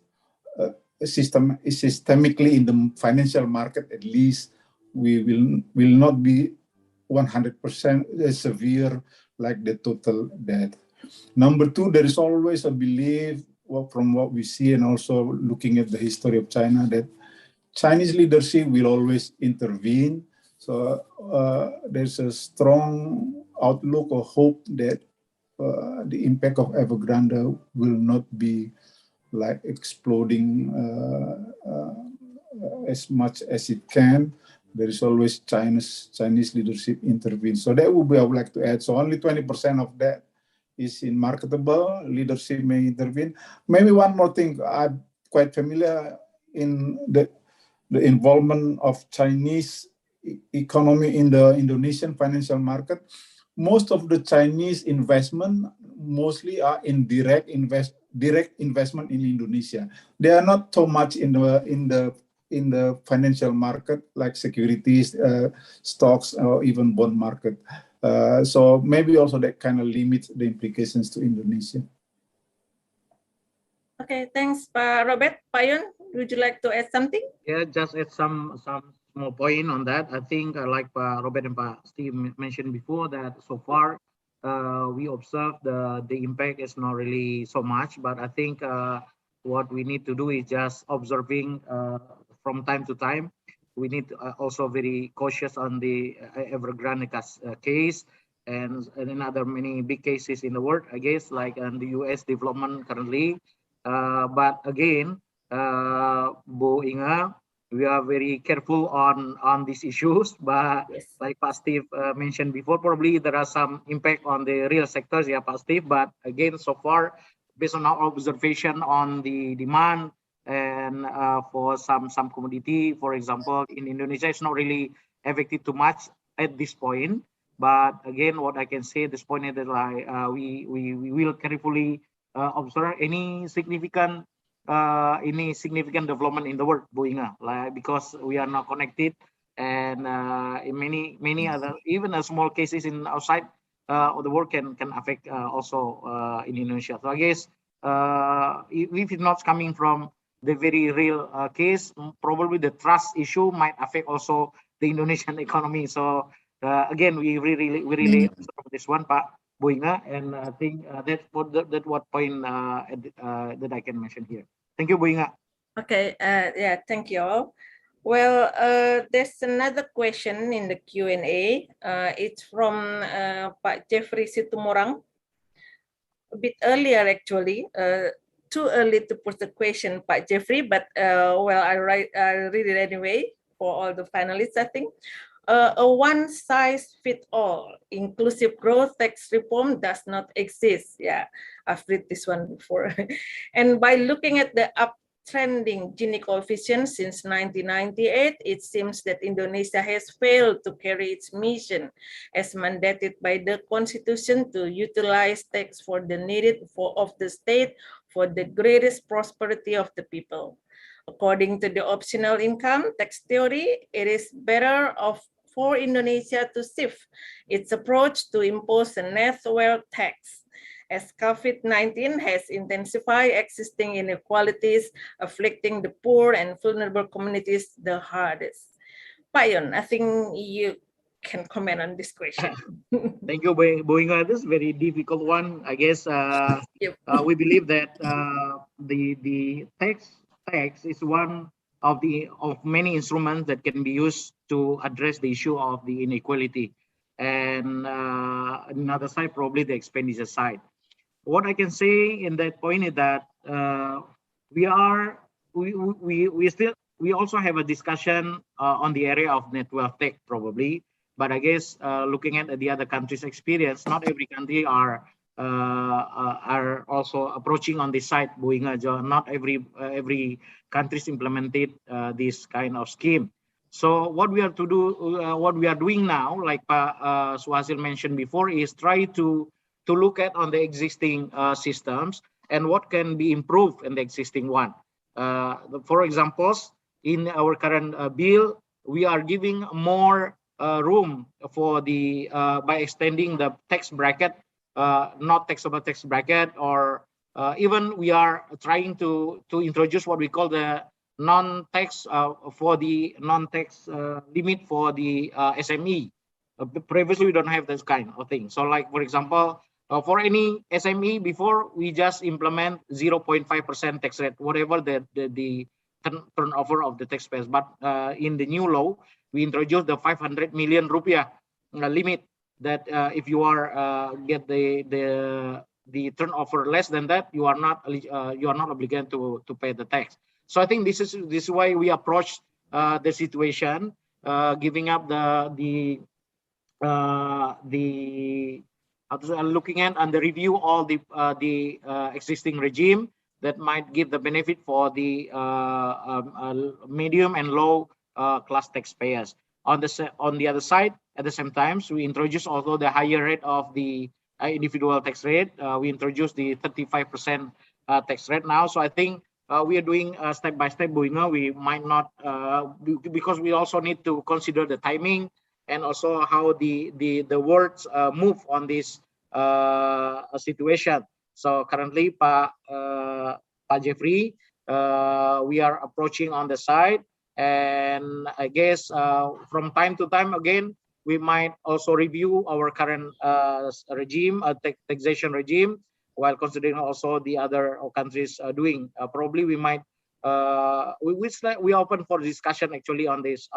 systemically in the financial market, at least, we will not be 100% severe like the total debt. Number two, there is always a belief, from what we see and also looking at the history of China, that Chinese leadership will always intervene. So there's a strong outlook or hope that the impact of Evergrande will not be like exploding as much as it can. There is always Chinese leadership intervene. So that would be, I would like to add. So only 20% of that is in marketable. Leadership may intervene. Maybe one more thing, I'm quite familiar in the involvement of Chinese economy in the Indonesian financial market. Most of the Chinese investment mostly are in direct investment in Indonesia. They are not so much in the financial market like securities, stocks, or even bond market. So maybe also that kind of limits the implications to Indonesia. Okay, thanks, Pak Robert. Pak Yun, would you like to add something? Yeah, just add some small point on that. I think like Pak Robert and Pak Steve mentioned before, that so far we observe the impact is not really so much, but I think what we need to do is just observing from time to time. We need to also very cautious on the Evergrande case and in other many big cases in the world, I guess, like the US development currently. But again, Bu Inga, we are very careful on these issues. But yes, like Pak Steve mentioned before, probably there are some impact on the real sectors, yeah, Pak Steve. But again, so far, based on our observation on the demand and for some commodity, for example, in Indonesia, it's not really affected too much at this point. But again, what I can say at this point is that we will carefully observe any significant development in the world, Bu Inga, like, because we are not connected, and in many other, even small cases in outside of the world can affect also in Indonesia. So I guess if it's not coming from the very real case, probably the trust issue might affect also the Indonesian economy. So again, we really observe this one, Pak Bu Inga, and I think that's what point that I can mention here. Thank you, Bu Inga. Okay, yeah, thank you all. Well, there's another question in the Q&A. It's from Pak Jeffrey Situmorang. A bit earlier, actually. Too early to put the question, Pak Jeffrey, but well, I read it anyway for all the finalists, I think. A one-size-fits-all inclusive growth tax reform does not exist. Yeah, I've read this one before. And by looking at the uptrending Gini coefficient since 1998, it seems that Indonesia has failed to carry its mission as mandated by the Constitution to utilize tax for the needed of the state for the greatest prosperity of the people. According to the optional income tax theory, it is better off for Indonesia to shift its approach to impose a net wealth tax, as COVID-19 has intensified existing inequalities, afflicting the poor and vulnerable communities the hardest. Pak Yon, I think you can comment on this question. Thank you, Bu Inge. This is a very difficult one. I guess we believe that the tax is one of many instruments that can be used to address the issue of the inequality, and another side, probably the expenditure side. What I can say in that point is that we also have a discussion on the area of net wealth tax probably, but I guess looking at the other countries' experience, not every country are also approaching on this side. Not every country's implemented this kind of scheme. So what we are doing now, like Suhasil mentioned before, is try to look at on the existing systems and what can be improved in the existing one. For examples, in our current bill, we are giving more room for the by extending the tax bracket, not taxable tax bracket, or even we are trying to introduce what we call the non-tax for the non-tax limit for the SME. Previously, we don't have this kind of thing. So, like for example, for any SME, before we just implement 0.5% tax rate, whatever the turnover of the taxpayers. But in the new law, we introduced the 500 million rupiah limit, that if you are get the turnover less than that, you are not obligated to pay the tax. So I think this is why we approach the situation, giving up looking at and the review all the existing regime that might give the benefit for the medium and low class taxpayers. On the other side, at the same time, we introduce also the higher rate of the individual tax rate. We introduced the 35% tax rate now. So I think we are doing step by step. We might not because we also need to consider the timing and also how the words move on this situation. So currently, Pak Jeffrey, we are approaching on the side, and I guess from time to time again, we might also review our current regime, taxation regime, while considering also the other countries doing. Probably we might we open for discussion actually on these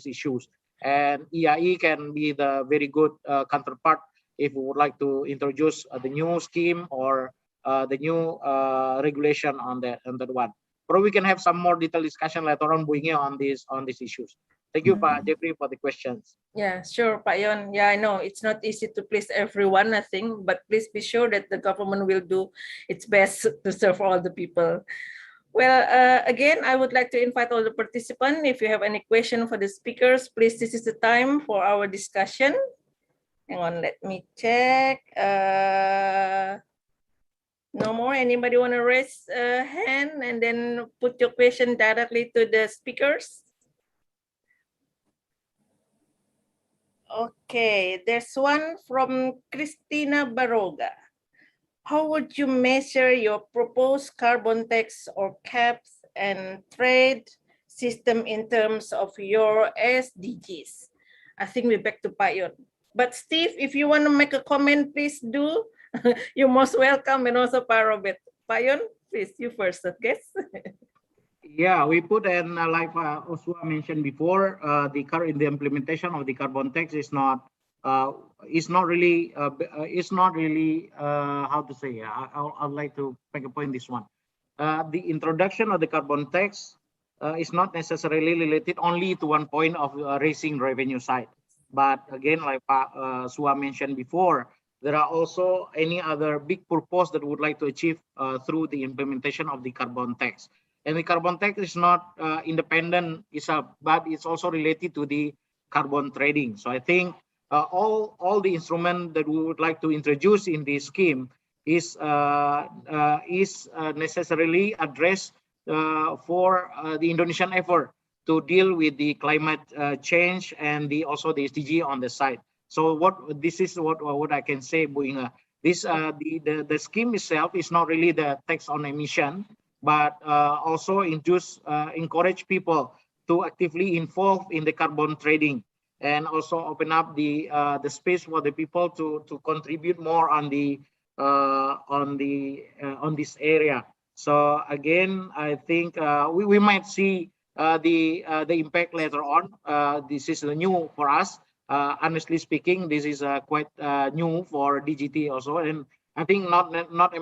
issues, and EIE can be the very good counterpart if we would like to introduce the new scheme or the new regulation on that one. Probably we can have some more detailed discussion later on, Bu Inge, on these issues. Thank you, Pak Jeffrey, for the questions. Yeah, sure, Pak Yon. Yeah, I know it's not easy to please everyone, I think, but please be sure that the government will do its best to serve all the people. Well, again, I would like to invite all the participants. If you have any question for the speakers, please, this is the time for our discussion. Hang on, let me check. No more. Anybody want to raise a hand and then put your question directly to the speakers? Okay, there's one from Christina Baroga. How would you measure your proposed carbon tax or caps and trade system in terms of your SDGs? I think we're back to Pak Yon. But Steve, if you want to make a comment, please do. You're most welcome, and also Pak Robert. Pak Yon, please, you first, okay? Yeah, we put in like Oswa mentioned before, the implementation of the carbon tax is not really how to say. I'd like to make a point this one. The introduction of the carbon tax is not necessarily related only to one point of raising revenue side. But again, like Pak Suha mentioned before, there are also any other big purpose that we would like to achieve through the implementation of the carbon tax. And the carbon tax is not independent, but it's also related to the carbon trading. So I think all the instruments that we would like to introduce in this scheme is necessarily addressed for the Indonesian effort to deal with the climate change and also the SDG on the side. So this is what I can say, Bu Inga. The scheme itself is not really the tax on emission, but also encourage people to actively involve in the carbon trading, and also open up the space for the people to contribute more on this area. So again, I think we might see the impact later on. This is new for us. Honestly speaking, this is quite new for DGT also, and I think not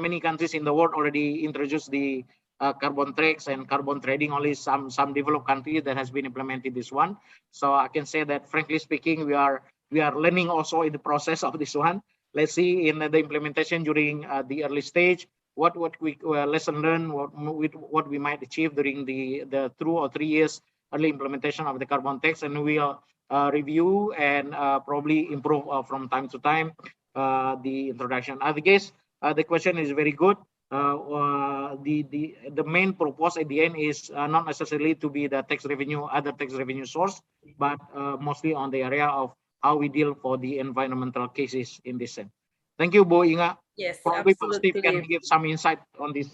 many countries in the world already introduced the carbon tax and carbon trading. Only some developed countries that has been implemented this one. So I can say that, frankly speaking, we are learning also in the process of this one. Let's see in the implementation during the early stage what we lesson learned, what we might achieve during the 2 or 3 years early implementation of the carbon tax, and we'll review and probably improve from time to time the introduction. I guess the question is very good. The main purpose at the end is not necessarily to be the other tax revenue source, but mostly on the area of how we deal for the environmental cases in this sense. Thank you, Bu Inga. Yes, probably absolutely. Steve can give some insight on this.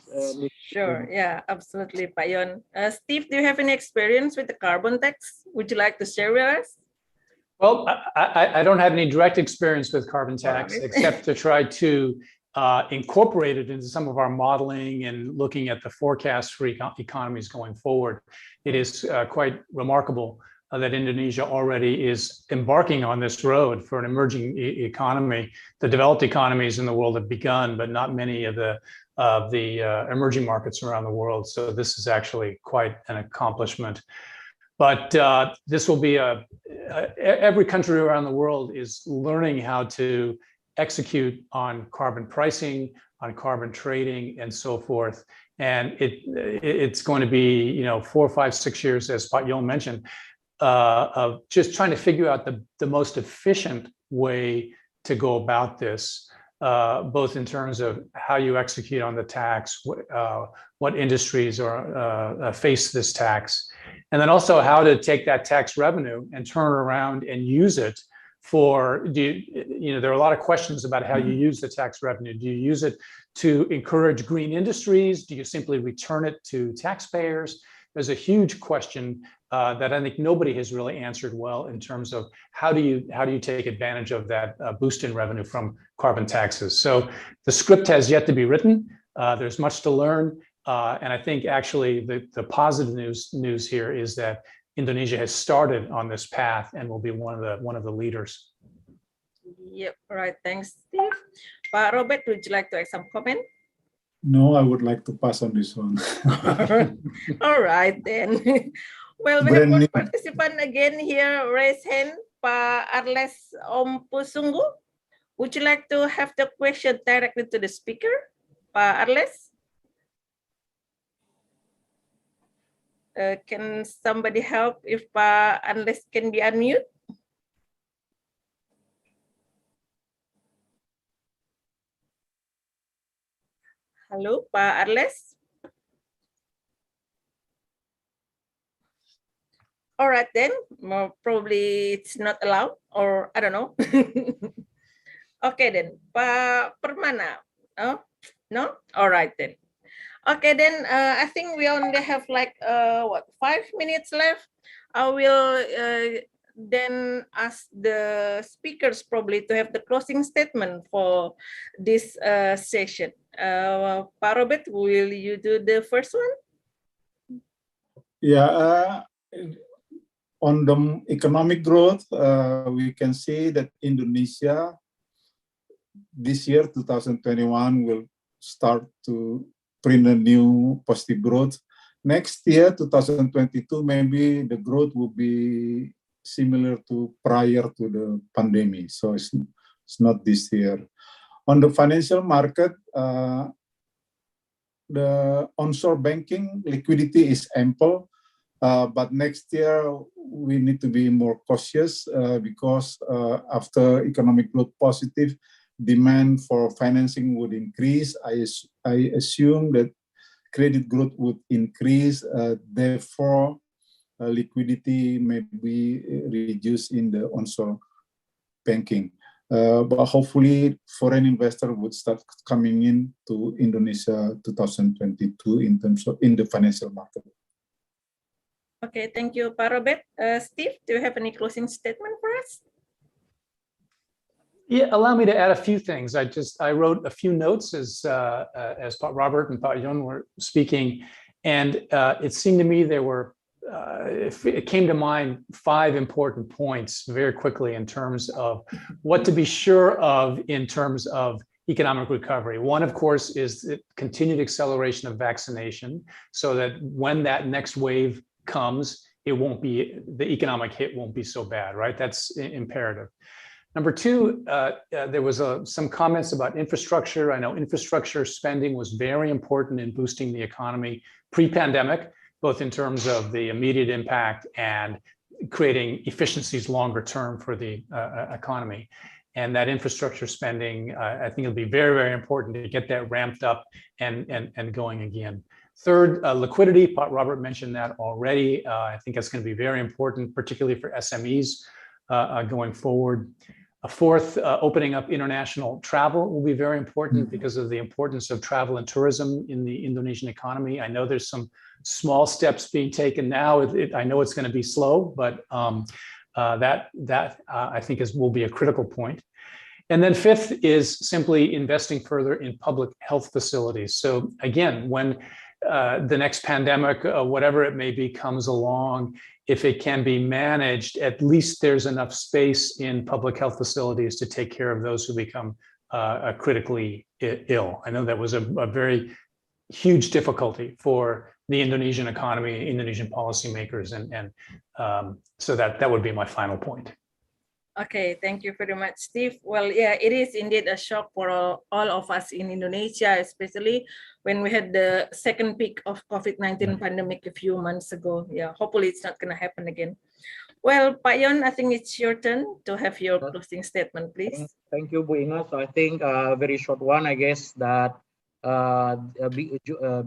Sure, yeah, absolutely, Pak Yon. Steve, do you have any experience with the carbon tax? Would you like to share with us? Well, I don't have any direct experience with carbon tax, except to try to incorporate it into some of our modeling and looking at the forecast for economies going forward. It is quite remarkable that Indonesia already is embarking on this road for an emerging economy. The developed economies in the world have begun, but not many of the emerging markets around the world. So this is actually quite an accomplishment. But this will be every country around the world is learning how to execute on carbon pricing, on carbon trading, and so forth. And it's going to be 4, 5, 6 years, as Pak Yon mentioned, of just trying to figure out the most efficient way to go about this, both in terms of how you execute on the tax, what industries face this tax, and then also how to take that tax revenue and turn around and use it for, there are a lot of questions about how you use the tax revenue. Do you use it to encourage green industries? Do you simply return it to taxpayers? There's a huge question that I think nobody has really answered well in terms of how do you take advantage of that boost in revenue from carbon taxes. So the script has yet to be written. There's much to learn, and I think actually the positive news here is that Indonesia has started on this path and will be one of the leaders. Yep. All right. Thanks, Steve. Pak Robert, would you like to add some comment? No, I would like to pass on this one. All right then. Well, we have one participant again here. Raise hand, Pak Arles Ompusungu. Would you like to have the question directly to the speaker, Pak Arles? Can somebody help if Pak Arles can be unmute? Hello, Pak Arles. All right then, probably it's not allowed, or I don't know. Okay then, Pak Permana. Oh, no? All right then. Okay then, I think we only have like 5 minutes left. I will then ask the speakers probably to have the closing statement for this session. Pak Robert, will you do the first one? Yeah. On the economic growth, we can see that Indonesia this year, 2021, will start to print a new positive growth. next year, 2022, maybe the growth will be similar to prior to the pandemic. So it's not this year. On the financial market, the onshore banking liquidity is ample, but next year we need to be more cautious because after economic growth positive, demand for financing would increase. I assume that credit growth would increase, therefore liquidity may be reduced in the onshore banking. But hopefully foreign investor would start coming in to Indonesia 2022 in terms of in the financial market. Okay, thank you, Pak Robert. Steve, do you have any closing statement for us? Yeah, allow me to add a few things. I wrote a few notes as Pak Robert and Pak Yon were speaking, and it seemed to me there were it came to mind 5 important points very quickly in terms of what to be sure of in terms of economic recovery. One, of course, is the continued acceleration of vaccination, so that when that next wave comes, the economic hit won't be so bad, right? That's imperative. Number 2, there was some comments about infrastructure. I know infrastructure spending was very important in boosting the economy pre-pandemic, both in terms of the immediate impact and creating efficiencies longer term for the economy. And that infrastructure spending, I think it'll be very, very important to get that ramped up and going again. Third, liquidity. Pak Robert mentioned that already. I think that's going to be very important, particularly for SMEs going forward. Fourth, opening up international travel will be very important because of the importance of travel and tourism in the Indonesian economy. I know there's some small steps being taken now. I know it's going to be slow, but that I think will be a critical point. And then fifth is simply investing further in public health facilities. So again, when the next pandemic, whatever it may be, comes along, if it can be managed, at least there's enough space in public health facilities to take care of those who become critically ill. I know that was a very huge difficulty for the Indonesian economy, Indonesian policymakers, and so that would be my final point. Okay, thank you very much, Steve. Well, yeah, it is indeed a shock for all of us in Indonesia, especially when we had the second peak of COVID-19 pandemic a few months ago. Yeah, hopefully it's not going to happen again. Well, Pak Yon, I think it's your turn to have your closing statement, please. Thank you, Bu Inga. So I think a very short one, I guess, that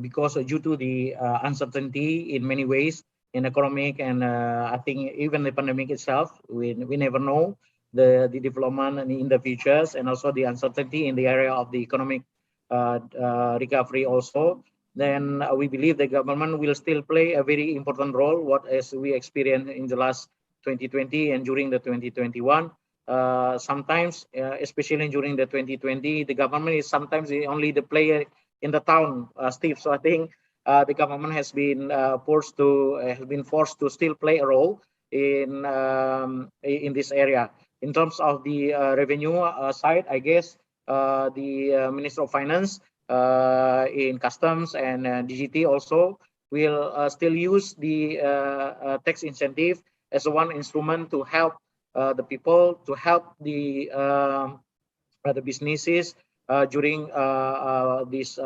because due to the uncertainty in many ways in economic and I think even the pandemic itself, we never know the development in the futures, and also the uncertainty in the area of the economic recovery also. Then we believe the government will still play a very important role, what as we experienced in the last 2020 and during the 2021. Sometimes, especially during the 2020, the government is sometimes only the player in the town, Steve. So I think the government has been forced to still play a role in this area. In terms of the revenue side, I guess the Minister of Finance in Customs and DGT also will still use the tax incentive as one instrument to help the people, to help the businesses during this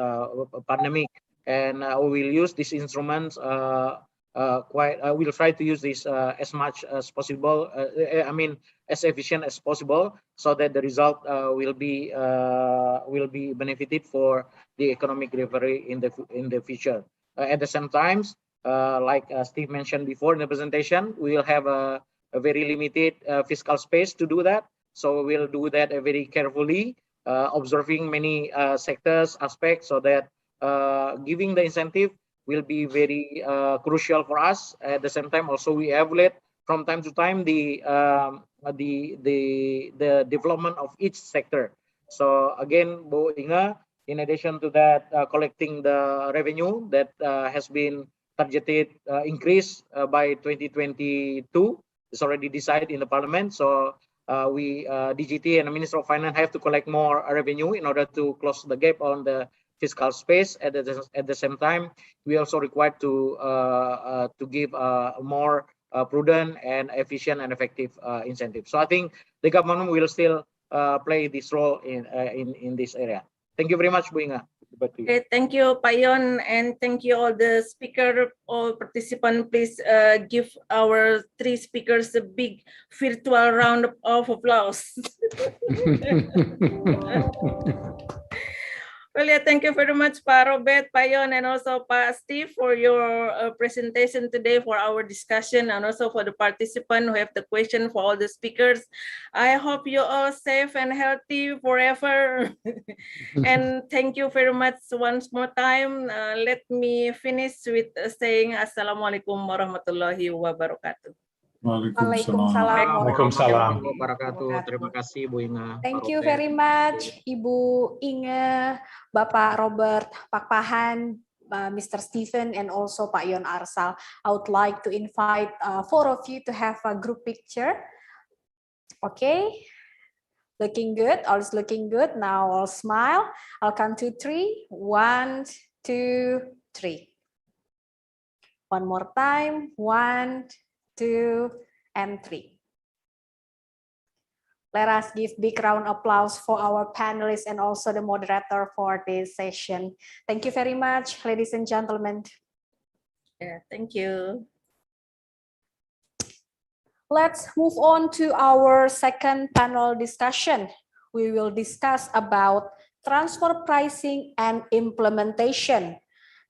pandemic. And we will use these instruments we'll try to use this as much as possible. As efficient as possible, so that the result will be benefited for the economic recovery in the future. At the same time, like Steve mentioned before in the presentation, we will have a very limited fiscal space to do that. So we'll do that very carefully, observing many sectors, aspects, so that giving the incentive will be very crucial for us. At the same time, also we evaluate from time to time the development of each sector. So again, Bu Inga, in addition to that, collecting the revenue that has been targeted increase by 2022 is already decided in the Parliament. So we DGT and the Minister of Finance have to collect more revenue in order to close the gap on the fiscal space. At the same time, we also required to give more prudent and efficient and effective incentives. So I think the government will still play this role in this area. Thank you very much, Bu Inga. Okay, thank you, Pak Yon, and thank you all the speaker, all participants. Please give our 3 speakers a big virtual round of applause. Well, yeah, thank you very much, Pak Robert, Pak Yon, and also Pak Steve for your presentation today, for our discussion, and also for the participants who have the question, for all the speakers. I hope you all safe and healthy forever. And thank you very much once more time. Let me finish with saying Assalamualaikum warahmatullahi wabarakatuh. Waalaikumsalam Waalaikumsalam. warahmatullahi wabarakatuh. Terima kasih, Bu Inga. Thank Pak you Robert. very much, Ibu Inge, Bapak Robert, Pak Pahan, Mr. Stephen, and also Pak Yon Arsal. I would like to invite 4 of you to have a group picture. Okay, looking good, all is looking good. Now I'll smile. I'll count to 3. 1, 2, 3. One more time. 1, 2, and 3. Let us give big round of applause for our panelists and also the moderator for this session. Thank you very much, ladies and gentlemen. Yeah, thank you. Let's move on to our second panel discussion. We will discuss about transfer pricing and implementation.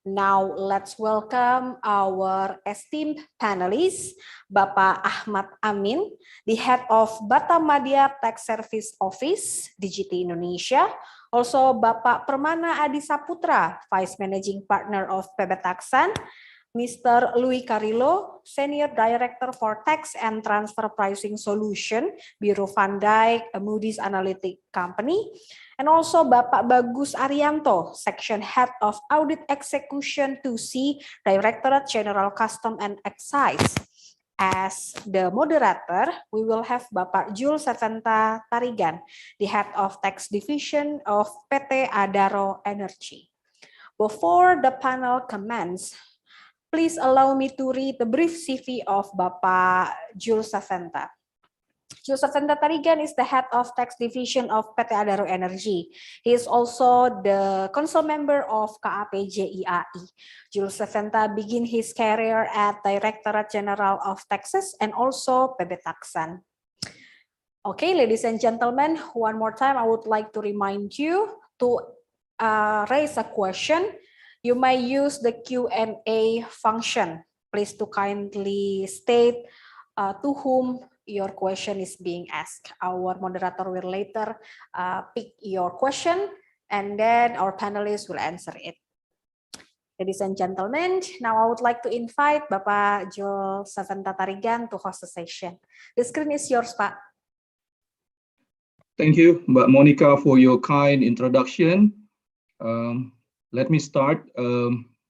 Now let's welcome our esteemed panelists, Bapak Ahmad Amin, the head of Batam Madya Tax Service Office, Digiti Indonesia. Also Bapak Permana Adi Saputra, Vice Managing Partner of PB Taxan. Mr. Louis Carrillo, Senior Director for Tax and Transfer Pricing Solution, Bureau Van Dijk, a Moody's Analytic Company. And also Bapak Bagus Arianto, Section Head of Audit Execution 2C, Directorate General Custom and Excise. As the moderator, we will have Bapak Jules Saventa Tarigan, the Head of Tax Division of PT Adaro Energy. Before the panel commences, please allow me to read the brief CV of Bapak Jules Saventa. Jules Saventa Tarigan is the head of tax division of PT Adaro Energy. He is also the council member of KAPJIAI. Jules Saventa began his career at Directorate General of Taxes and also PB Taxan. Okay, ladies and gentlemen, one more time, I would like to remind you to raise a question. You may use the Q&A function. Please to kindly state to whom your question is being asked. Our moderator will later pick your question and then our panelists will answer it. Ladies and gentlemen, now I would like to invite Bapak Jules Saventa Tarigan to host the session. The screen is yours, Pak. Thank you, Mbak Monica, for your kind introduction. Let me start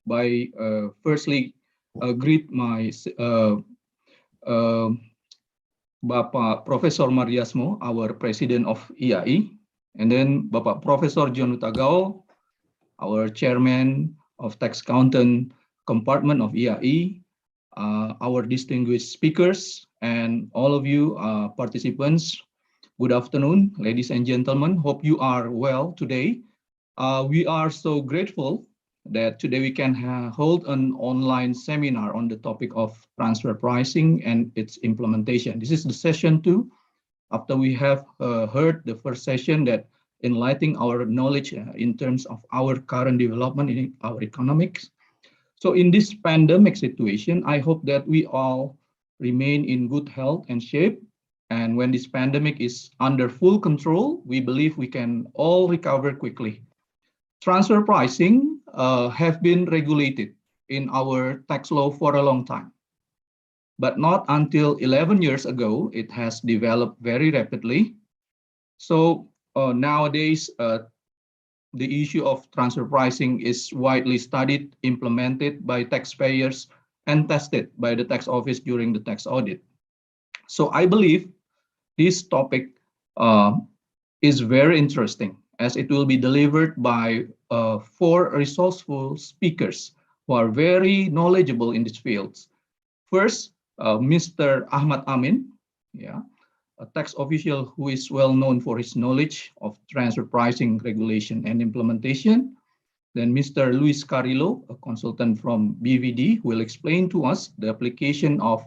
by firstly greet my Bapak Profesor Mardiasmo, our President of IAI, and then Bapak Profesor John Hutagao, our Chairman of Tax Accountant Compartment of IAI, our distinguished speakers, and all of you participants. Good afternoon, ladies and gentlemen. Hope you are well today. We are so grateful that today we can hold an online seminar on the topic of transfer pricing and its implementation. This is the session 2, after we have heard the first session that enlightening our knowledge in terms of our current development in our economics. So in this pandemic situation, I hope that we all remain in good health and shape. And when this pandemic is under full control, we believe we can all recover quickly. Transfer pricing have been regulated in our tax law for a long time, but not until 11 years ago, it has developed very rapidly. So nowadays, the issue of transfer pricing is widely studied, implemented by taxpayers, and tested by the tax office during the tax audit. So I believe this topic is very interesting, as it will be delivered by four resourceful speakers who are very knowledgeable in these fields. First, Mr. Ahmad Amin, a tax official who is well known for his knowledge of transfer pricing regulation and implementation. Then Mr. Luis Carrillo, a consultant from BVD, will explain to us the application of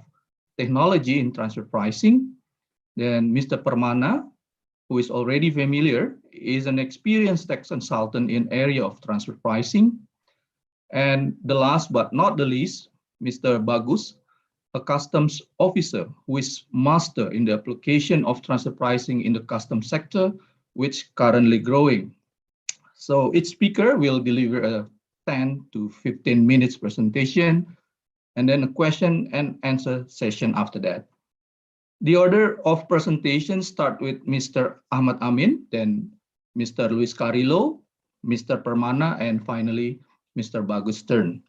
technology in transfer pricing. Then Mr. Permana, who is already familiar, is an experienced tax consultant in area of transfer pricing. And the last but not the least, Mr. Bagus, a customs officer who is master in the application of transfer pricing in the customs sector, which currently growing. So each speaker will deliver a 10 to 15 minutes presentation, and then a question and answer session after that. The order of presentation start with Mr. Ahmad Amin, then Mr. Luis Carrillo, Mr. Permana, and finally Mr. Bagus' turn.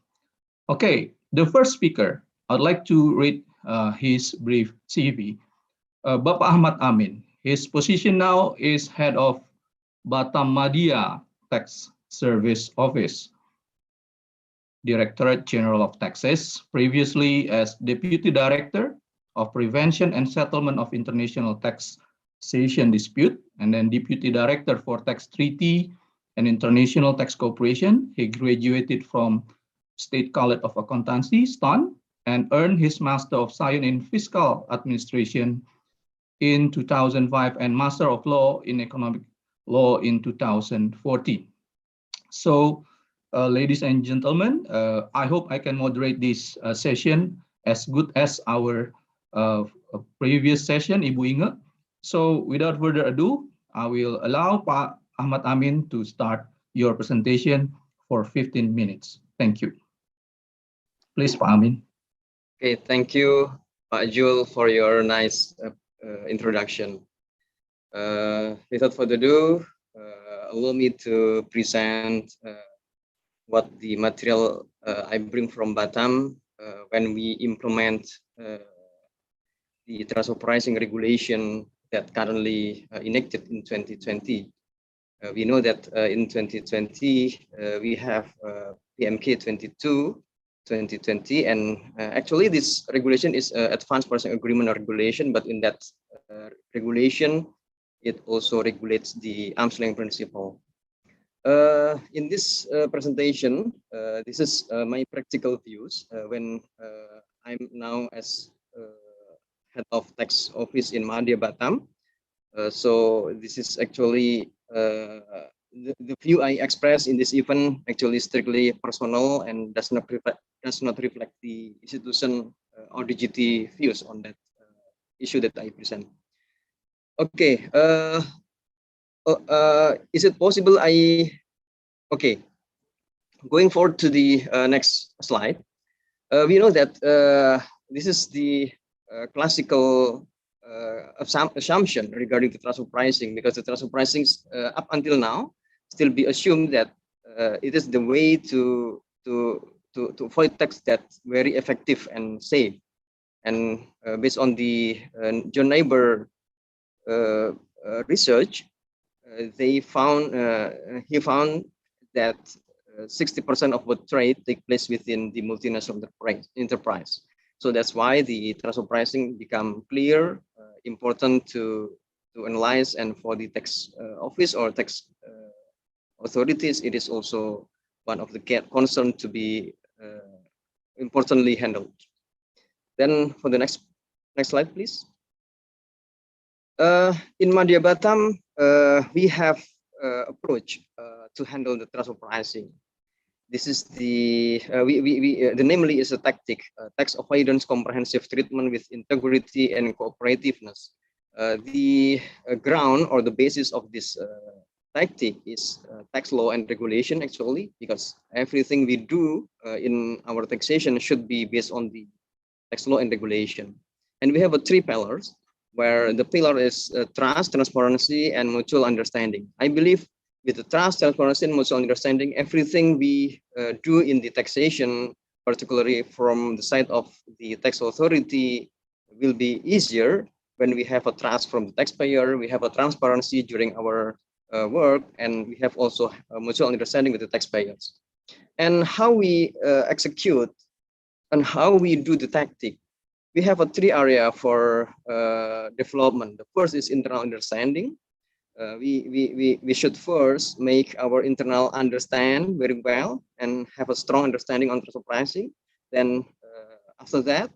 Okay, the first speaker, I'd like to read his brief CV. Bapak Ahmad Amin, his position now is head of Batam Madya Tax Service Office, Directorate General of Taxes, previously as Deputy Director of Prevention and Settlement of International Taxation Dispute, and then Deputy Director for Tax Treaty and International Tax Cooperation. He graduated from State College of Accountancy, STAN, and earned his Master of Science in Fiscal Administration in 2005 and Master of Law in Economic Law in 2014. So, ladies and gentlemen, I hope I can moderate this session as good as our previous session, Ibu Inge. So, without further ado, I will allow Pak Ahmad Amin to start your presentation for 15 minutes. Thank you. Please, Pak Amin. Okay, thank you, Pak Jul, for your nice introduction. Without further ado, allow me to present what the material I bring from Batam when we implement the transfer pricing regulation that currently enacted in 2020. We know that in 2020 we have PMK 22 2020, and actually this regulation is advanced pricing agreement regulation, but in that regulation it also regulates the arm's length principle. In this presentation, this is my practical views when I'm now as head of tax office in Madya Batam. So this is actually the view I express in this event actually strictly personal and does not reflect the institution or DGT views on that issue that I present. Okay, is it possible okay, going forward to the next slide, we know that this is the classical assumption regarding the transfer pricing, because the transfer pricing up until now still be assumed that it is the way to avoid tax that's very effective and safe. And based on the John Neighbor research, he found that 60% of what trade take place within the multinational enterprise. So that's why the transfer pricing become clear, important to analyze, and for the tax office or tax authorities, it is also one of the concern to be importantly handled. Then for the next slide, please. In Madya Batam, we have approach to handle the transfer pricing. This is the namely is a tactic, tax avoidance comprehensive treatment with integrity and cooperativeness. The ground or the basis of this tactic is tax law and regulation, actually, because everything we do in our taxation should be based on the tax law and regulation. And we have three pillars, where the pillar is trust, transparency, and mutual understanding. I believe with the trust, transparency, and mutual understanding, everything we do in the taxation, particularly from the side of the tax authority, will be easier when we have a trust from the taxpayer, we have a transparency during our work, and we have also a mutual understanding with the taxpayers. And how we execute and how we do the tactic, we have a 3 area for development. The first is internal understanding. We should first make our internal understand very well and have a strong understanding on transfer pricing. Then after that,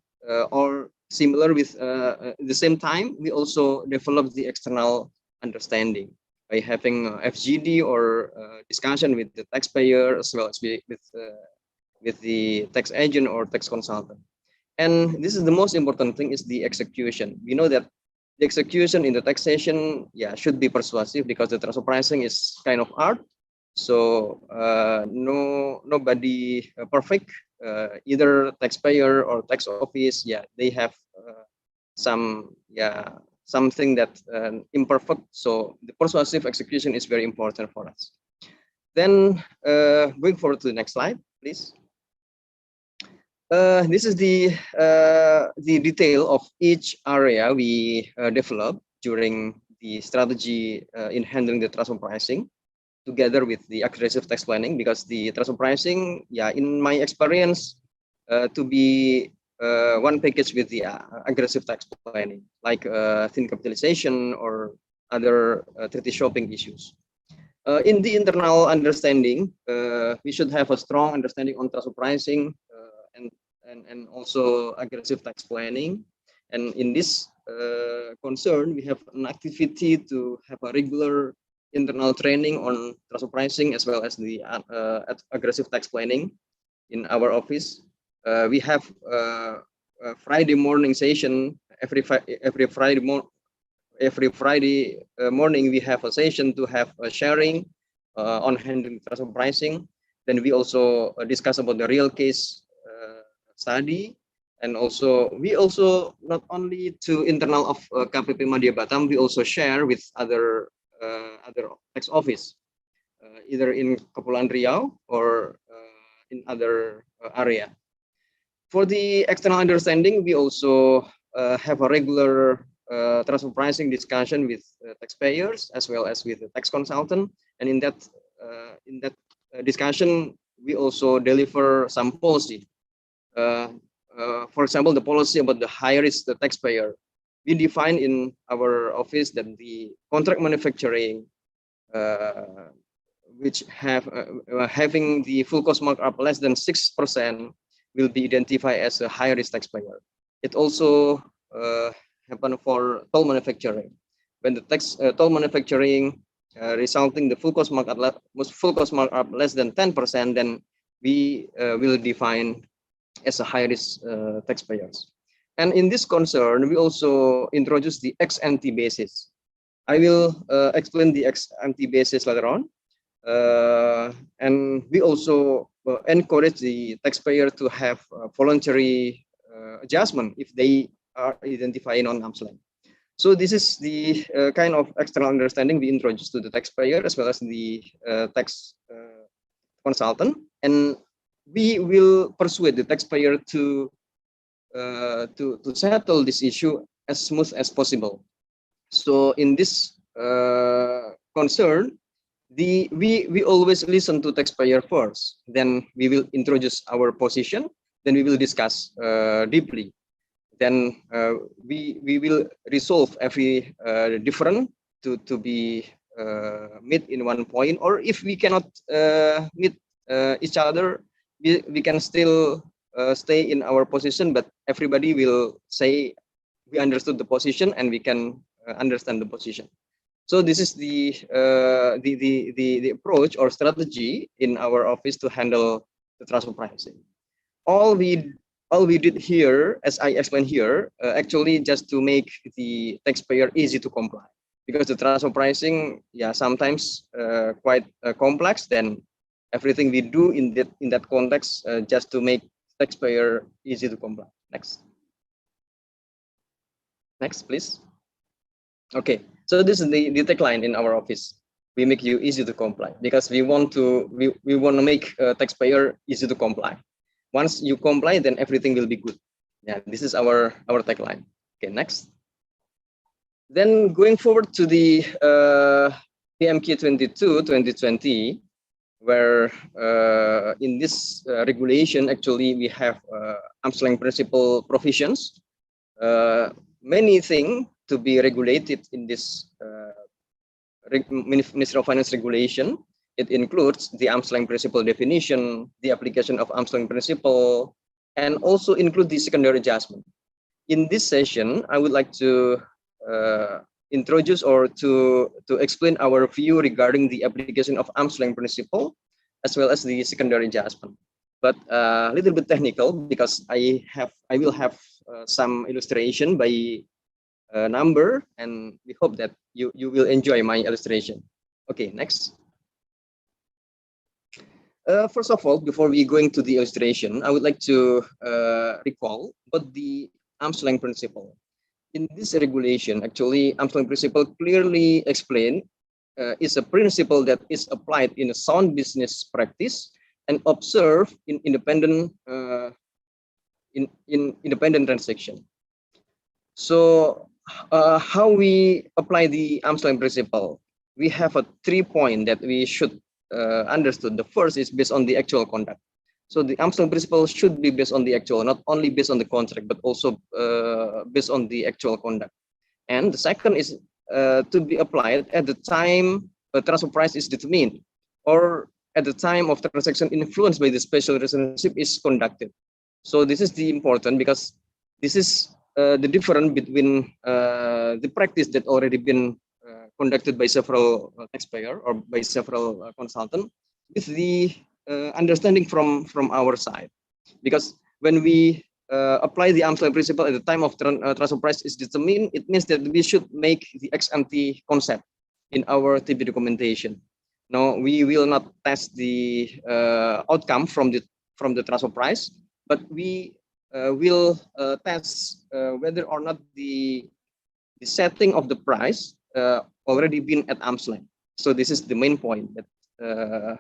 or similar with at the same time, we also develop the external understanding by having FGD or discussion with the taxpayer as well as with the tax agent or tax consultant. And this is the most important thing, is the execution. We know that the execution in the taxation, should be persuasive, because the transfer pricing is kind of art. So nobody perfect. Either taxpayer or tax office, they have something that imperfect. So the persuasive execution is very important for us. Then going forward to the next slide, please. This is the detail of each area we developed during the strategy in handling the transfer pricing, together with the aggressive tax planning, because the transfer pricing, in my experience, to be one package with the aggressive tax planning, like thin capitalization or other treaty shopping issues. In the internal understanding, we should have a strong understanding on transfer pricing and also aggressive tax planning. And in this concern, we have an activity to have a regular internal training on transfer pricing as well as the aggressive tax planning in our office. We have a Friday morning session. Every Friday morning we have a session to have a sharing on handling transfer pricing. Then we also discuss about the real case study, and also we also not only to internal of KPP Madya Batam, we also share with other tax office, either in Kepulauan Riau or in other area. For the external understanding, we also have a regular transfer pricing discussion with taxpayers as well as with the tax consultant, and in that discussion, we also deliver some policy. For example, the policy about the high risk the taxpayer. We define in our office that the contract manufacturing, which have having the full cost markup less than 6%, will be identified as a high risk taxpayer. It also happen for toll manufacturing. When the toll manufacturing resulting the full cost markup less than 10%, then we will define as a high risk taxpayers. And in this concern, we also introduce the ex-ante basis. I will explain the ex-ante basis later on. And we also encourage the taxpayer to have voluntary adjustment if they are identifying on arm's length. So this is the kind of external understanding we introduce to the taxpayer as well as the tax consultant, and we will persuade the taxpayer to settle this issue as smooth as possible. So in this concern, we always listen to taxpayer first. Then we will introduce our position. Then we will discuss deeply. Then we will resolve every difference to be meet in one point. Or if we cannot meet each other, we can still stay in our position, but everybody will say we understood the position and we can understand the position. So this is the approach or strategy in our office to handle the transfer pricing. All we did here, as I explained here, actually just to make the taxpayer easy to comply, because the transfer pricing, sometimes quite complex. Then everything we do in that context just to make taxpayer easy to comply. Next, please. Okay, so this is the tagline in our office. We make you easy to comply, because we want to make taxpayer easy to comply. Once you comply, then everything will be good. Yeah, this is our tagline. Okay, next. Then going forward to the PMK 22/2020, where in this regulation, actually, we have arm's length principle provisions, many things to be regulated in this Ministry of Finance regulation. It includes the arm's length principle definition, the application of arm's length principle, and also include the secondary adjustment. In this session, I would like to introduce or to explain our view regarding the application of arm's length principle, as well as the secondary adjustment. But a little bit technical, because I will have some illustration by number, and we hope that you will enjoy my illustration. Okay, next. First of all, before we go into the illustration, I would like to recall what the arm's length principle. In this regulation, actually, arm's length principle clearly explained is a principle that is applied in a sound business practice and observed in independent independent transaction. So how we apply the arm's length principle? We have a 3 points that we should understood. The first is based on the actual conduct. So the arm's length principle should be based on the actual, not only based on the contract, but also based on the actual conduct. And the second is to be applied at the time a transfer price is determined, or at the time of the transaction influenced by the special relationship is conducted. So this is the important, because this is the difference between the practice that already been conducted by several taxpayer or by several consultants, with the understanding from our side. Because when we apply the arm's length principle at the time of transfer price is determined, it means that we should make the ex-ante concept in our TB documentation. Now, we will not test the outcome from the transfer price, but we will test whether or not the setting of the price already been at arm's length. So this is the main point that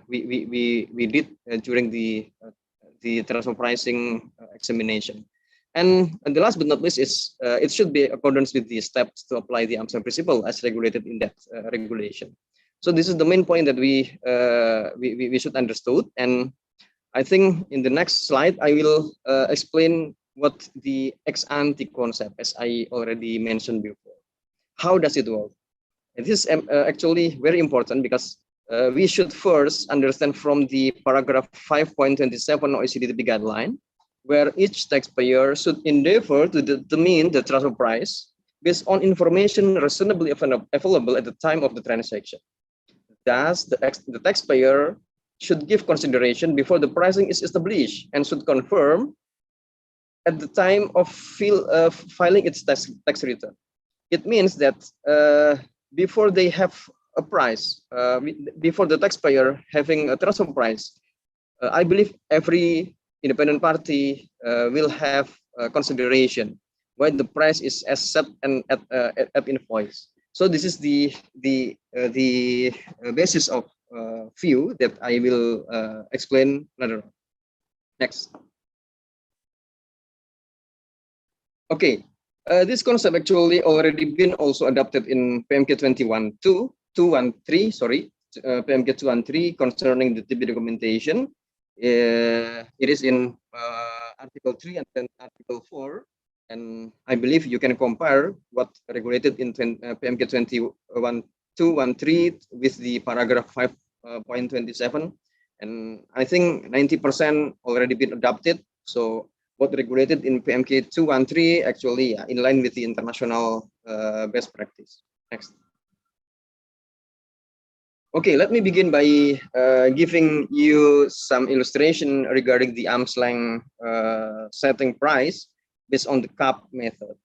we did during the transfer pricing examination. And the last but not least is it should be accordance with the steps to apply the arm's length principle as regulated in that regulation. So this is the main point that we should understood. And I think in the next slide I will explain what the ex-ante concept, as I already mentioned before. How does it work? And this is actually very important, because we should first understand from the paragraph 5.27 OECD TB guideline, where each taxpayer should endeavor to determine the transfer price based on information reasonably available at the time of the transaction. Thus, the taxpayer should give consideration before the pricing is established and should confirm at the time of filing its tax return. It means that before they have a price, before the taxpayer having a transfer price, I believe every independent party will have consideration when the price is as set and at invoice. So this is the basis of view that I will explain later on. Next. Okay. This concept actually already been also adopted in PMK 213, sorry, PMK 213 concerning the TB documentation. It is in Article 3 and then Article 4, and I believe you can compare what regulated in PMK 213 with the paragraph 5.27, and I think 90% already been adopted. So what regulated in PMK 213 actually in line with the international best practice. Next. Okay, let me begin by giving you some illustration regarding the arm's length setting price based on the CAP method.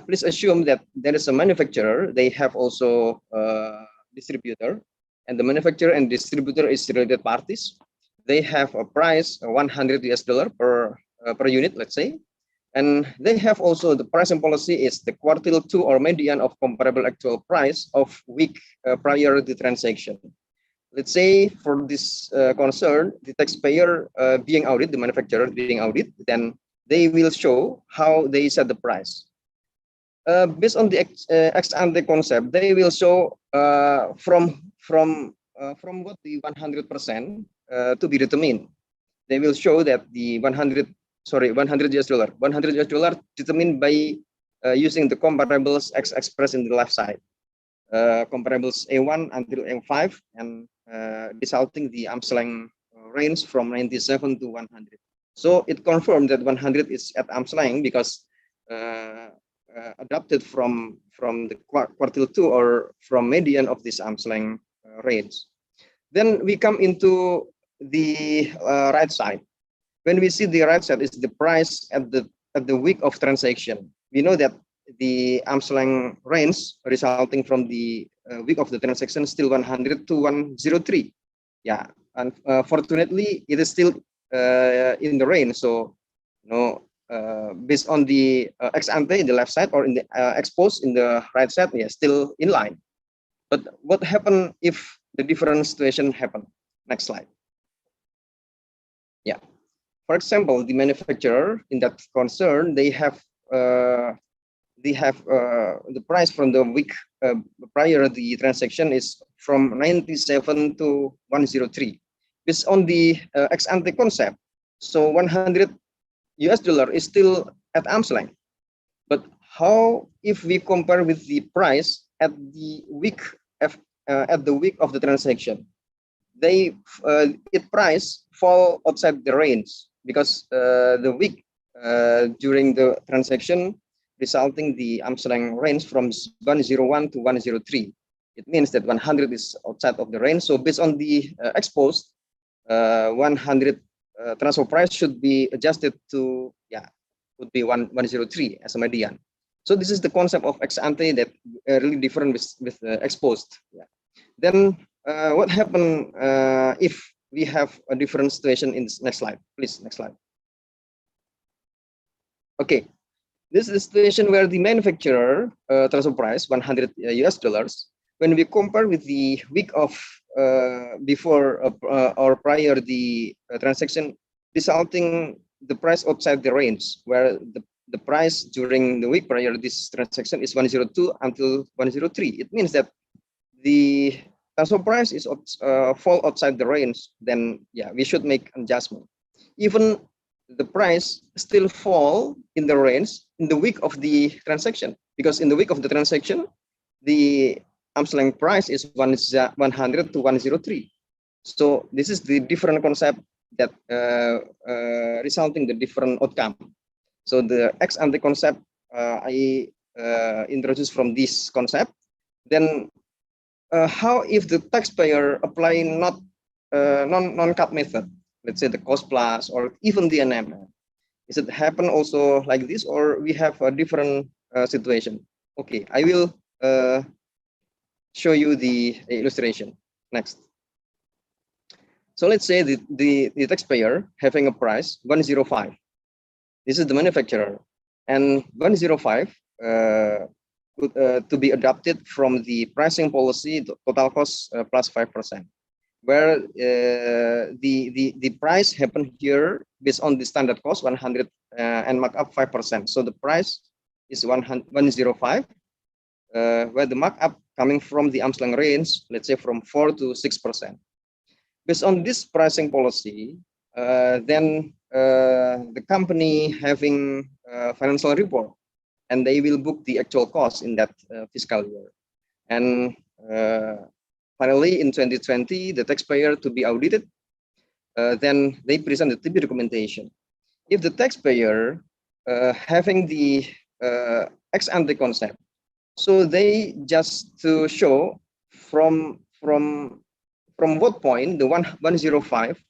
Please assume that there is a manufacturer, they have also a distributor, and the manufacturer and distributor is related parties. They have a price $100 per unit, let's say, and they have also the pricing policy is the quartile 2 or median of comparable actual price of week prior to the transaction. Let's say for this concern, the taxpayer being audited, the manufacturer being audited, then they will show how they set the price. based on the ex ante concept, they will show from what the 100% to be determined. They will show that the 100 US dollar determined by using the comparables expressed in the left side, comparables A1 until A5, and resulting the arm's length range from 97 to 100. So it confirmed that 100 is at arm's length because adapted from the quartile 2 or from median of this arm's length range. Then we come into the right side. When we see the right side is the price at the week of transaction. We know that the arm's length range resulting from the week of the transaction is still 100 to 103. Yeah, and fortunately it is still in the range. So based on the ex ante in the left side or in the exposed in the right side, yeah, still in line. But what happened if the different situation happen? Next slide. Yeah, for example, the manufacturer in that concern, they have the price from the week prior the transaction is from 97 to 103. Based on the ex ante concept, so 100 US dollar is still at arm's length. But how if we compare with the price at the week of the transaction? It price fall outside the range because the week during the transaction resulting the arm's length range from 101 to 103. It means that 100 is outside of the range. So based on the exposed, 100 transfer price should be adjusted to, yeah, would be 103 as a median. So this is the concept of ex ante that really different with exposed. Yeah. Then what happened if we have a different situation in this next slide, please, next slide. Okay, this is the situation where the manufacturer transfer price 100 US dollars. When we compare with the week of before or prior the transaction, resulting the price outside the range, where the price during the week prior this transaction is 102 until 103. It means that the transfer price is fall outside the range. Then yeah, we should make adjustment. Even the price still fall in the range in the week of the transaction, because in the week of the transaction, the arm's length price is 100 to 103. So this is the different concept that resulting the different outcome. So the ex ante concept I introduced from this concept. Then how if the taxpayer apply not non-cut method, let's say the cost plus or even the NMN? Is it happen also like this, or we have a different situation? Okay, I will show you the illustration next. So let's say the taxpayer having a price 105. This is the manufacturer, and 105 to be adopted from the pricing policy total cost plus 5%, where the price happened here based on the standard cost 100 and markup 5%. So the price is 105, where the markup coming from the arm's length range, let's say from 4 to 6%. Based on this pricing policy, then the company having financial report, and they will book the actual cost in that fiscal year. And finally, in 2020, the taxpayer to be audited, then they present the TB documentation. If the taxpayer having the ex ante concept, so they just to show from what point the 105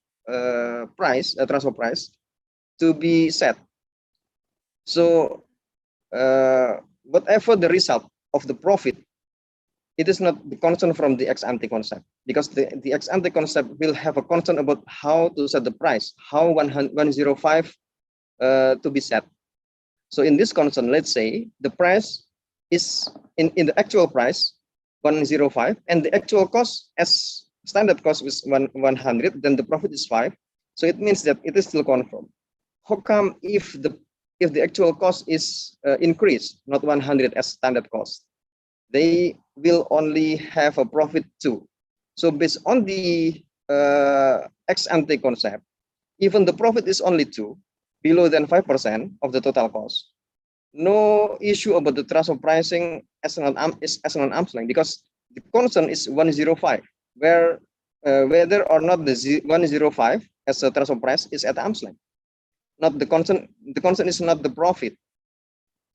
price, transfer price, to be set. So whatever the result of the profit, it is not the concern from the ex ante concept, because the ex ante concept will have a concern about how to set the price, how 105 to be set. So in this concern, let's say the price is in the actual price 105, and the actual cost as standard cost is 100, then the profit is 5. So it means that it is still confirmed. How come if the if the actual cost is increased, not 100 as standard cost, they will only have a profit 2. So based on the ex ante concept, even the profit is only 2, below than 5% of the total cost, no issue about the transfer pricing as an arm's length, because the concern is 105, where whether or not the 105 as a transfer price is at arm's length. Not the concern. The concern is not the profit.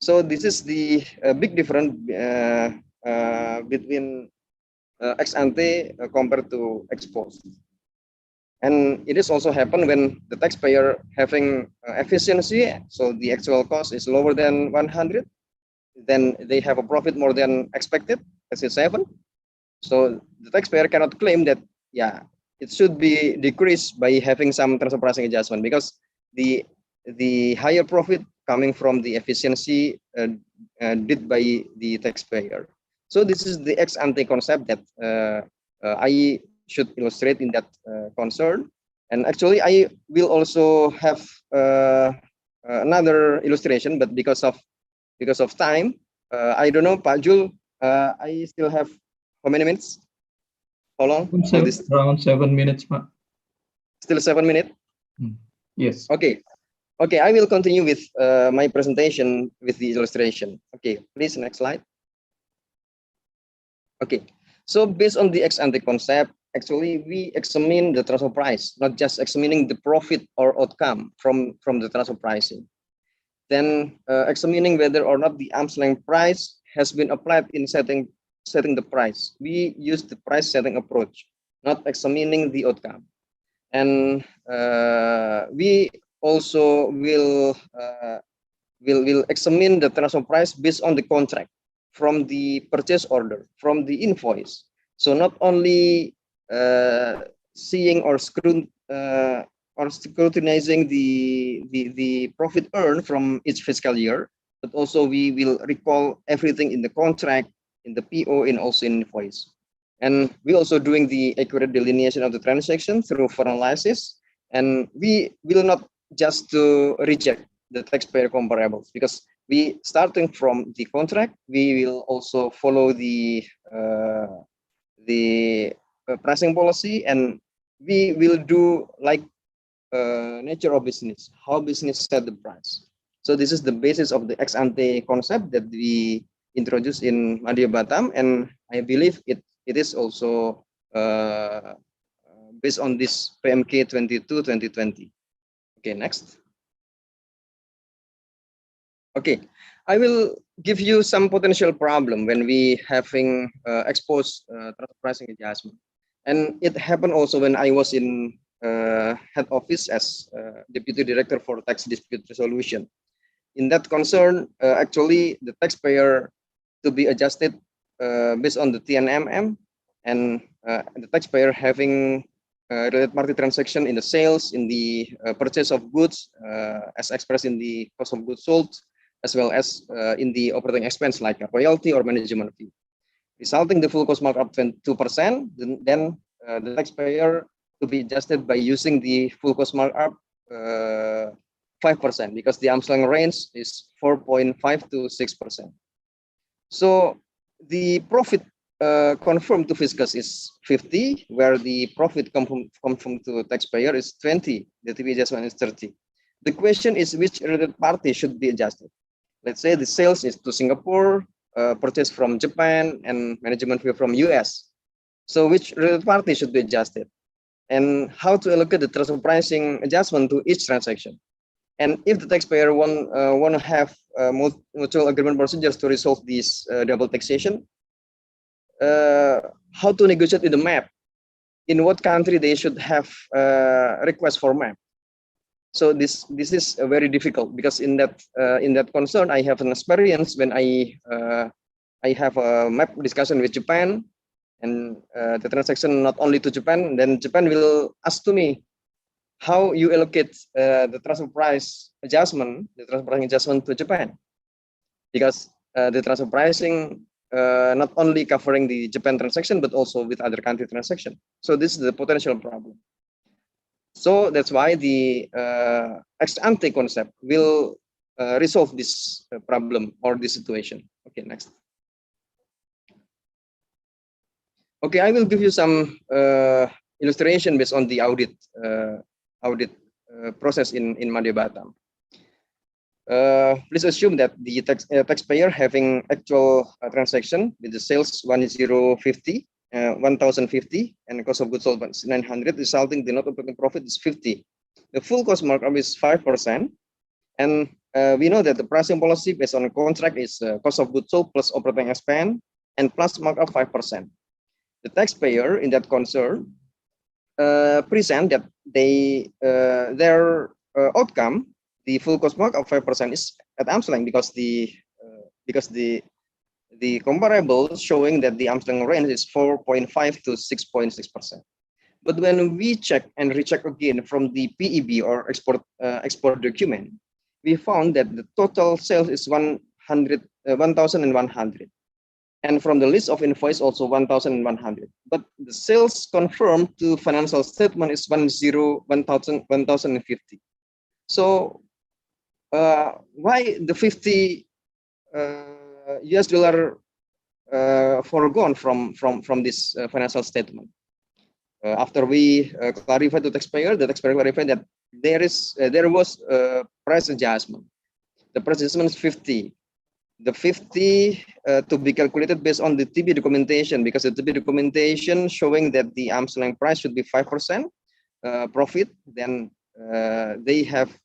So this is the big difference between ex ante compared to ex post. And it is also happen when the taxpayer having efficiency, so the actual cost is lower than 100, then they have a profit more than expected, as is 7. So the taxpayer cannot claim that, yeah, it should be decreased by having some transfer pricing adjustment, because the higher profit coming from the efficiency did by the taxpayer. So this is the ex ante concept that I should illustrate in that concern. And actually, I will also have another illustration, but because of time, I don't know, Pak Jul, I still have how many minutes? How long? Around 7 minutes, Pak. Still 7 minutes? Yes. Okay. Okay, I will continue with my presentation with the illustration. Okay, please, next slide. Okay, so based on the ex ante concept, actually we examine the transfer price, not just examining the profit or outcome from the transfer pricing. Then examining whether or not the arm's length price has been applied in setting the price. We use the price setting approach, not examining the outcome. And we also will examine the transfer price based on the contract, from the purchase order, from the invoice. So not only seeing or scrutinizing the profit earned from each fiscal year, but also we will recall everything in the contract, in the PO, and also in invoice. And we also doing the accurate delineation of the transaction through for analysis. And we will not just to reject the taxpayer comparables, because we starting from the contract, we will also follow the pricing policy, and we will do like nature of business, how business set the price. So this is the basis of the ex ante concept that we introduced in Madya Batam, and I believe it is also based on this PMK 22/2020. Okay, next. Okay, I will give you some potential problem when we having exposed transfer pricing adjustment. And it happened also when I was in head office as Deputy Director for Tax Dispute Resolution. In that concern, actually the taxpayer to be adjusted based on the TNMM, and the taxpayer having related party transaction in the sales, in the purchase of goods as expressed in the cost of goods sold, as well as in the operating expense like a royalty or management fee, resulting the full cost markup 2%. Then the taxpayer to be adjusted by using the full cost markup 5%, because the arm's length range is 4.5 to 6%. So the profit confirmed to fiscus is 50, where the profit confirmed to taxpayer is 20. The TP adjustment is 30. The question is which related party should be adjusted. Let's say the sales is to Singapore, purchase from Japan, and management fee from US. So which related party should be adjusted, and how to allocate the transfer pricing adjustment to each transaction. And if the taxpayer want to have mutual agreement procedures to resolve this double taxation, how to negotiate with the map, in what country they should have request for map. So this is very difficult, because in that concern I have an experience when I have a map discussion with Japan, and the transaction not only to Japan, then Japan will ask to me how you allocate the transfer price adjustment, to Japan, because the transfer pricing not only covering the Japan transaction but also with other country transaction. So this is the potential problem. So that's why the ex ante concept will resolve this problem or this situation. Okay, next. Okay, I will give you some illustration based on the audit process in Madya Batam. Please assume that the taxpayer having actual transaction with the sales 1050 and cost of goods sold 900, resulting the net operating profit is 50. The full cost markup is 5%, and we know that the pricing policy based on a contract is cost of goods sold plus operating expense and plus markup 5%. The taxpayer in that concern present that their outcome, the full cost markup 5% is at arm's length because the comparable showing that the arm's length range is 4.5 to 6.6%. But when we check and recheck again from the PEB or export document, we found that the total sales is 1,100. And from the list of invoice also 1,100. But the sales confirmed to financial statement is 1,050. So why the 50 US dollar foregone from this financial statement? After we clarified to taxpayer, the taxpayer clarified that there was a price adjustment. The price adjustment is 50. The 50 to be calculated based on the TB documentation, because the TB documentation showing that the arm's length price should be 5% profit. Then they have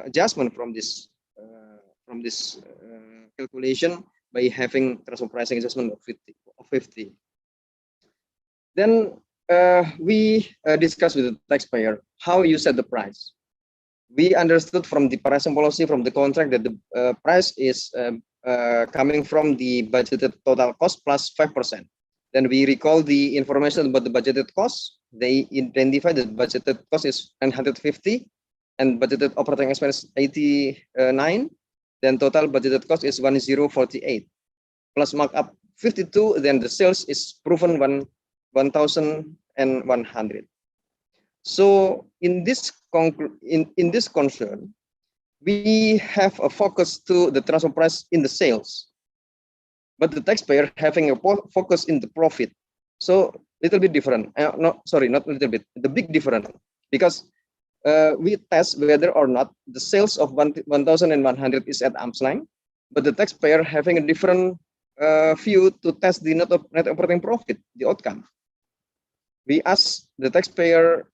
adjustment from this calculation by having transfer pricing adjustment of 50. Then we discussed with the taxpayer how you set the price. We understood from the pricing policy from the contract that the price is coming from the budgeted total cost plus 5%. Then we recall the information about the budgeted cost. They identify the budgeted cost is 950 and budgeted operating expense 89. Then total budgeted cost is 1048 plus markup 52. Then the sales is proven 1,100. So in this concern, we have a focus to the transfer price in the sales, but the taxpayer having a focus in the profit. So little bit different. Not little bit. The big difference, because we test whether or not the sales of 1,100 is at arm's length, but the taxpayer having a different view to test the net operating profit, the outcome. We ask the taxpayer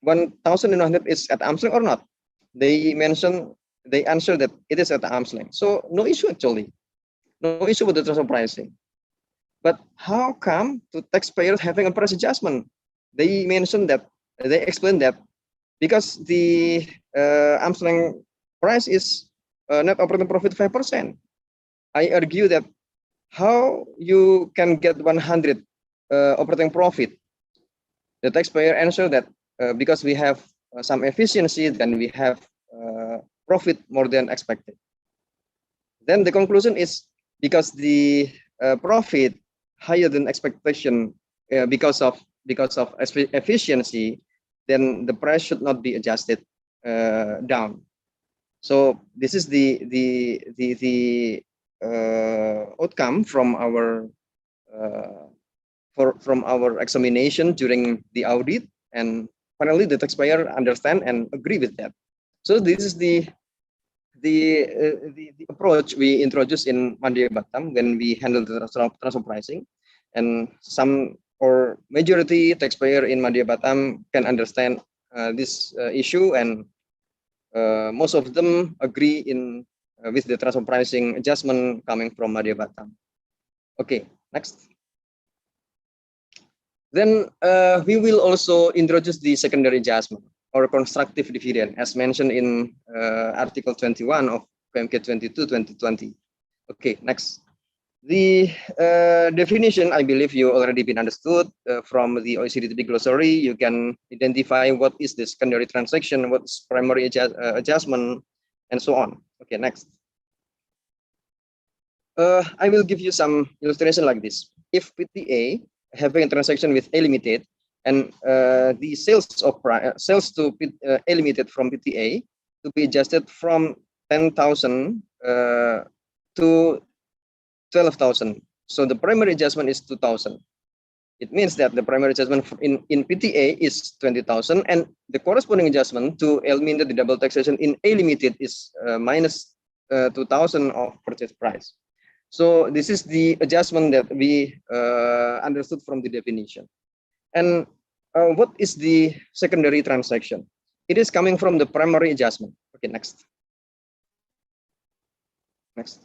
1,100 is at arm's length or not. They answer that it is at arm's length. So no issue actually, no issue with the transfer pricing. But how come the taxpayers having a price adjustment? They mentioned that, they explained that because the arm's length price is net operating profit 5%. I argue that how you can get 100 operating profit? The taxpayer answer that because we have some efficiency, then we have profit more than expected. Then the conclusion is because the profit higher than expectation because of efficiency, then the price should not be adjusted down. So this is the outcome from our examination during the audit, and finally the taxpayer understand and agree with that. So this is the approach we introduced in Madya Batam when we handle the transfer pricing, and some or majority taxpayer in Madya Batam can understand this issue, and most of them agree in with the transfer pricing adjustment coming from Madya Batam. Okay, next. Then we will also introduce the secondary adjustment or constructive dividend as mentioned in Article 21 of PMK 22/2020. Okay, next. The definition, I believe you already been understood from the OECD glossary. You can identify what is the secondary transaction, what is primary adjustment, and so on. Okay, next. I will give you some illustration like this. If PTA having a transaction with A Limited and the sales to A Limited from PTA to be adjusted from 10,000 to 12,000. So the primary adjustment is 2,000. It means that the primary adjustment in PTA is 20,000, and the corresponding adjustment to eliminate the double taxation in A limited is minus 2,000 of purchase price. So this is the adjustment that we understood from the definition. And what is the secondary transaction? It is coming from the primary adjustment. Okay, next. Next.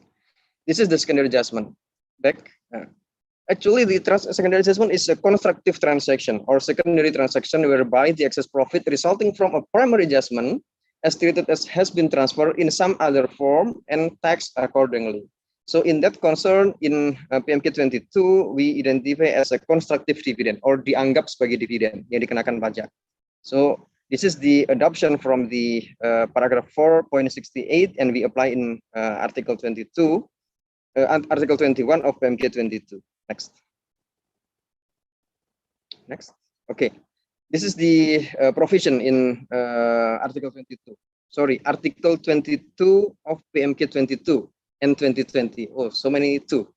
This is the secondary adjustment. Back. Actually, the secondary adjustment is a constructive transaction or secondary transaction whereby the excess profit resulting from a primary adjustment as treated as has been transferred in some other form and taxed accordingly. So in that concern, in PMK 22, we identify as a constructive dividend or dianggap sebagai dividen yang dikenakan pajak. So this is the adoption from the paragraph 4.68, and we apply in Article 22, Article 21 of PMK 22. Next. Next. Okay. This is the provision in Article 22. Sorry, Article 22 of PMK 22 and 2020. Oh, so many two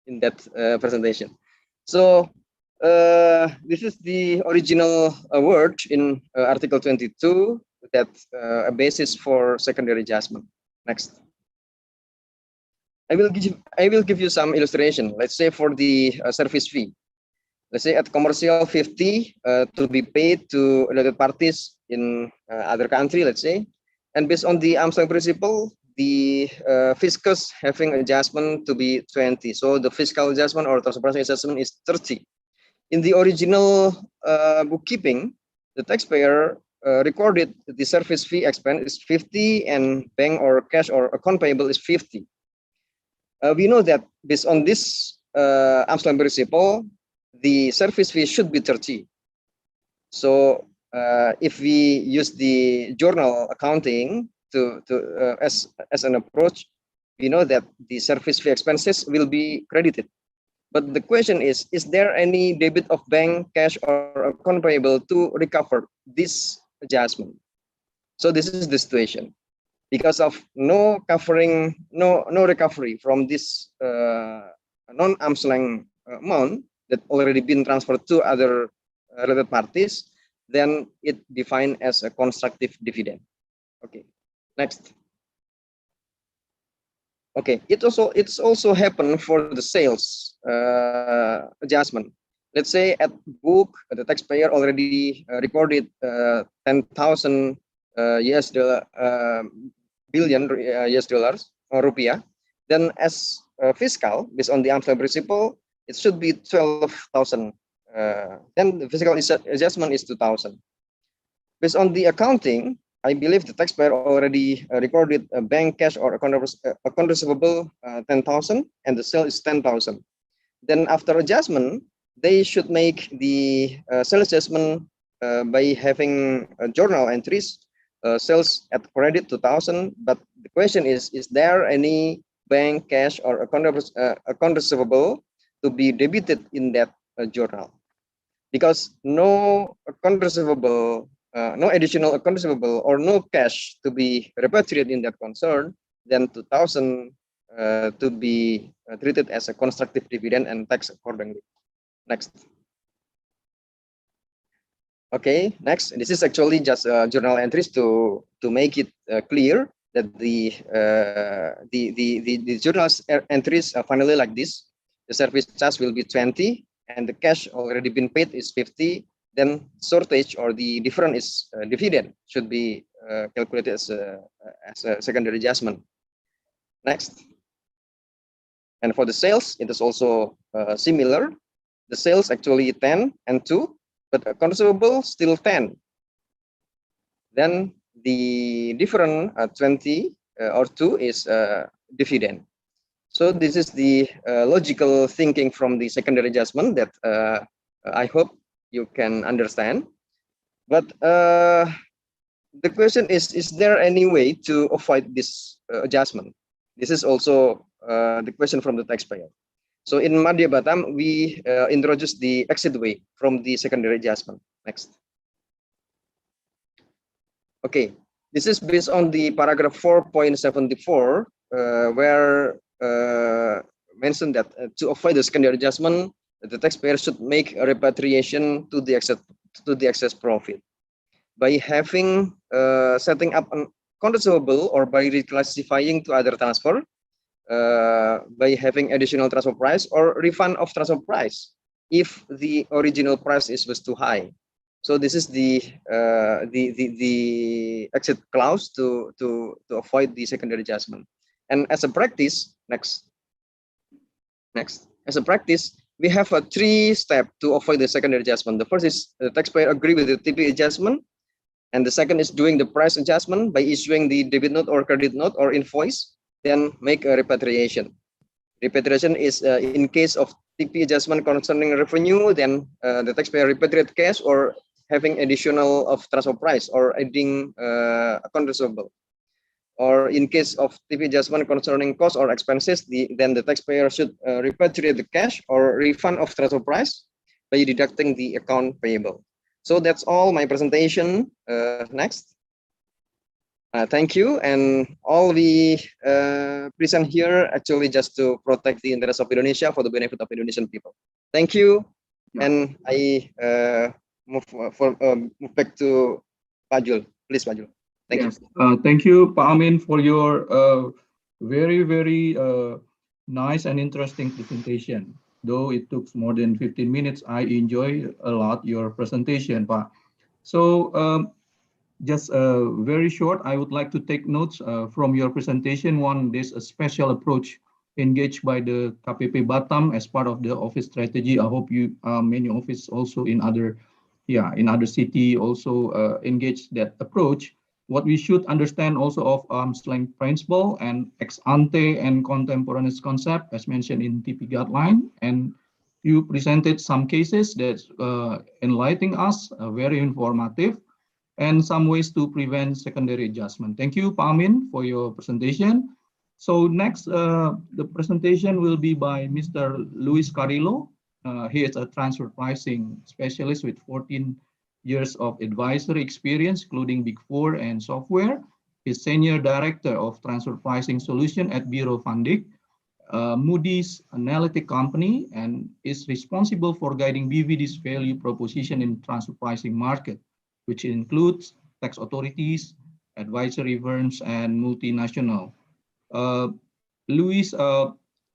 in that presentation. So this is the original word in Article 22 that a basis for secondary adjustment. Next. I will give you some illustration. Let's say for the service fee. Let's say at commercial 50 to be paid to related parties in other country, let's say. And based on the arm's length principle, the fiscus having adjustment to be 20. So the fiscal adjustment or transfer pricing adjustment is 30. In the original bookkeeping, the taxpayer recorded the service fee expense is 50 and bank or cash or account payable is 50. We know that based on this arm's length principle, the service fee should be 30. So if we use the journal accounting as an approach, we know that the service fee expenses will be credited. But the question is there any debit of bank, cash, or account payable to recover this adjustment? So this is the situation. Because of no recovery from this non-arm's length amount that already been transferred to other related parties, then it defined as a constructive dividend. Okay, next. Okay, it's also happened for the sales adjustment. Let's say at book the taxpayer already recorded 10,000 billion US dollars or rupiah. Then as fiscal, based on the arm's length principle, it should be 12,000. Then the fiscal adjustment is 2,000. Based on the accounting, I believe the taxpayer already recorded a bank, cash, or account receivable 10,000, and the sale is 10,000. Then after adjustment, they should make the sales adjustment by having journal entries. Sales at credit 2,000, but the question is there any bank, cash, or account receivable to be debited in that journal? Because no account receivable, no additional account receivable, or no cash to be repatriated in that concern, then 2,000 to be treated as a constructive dividend and taxed accordingly. Next. Okay, next. This is actually just journal entries to make it clear that the journal entries are finally like this. The service charge will be 20, and the cash already been paid is 50. Then shortage or the difference is dividend should be calculated as a secondary adjustment. Next. And for the sales, it is also similar. The sales actually 10 and 2. But account receivable still 10. Then the different 20 or 2 is dividend. So this is the logical thinking from the secondary adjustment that I hope you can understand. But the question is there any way to avoid this adjustment? This is also the question from the taxpayer. So in Madya Batam, we introduced the exit way from the secondary adjustment. Next. Okay, This is based on the paragraph 4.74, where mentioned that to avoid the secondary adjustment, the taxpayer should make a repatriation to the excess profit by having setting up an controllable or by reclassifying to other transfer, by having additional transfer price or refund of transfer price if the original price was too high. So this is the exit clause to avoid the secondary adjustment. And as a practice, next. As a practice, we have a 3-step to avoid the secondary adjustment. The first is the taxpayer agree with the TP adjustment, and the second is doing the price adjustment by issuing the debit note or credit note or invoice, then make a repatriation. Repatriation is in case of TP adjustment concerning revenue, then the taxpayer repatriate cash or having additional of transfer price or adding a controllable. Or in case of TP adjustment concerning cost or expenses, then the taxpayer should repatriate the cash or refund of transfer price by deducting the account payable. So that's all my presentation. Next. Thank you. And all we present here actually just to protect the interest of Indonesia for the benefit of Indonesian people. Thank you. And I move back to Pak Jul. Please, Pak Jul. Thank you. Thank you, Pak Amin, for your very, very nice and interesting presentation. Though it took more than 15 minutes, I enjoy a lot your presentation, Pak. So just very short, I would like to take notes from your presentation. One, there's a special approach engaged by the KPP Batam as part of the office strategy. I hope you many office also in other city also engage that approach. What we should understand also of arm's length principle and ex ante and contemporaneous concept as mentioned in TP guideline, and you presented some cases that enlightening us, very informative, and some ways to prevent secondary adjustment. Thank you, Pak Amin, for your presentation. So next, the presentation will be by Mr. Luis Carrillo. He is a transfer pricing specialist with 14 years of advisory experience, including Big Four and software. He's Senior Director of Transfer Pricing Solution at Bureau van Dijk, Moody's Analytic company, and is responsible for guiding BVD's value proposition in transfer pricing market, which includes tax authorities, advisory firms, and multinational. Luis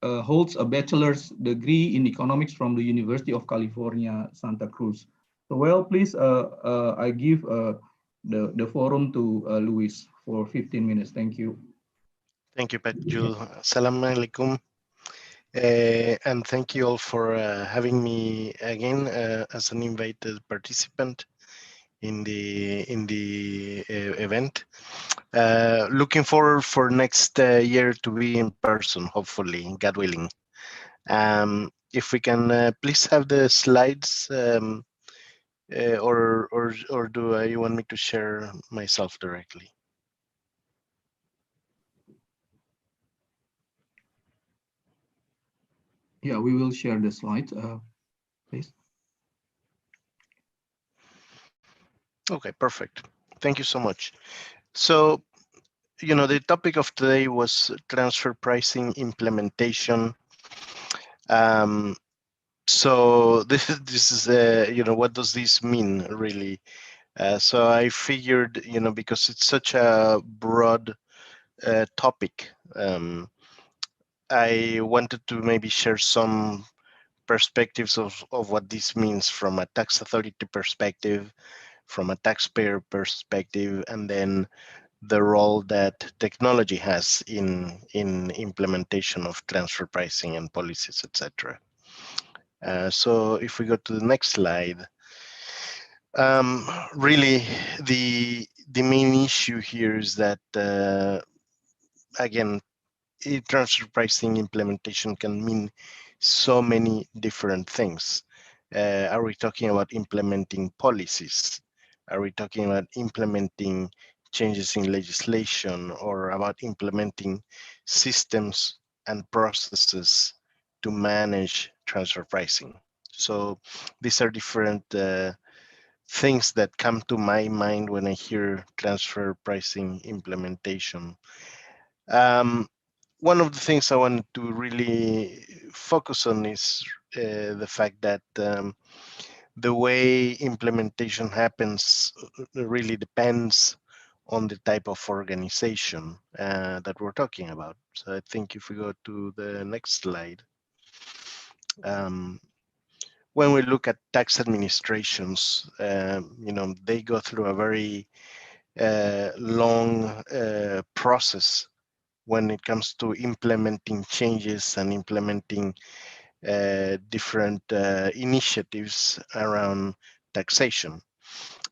holds a bachelor's degree in economics from the University of California, Santa Cruz. So, well, please, I give the forum to Luis for 15 minutes. Thank you. Thank you, Pak Jul. Assalamualaikum. And thank you all for having me again as an invited participant in the event. Looking forward for next year to be in person, hopefully, God willing. If we can please have the slides, or do you want me to share myself directly? Yeah, we will share the slides, please. Okay, perfect. Thank you so much. So, you know, the topic of today was transfer pricing implementation. So this is you know, what does this mean really? So I figured, you know, because it's such a broad topic, I wanted to maybe share some perspectives of what this means from a tax authority perspective, from a taxpayer perspective, and then the role that technology has in implementation of transfer pricing and policies, etc. So if we go to the next slide, really the main issue here is that again, transfer pricing implementation can mean so many different things. Are we talking about implementing policies? Are we talking about implementing changes in legislation, or about implementing systems and processes to manage transfer pricing? So these are different things that come to my mind when I hear transfer pricing implementation. One of the things I wanted to really focus on is the fact that the way implementation happens really depends on the type of organization that we're talking about. So I think if we go to the next slide, when we look at tax administrations, they go through a very long process when it comes to implementing changes and implementing different initiatives around taxation.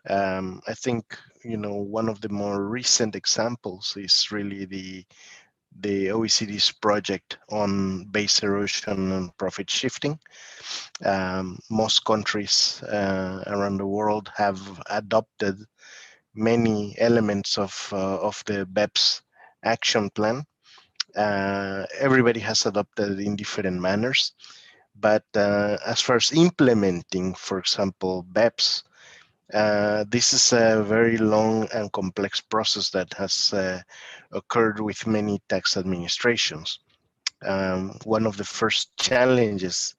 I think one of the more recent examples is really the OECD's project on base erosion and profit shifting. Most countries around the world have adopted many elements of the BEPS action plan. Everybody has adopted in different manners, but as far as implementing, for example, BEPS, this is a very long and complex process that has occurred with many tax administrations. One of the first challenges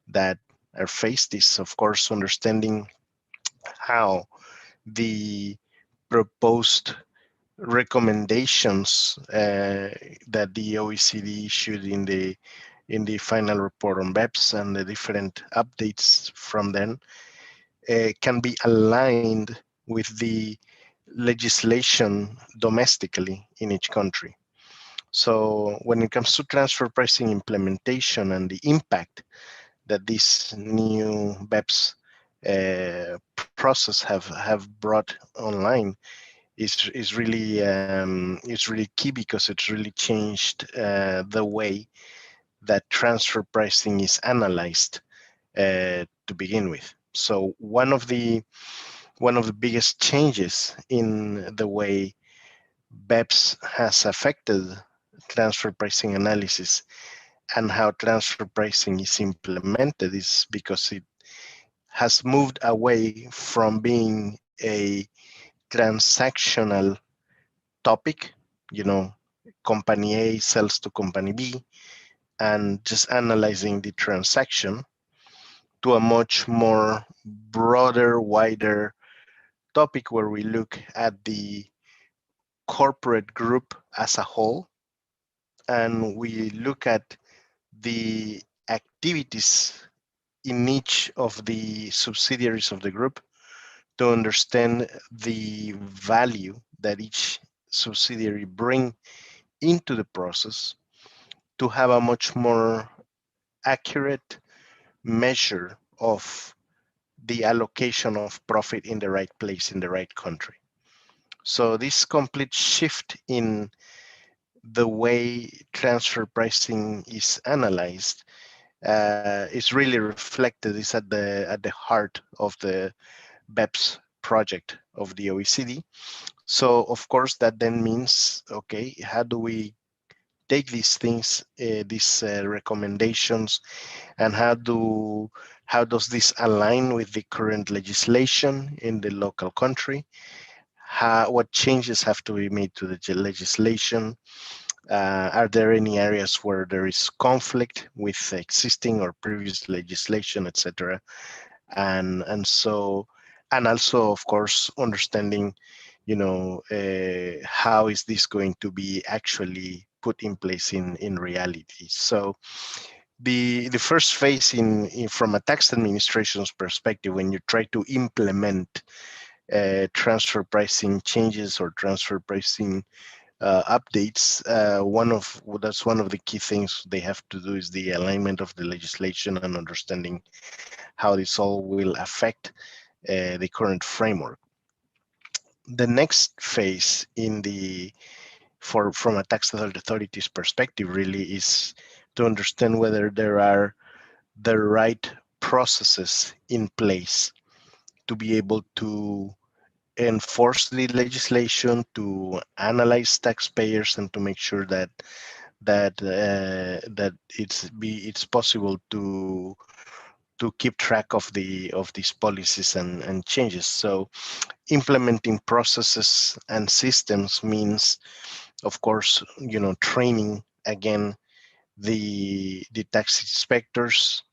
that are faced is, of course, understanding how the proposed recommendations that the OECD issued in the final report on BEPS and the different updates from then can be aligned with the legislation domestically in each country. So when it comes to transfer pricing implementation and the impact that this new BEPS process have brought online is really key, because it's really changed the way that transfer pricing is analyzed to begin with. So one of the biggest changes in the way BEPS has affected transfer pricing analysis and how transfer pricing is implemented is because it has moved away from being a transactional topic, company A sells to company B, and just analyzing the transaction, to a much more broader, wider topic where we look at the corporate group as a whole, and we look at the activities in each of the subsidiaries of the group to understand the value that each subsidiary bring into the process, to have a much more accurate measure of the allocation of profit in the right place, in the right country. So this complete shift in the way transfer pricing is analyzed is really reflected, is at the heart of the BEPS project of the OECD. So of course that then means, okay, how do we take these things, these recommendations, and how does this align with the current legislation in the local country? What changes have to be made to the legislation? Are there any areas where there is conflict with existing or previous legislation, etc.? And also, of course, understanding, how is this going to be actually put in place in reality? So the first phase from a tax administration's perspective, when you try to implement transfer pricing changes or transfer pricing updates, that's one of the key things they have to do, is the alignment of the legislation and understanding how this all will affect the current framework. The next phase from a tax authority's perspective really is to understand whether there are the right processes in place to be able to enforce the legislation, to analyze taxpayers, and to make sure that it's possible to to keep track of these policies and changes. So implementing processes and systems means, of course, training again the tax inspectors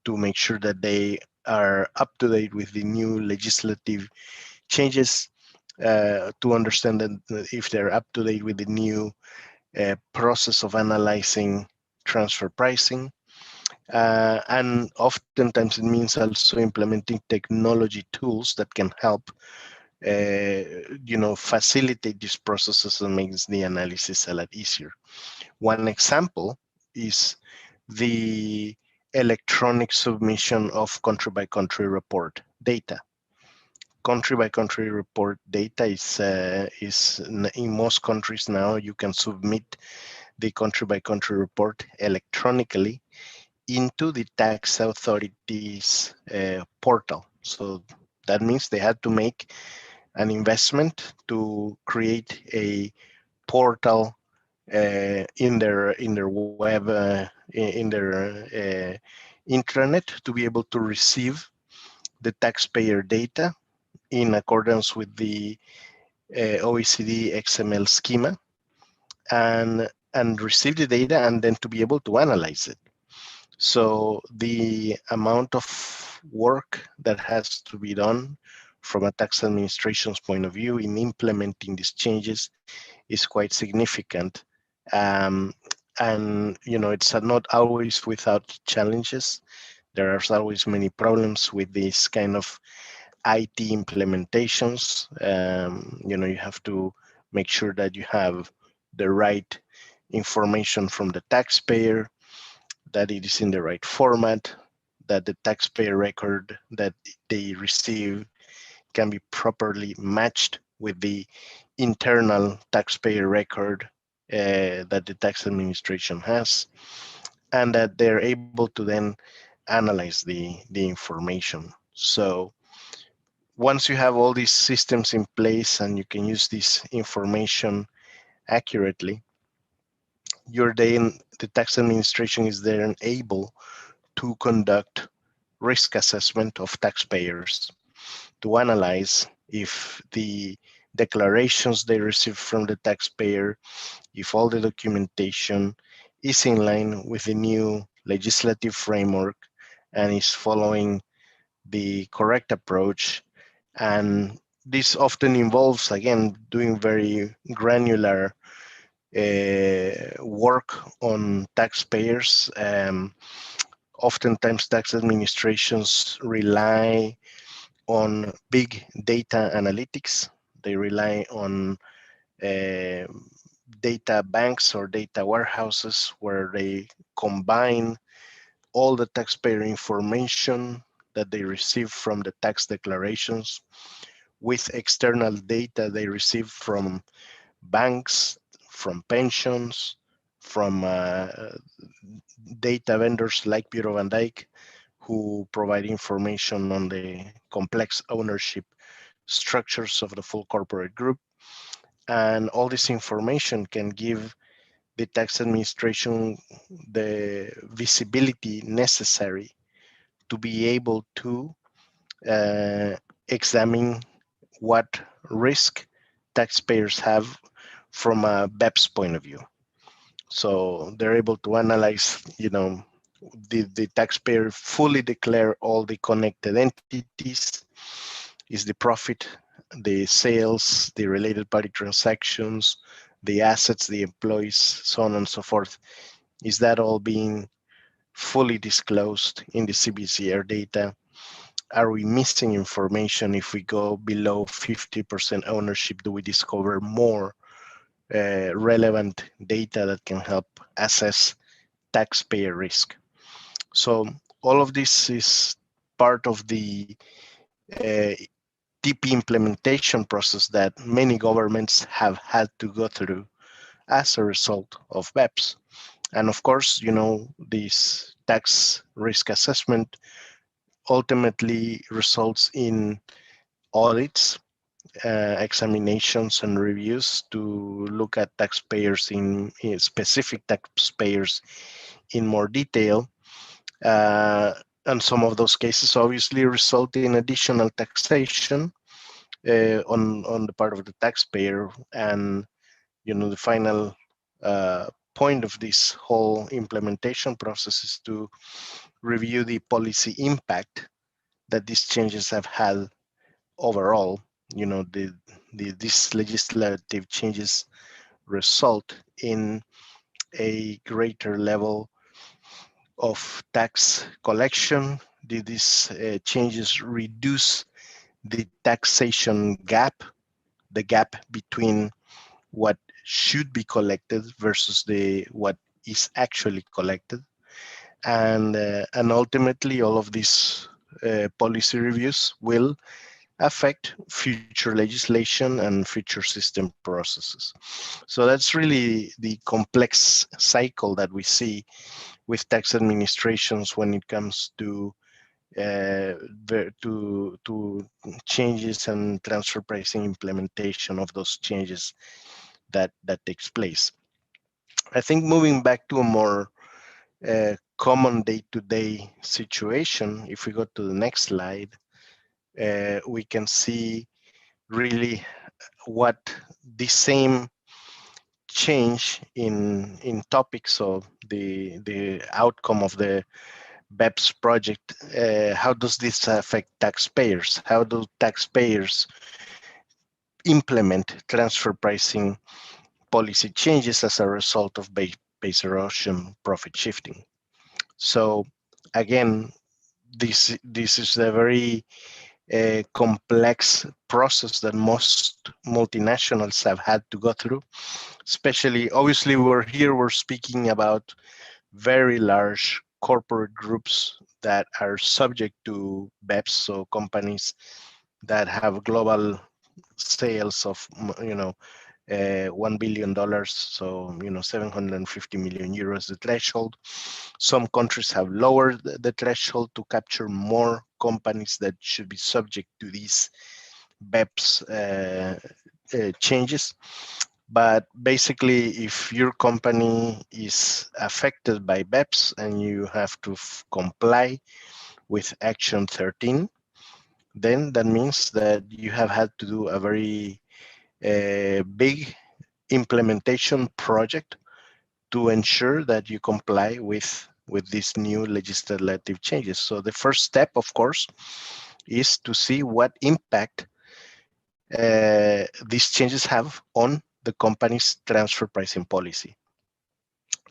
to make sure that they are up to date with the new legislative changes, to understand that if they're up to date with the new process of analyzing transfer pricing. And oftentimes it means also implementing technology tools that can help facilitate these processes and makes the analysis a lot easier. One example is the electronic submission of country by country report data. Country by country report data is in most countries now. You can submit the country by country report electronically into the tax authorities portal. So that means they had to make an investment to create a portal in their web, in their intranet, to be able to receive the taxpayer data in accordance with the OECD XML schema, and receive the data and then to be able to analyze it. So the amount of work that has to be done from a tax administration's point of view in implementing these changes is quite significant. And it's not always without challenges. There are always many problems with these kind of IT implementations. You have to make sure that you have the right information from the taxpayer, that it is in the right format, that the taxpayer record that they receive can be properly matched with the internal taxpayer record that the tax administration has, and that they're able to then analyze the information. So once you have all these systems in place and you can use this information accurately, the tax administration is then able to conduct risk assessment of taxpayers, to analyze if the declarations they receive from the taxpayer, if all the documentation is in line with the new legislative framework and is following the correct approach. And this often involves, again, doing very granular work on taxpayers. Oftentimes tax administrations rely on big data analytics. They rely on data banks or data warehouses where they combine all the taxpayer information that they receive from the tax declarations with external data they receive from banks, from pensions, from data vendors like Bureau van Dijk, who provide information on the complex ownership structures of the full corporate group. And all this information can give the tax administration the visibility necessary to be able to examine what risk taxpayers have from a BEPS point of view. So they're able to analyze, the taxpayer fully declare all the connected entities. Is the profit, the sales, the related party transactions, the assets, the employees, so on and so forth. Is that all being fully disclosed in the CBCR data? Are we missing information? If we go below 50% ownership, do we discover more relevant data that can help assess taxpayer risk? So all of this is part of the TP implementation process that many governments have had to go through as a result of BEPS. And of course, this tax risk assessment ultimately results in audits, examinations and reviews to look at taxpayers in specific taxpayers in more detail. and some of those cases obviously result in additional taxation on the part of the taxpayer. And the final point of this whole implementation process is to review the policy impact that these changes have had overall. These legislative changes result in a greater level of tax collection. Did these changes reduce the taxation gap, the gap between what should be collected versus what is actually collected? And ultimately, all of these policy reviews will affect future legislation and future system processes. So that's really the complex cycle that we see with tax administrations when it comes to changes and transfer pricing implementation of those changes that takes place. I think moving back to a more common day-to-day situation, if we go to the next slide, we can see really what the same change in topics of the outcome of the BEPS project. How does this affect taxpayers? How do taxpayers implement transfer pricing policy changes as a result of base erosion profit shifting? So again, this is a very complex process that most multinationals have had to go through. Especially, obviously, we're speaking about very large corporate groups that are subject to BEPS, so companies that have global sales of $1 billion, so 750 million euros, the threshold. Some countries have lowered the threshold to capture more companies that should be subject to these BEPS changes. But basically, if your company is affected by BEPS and you have to comply with Action 13, then that means that you have had to do a very big implementation project to ensure that you comply with these new legislative changes. So the first step, of course, is to see what impact these changes have on the company's transfer pricing policy.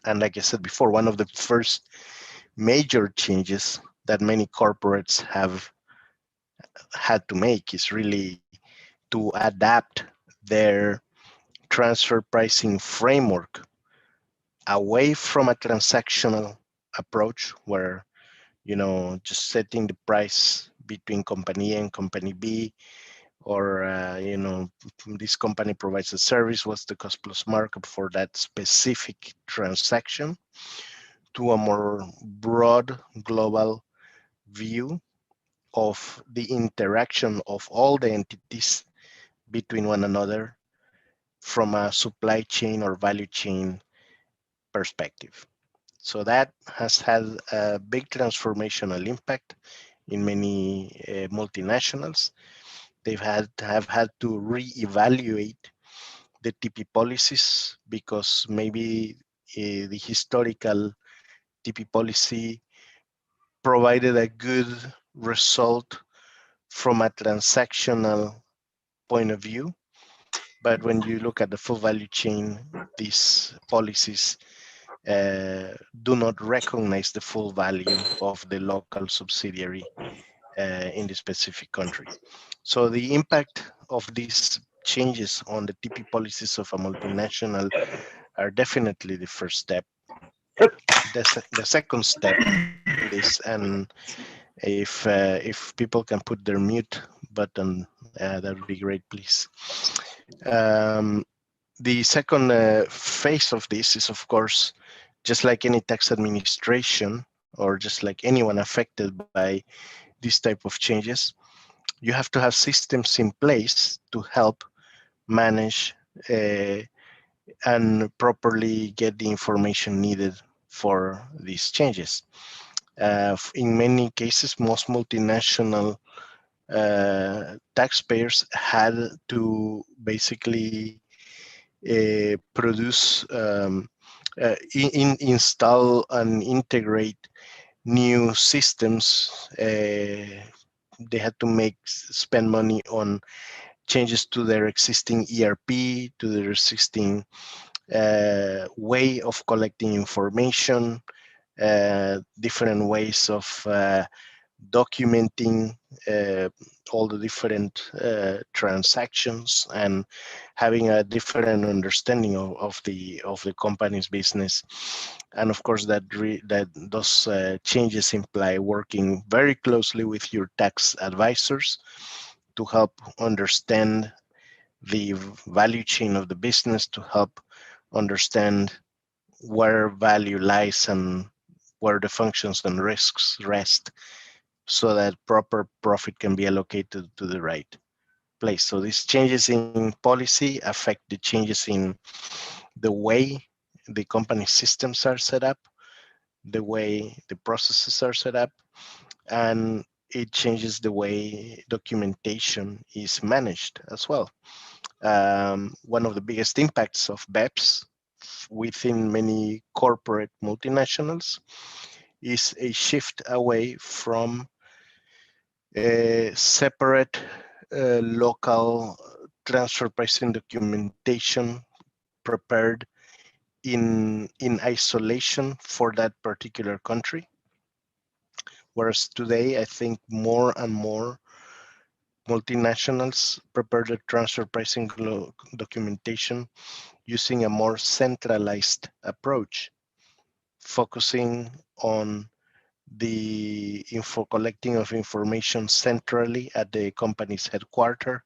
And like I said before, one of the first major changes that many corporates have had to make is really to adapt their transfer pricing framework away from a transactional approach where, just setting the price between company A and company B, or, this company provides a service, what's the cost plus markup for that specific transaction, to a more broad global view of the interaction of all the entities between one another from a supply chain or value chain perspective. So that has had a big transformational impact in many multinationals. They've have had to reevaluate the TP policies because maybe the historical TP policy provided a good result from a transactional point of view. But when you look at the full value chain, these policies do not recognize the full value of the local subsidiary in the specific country. So the impact of these changes on the TP policies of a multinational are definitely the first step. The second step is, and if people can put their mute button, that would be great, please. The second phase of this is, of course, just like any tax administration or just like anyone affected by this type of changes, you have to have systems in place to help manage and properly get the information needed for these changes. In many cases, most multinational taxpayers had to basically produce, install and integrate new systems. They had to spend money on changes to their existing ERP, to their existing way of collecting information, different ways of documenting all the different transactions and having a different understanding of the company's business. And of course, that those changes imply working very closely with your tax advisors to help understand the value chain of the business, to help understand where value lies and where the functions and risks rest, so that proper profit can be allocated to the right place. So these changes in policy affect the changes in the way the company systems are set up, the way the processes are set up, and it changes the way documentation is managed as well. One of the biggest impacts of BEPS within many corporate multinationals is a shift away from separate local transfer pricing documentation prepared in isolation for that particular country. Whereas today, I think more and more multinationals prepare the transfer pricing documentation using a more centralized approach, focusing on the collecting of information centrally at the company's headquarters,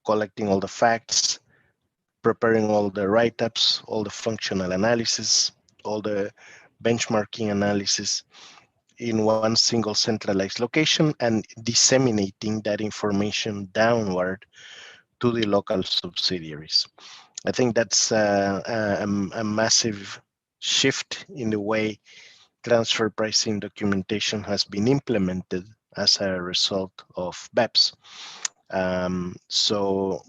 collecting all the facts, preparing all the write-ups, all the functional analysis, all the benchmarking analysis in one single centralized location, and disseminating that information downward to the local subsidiaries. I think that's a massive shift in the way transfer pricing documentation has been implemented as a result of BEPS. So,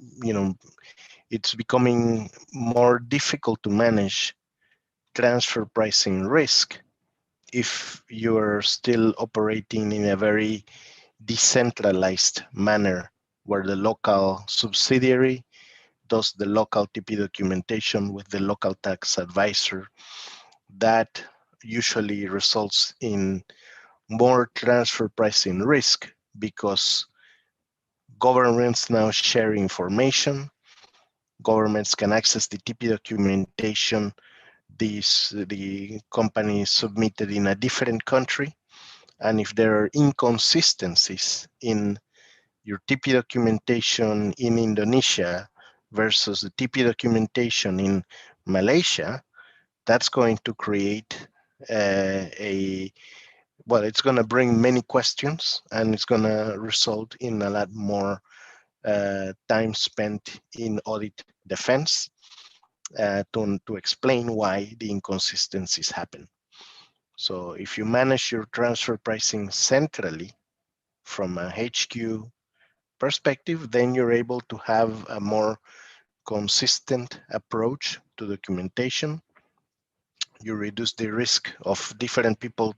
it's becoming more difficult to manage transfer pricing risk if you're still operating in a very decentralized manner, where the local subsidiary does the local TP documentation with the local tax advisor. That usually results in more transfer pricing risk because governments now share information. Governments can access the TP documentation the company submitted in a different country. And if there are inconsistencies in your TP documentation in Indonesia versus the TP documentation in Malaysia, that's going to create it's going to bring many questions, and it's going to result in a lot more time spent in audit defense to explain why the inconsistencies happen. So if you manage your transfer pricing centrally from a HQ perspective, then you're able to have a more consistent approach to documentation. You reduce the risk of different people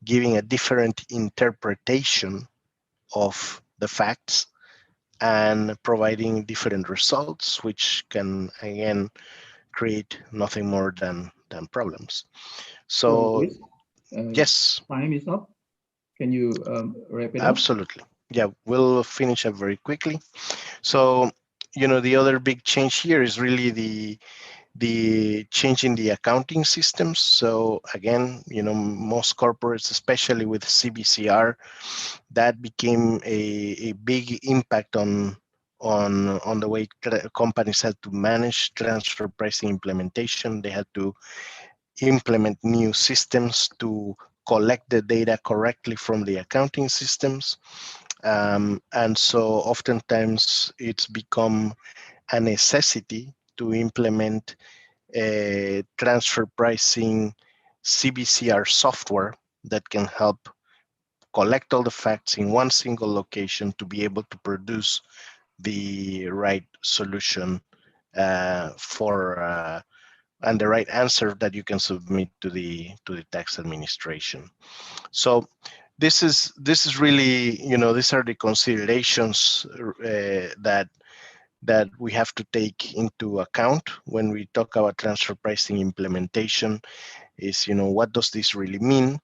giving a different interpretation of the facts and providing different results, which can again create nothing more than problems. So yes, time is up. Can you wrap it up? Absolutely. Yeah, we'll finish up very quickly. So, the other big change here is really the change in the accounting systems. So again, most corporates, especially with CBCR, that became a big impact on the way companies had to manage transfer pricing implementation. They had to implement new systems to collect the data correctly from the accounting systems. And so oftentimes it's become a necessity to implement a transfer pricing CBCR software that can help collect all the facts in one single location to be able to produce the right solution and the right answer that you can submit to the tax administration. So this is really, these are the considerations that we have to take into account when we talk about transfer pricing implementation. Is, what does this really mean?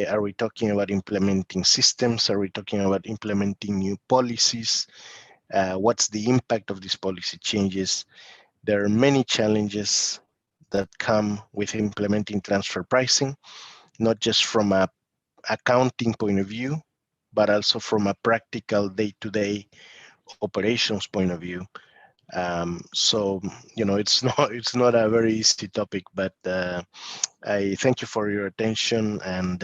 Are we talking about implementing systems? Are we talking about implementing new policies? What's the impact of these policy changes? There are many challenges that come with implementing transfer pricing, not just from a accounting point of view, but also from a practical day-to-day operations point of view. So, it's not a very easy topic, but I thank you for your attention, and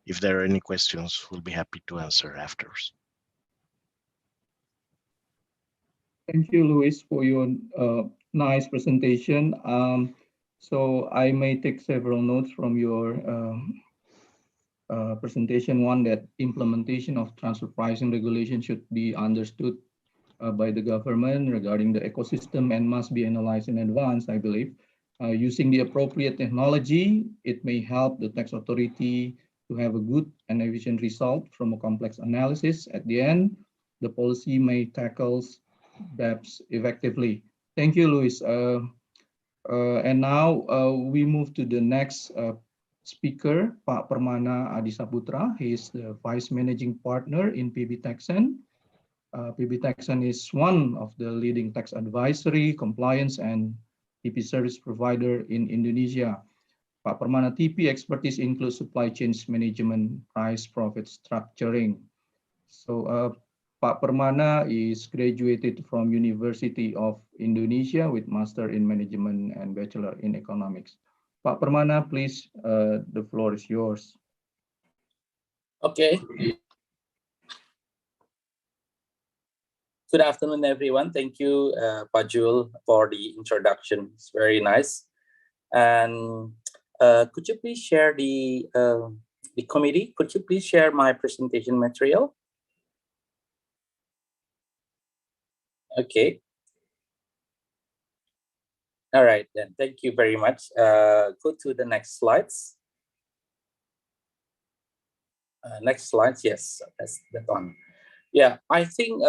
if there are any questions, we'll be happy to answer afterwards. Thank you, Luis, for your nice presentation. So I may take several notes from your presentation. One, that implementation of transfer pricing regulation should be understood by the government regarding the ecosystem and must be analyzed in advance, I believe. Using the appropriate technology, it may help the tax authority to have a good and efficient result from a complex analysis. At the end, the policy may tackle BEPS effectively. Thank you, Luis. And now we move to the next speaker, Pak Permana Adisaputra. He is the Vice Managing Partner in PB Taxan. PB Taxan is one of the leading tax advisory, compliance, and TP service provider in Indonesia. Pak Permana TP expertise includes supply chain management, price profit structuring. So Pak Permana is graduated from University of Indonesia with Master in Management and Bachelor in Economics. Pak Permana, please, the floor is yours. Okay. Good afternoon, everyone. Thank you, Pak Jul, for the introduction. It's very nice. And could you please share the committee? Could you please share my presentation material? Okay. All right, then. Thank you very much. Go to the next slides. Next slides. Yes, that's that one. Yeah, I think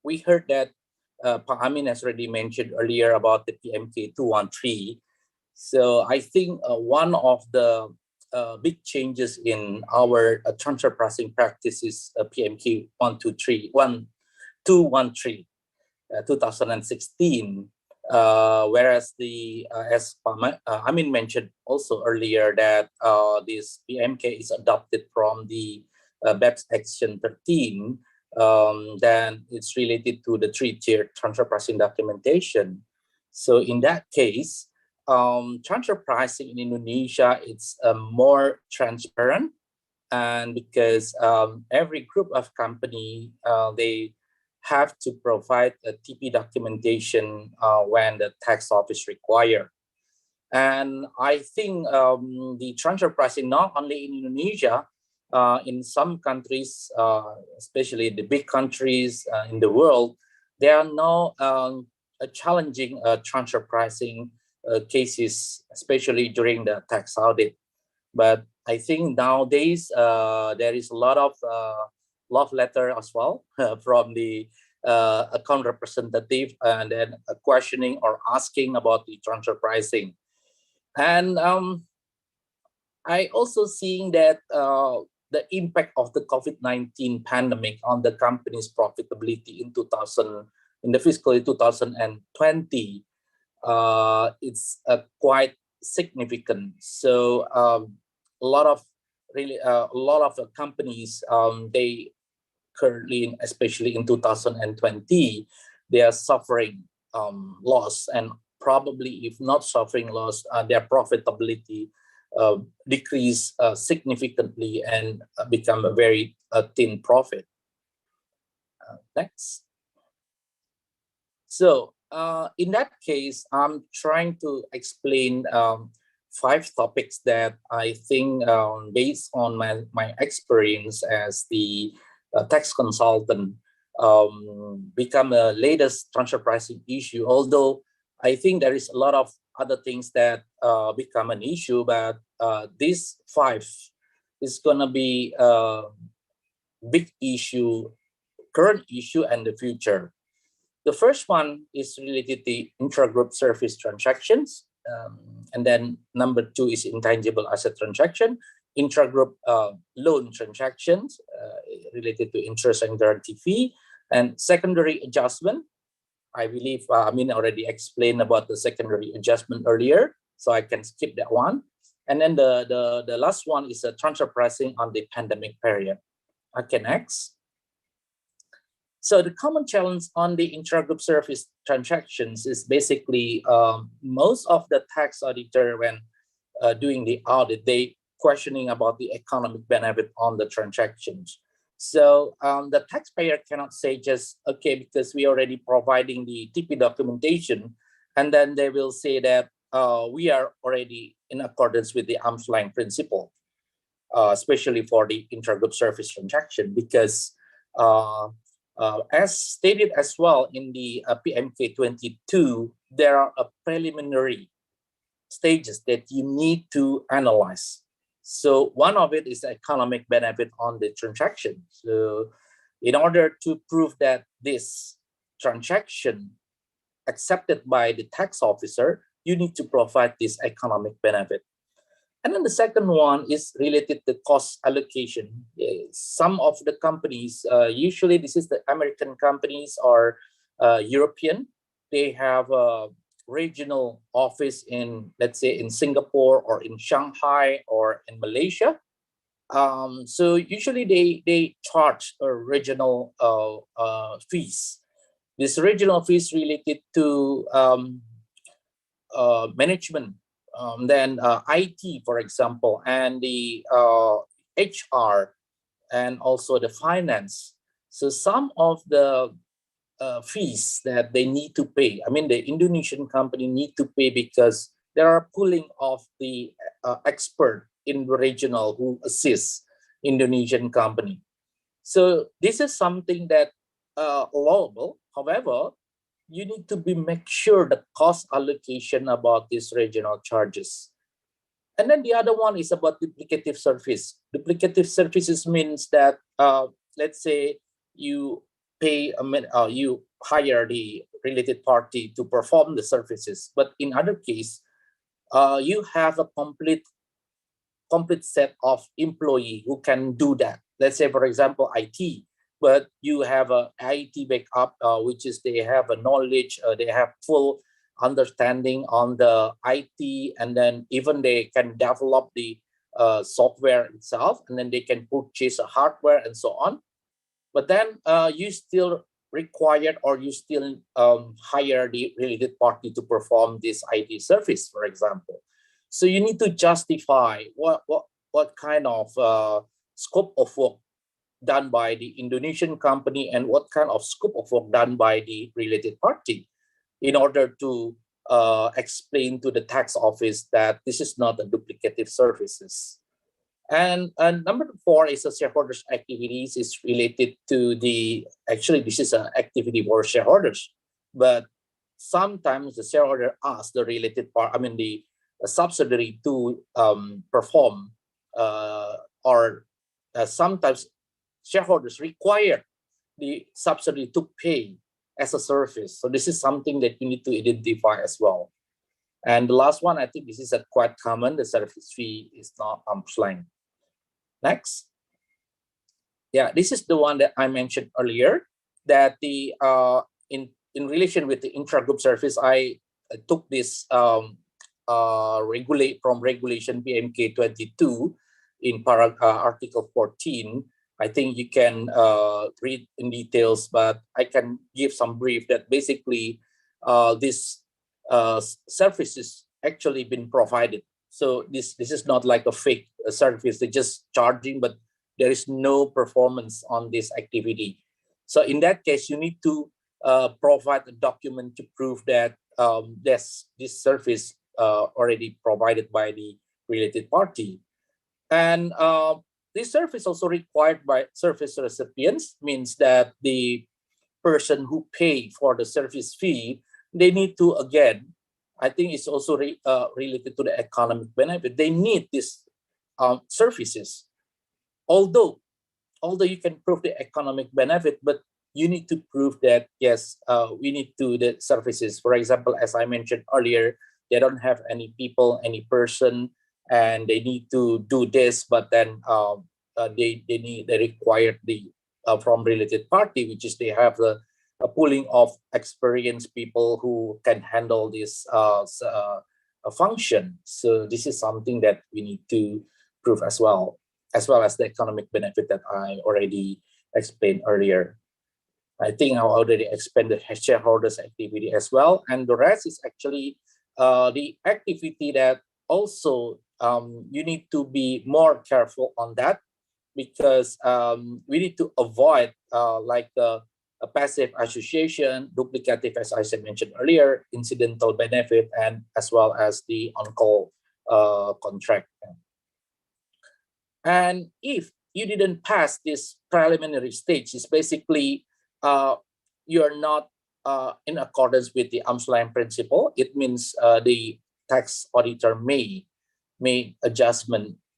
we heard that Pak Amin has already mentioned earlier about the PMK 213. So I think one of the big changes in our transfer pricing practice is PMK 213, 2016. Whereas as Amin mentioned also earlier, that this PMK is adopted from the BEPS Action 13, then it's related to the 3-tier transfer pricing documentation. So in that case, transfer pricing in Indonesia, it's more transparent, and because every group of company, they have to provide a TP documentation when the tax office require. And I think the transfer pricing, not only in Indonesia, in some countries, especially the big countries in the world, there are no challenging transfer pricing cases, especially during the tax audit. But I think nowadays there is a lot of love letter as well from the account representative, and then questioning or asking about the transfer pricing. And I also seeing that the impact of the COVID-19 pandemic on the company's profitability in the fiscal year 2020, it's quite significant. So a lot of companies, they currently, especially in 2020, they are suffering loss, and probably if not suffering loss, their profitability decrease significantly and become a very thin profit. Next. So in that case, I'm trying to explain 5 topics that I think, based on my experience as the tax consultant, become a latest transfer pricing issue. Although I think there is a lot of other things that become an issue, but these 5 is gonna be a big issue, current issue, and the future. The first one is related to intragroup service transactions. And then number 2 is intangible asset transaction, intragroup loan transactions related to interest and guarantee fee, and secondary adjustment. I believe Amin already explained about the secondary adjustment earlier, so I can skip that one. And then the last one is a transfer pricing on the pandemic period. I can next. So the common challenge on the intragroup service transactions is basically most of the tax auditor, when doing the audit, they questioning about the economic benefit on the transactions. So the taxpayer cannot say just, okay, because we already providing the TP documentation, and then they will say that we are already in accordance with the arm's length principle, especially for the intragroup service transaction, because as stated as well in the PMK 22, there are preliminary stages that you need to analyze. So one of it is the economic benefit on the transaction. So in order to prove that this transaction accepted by the tax officer, you need to provide this economic benefit. And then the second one is related to cost allocation. Some of the companies, usually this is the American companies or European, they have a regional office in, let's say, in Singapore or in Shanghai or in Malaysia. So usually they charge a regional fees. This regional fees related to management, then IT, for example, and the HR, and also the finance. So some of the fees that they need to pay, I mean, the Indonesian company need to pay because there are pooling of the expert in the regional who assists Indonesian company. So this is something that allowable. However, you need to make sure the cost allocation about these regional charges. And then the other one is about duplicative service. Duplicative services means that, let's say you pay, you hire the related party to perform the services, but in other case, you have a complete set of employee who can do that. Let's say, for example, IT. But you have a IT backup, which is they have a knowledge, they have full understanding on the IT, and then even they can develop the software itself, and then they can purchase a hardware and so on. But then you still required, or you still hire the related party to perform this IT service, for example. So you need to justify what kind of scope of work done by the Indonesian company and what kind of scope of work done by the related party, in order to explain to the tax office that this is not a duplicative services. And number 4 is the shareholders' activities is related to the, actually this is an activity for shareholders, but sometimes the shareholder asks the related part, I mean the subsidiary to perform, or sometimes shareholders require the subsidiary to pay as a service. So this is something that you need to identify as well. And the last one, I think this is quite common, the service fee is not arm's length. Next. Yeah, this is the one that I mentioned earlier, that the in relation with the intragroup service, I took this from regulation PMK 22 in article 14. I think you can read in details, but I can give some brief that basically this service is actually been provided. So this is not like a fake service, they're just charging, but there is no performance on this activity. So in that case, you need to provide a document to prove that this service already provided by the related party. And this service also required by service recipients, means that the person who pay for the service fee, they need to, again, I think it's also related to the economic benefit. They need these services. Although you can prove the economic benefit, but you need to prove that, yes, we need to the services. For example, as I mentioned earlier, they don't have any people, any person, and they need to do this, but then they require the from related party, which is they have a pooling of experienced people who can handle this function. So this is something that we need to prove as well as the economic benefit that I already explained earlier. I think I already explained the shareholders activity as well, and the rest is actually the activity that also you need to be more careful on that, because we need to avoid like a passive association, duplicative, as I mentioned earlier, incidental benefit, and as well as the on-call contract. And if you didn't pass this preliminary stage, it's basically you're not in accordance with the arm's length principle. It means the tax auditor may make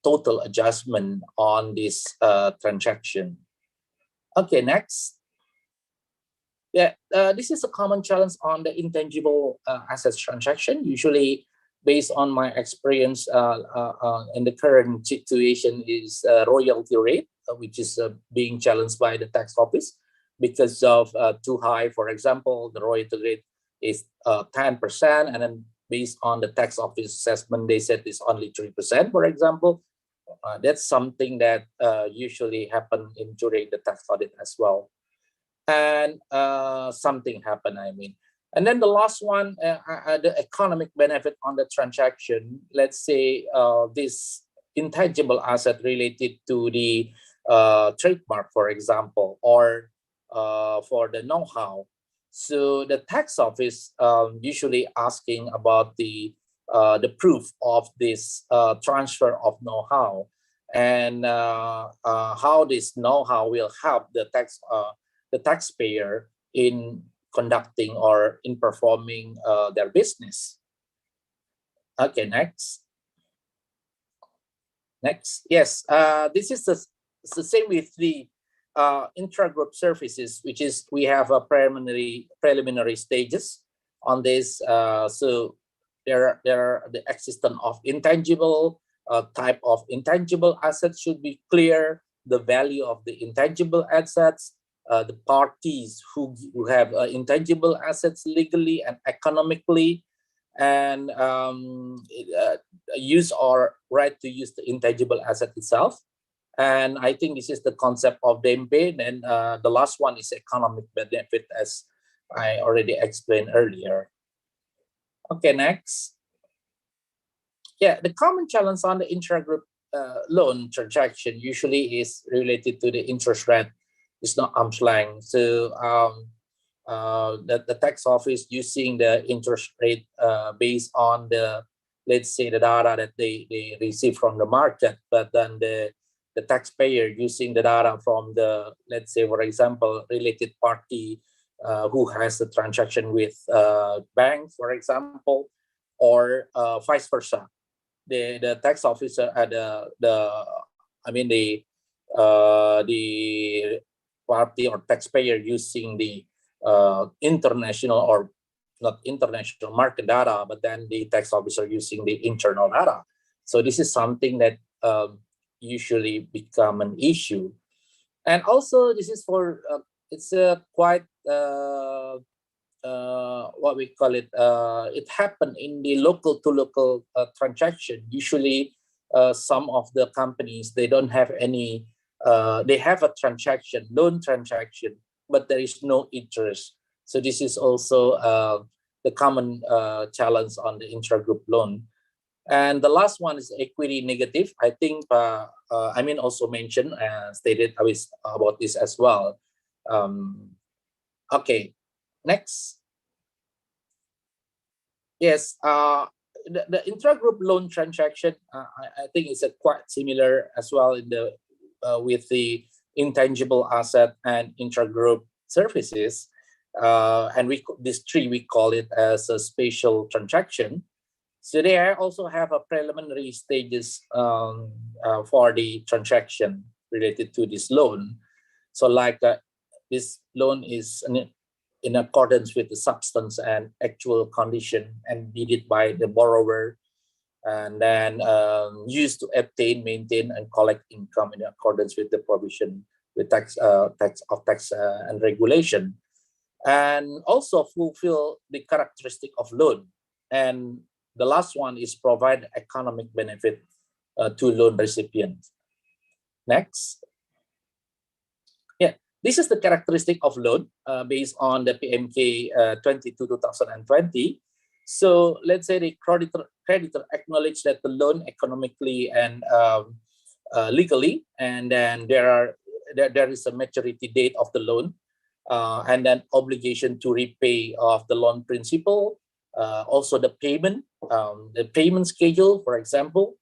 total adjustment on this transaction. Okay, next. Yeah, this is a common challenge on the intangible assets transaction. Usually, based on my experience in the current situation, is royalty rate, which is being challenged by the tax office because of too high. For example, the royalty rate is 10%, and then based on the tax office assessment, they said it's only 3%, for example. That's something that usually happen during the tax audit as well. And something happened, I mean. And then the last one, the economic benefit on the transaction. Let's say this intangible asset related to the trademark, for example, or for the know-how. So the tax office usually asking about the proof of this transfer of know-how, and how this know-how will help the taxpayer in conducting or in performing their business. Okay, next. Yes, this is the same with the intragroup services, which is we have a preliminary stages on this. So there are the existence of intangible type of intangible assets should be clear. The value of the intangible assets. The parties who have intangible assets legally and economically, and use or right to use the intangible asset itself. And I think this is the concept of DMP. And the last one is economic benefit, as I already explained earlier. Okay, next. Yeah, the common challenge on the intragroup loan transaction usually is related to the interest rate. It's not arm's length. So the tax office using the interest rate based on the, let's say, the data that they receive from the market, but then the taxpayer using the data from the, let's say, for example, related party who has the transaction with bank, for example, or vice versa. The tax officer the party or taxpayer using the international or not international market data, but then the tax officer using the internal data. So this is something that usually become an issue. And also this is for, it's a quite, what we call it, it happened in the local to local transaction. Usually some of the companies, they don't have any, they have a transaction, loan transaction, but there is no interest. So this is also the common challenge on the intragroup loan. And the last one is equity negative. I think also mentioned stated about this as well. Okay, next. Yes, the intra-group loan transaction, I think it's quite similar as well in the with the intangible asset and intra-group services. And these three, we call it as a spatial transaction. So they also have a preliminary stages for the transaction related to this loan. So like this loan is in accordance with the substance and actual condition and needed by the borrower, and then used to obtain, maintain, and collect income in accordance with the provision with tax and regulation, and also fulfill the characteristic of loan. And the last one is provide economic benefit to loan recipients. Next. Yeah, this is the characteristic of loan based on the PMK 22/2020. So let's say the creditor acknowledge that the loan economically and legally, and then there is a maturity date of the loan, and then obligation to repay of the loan principal, also the payment schedule, for example,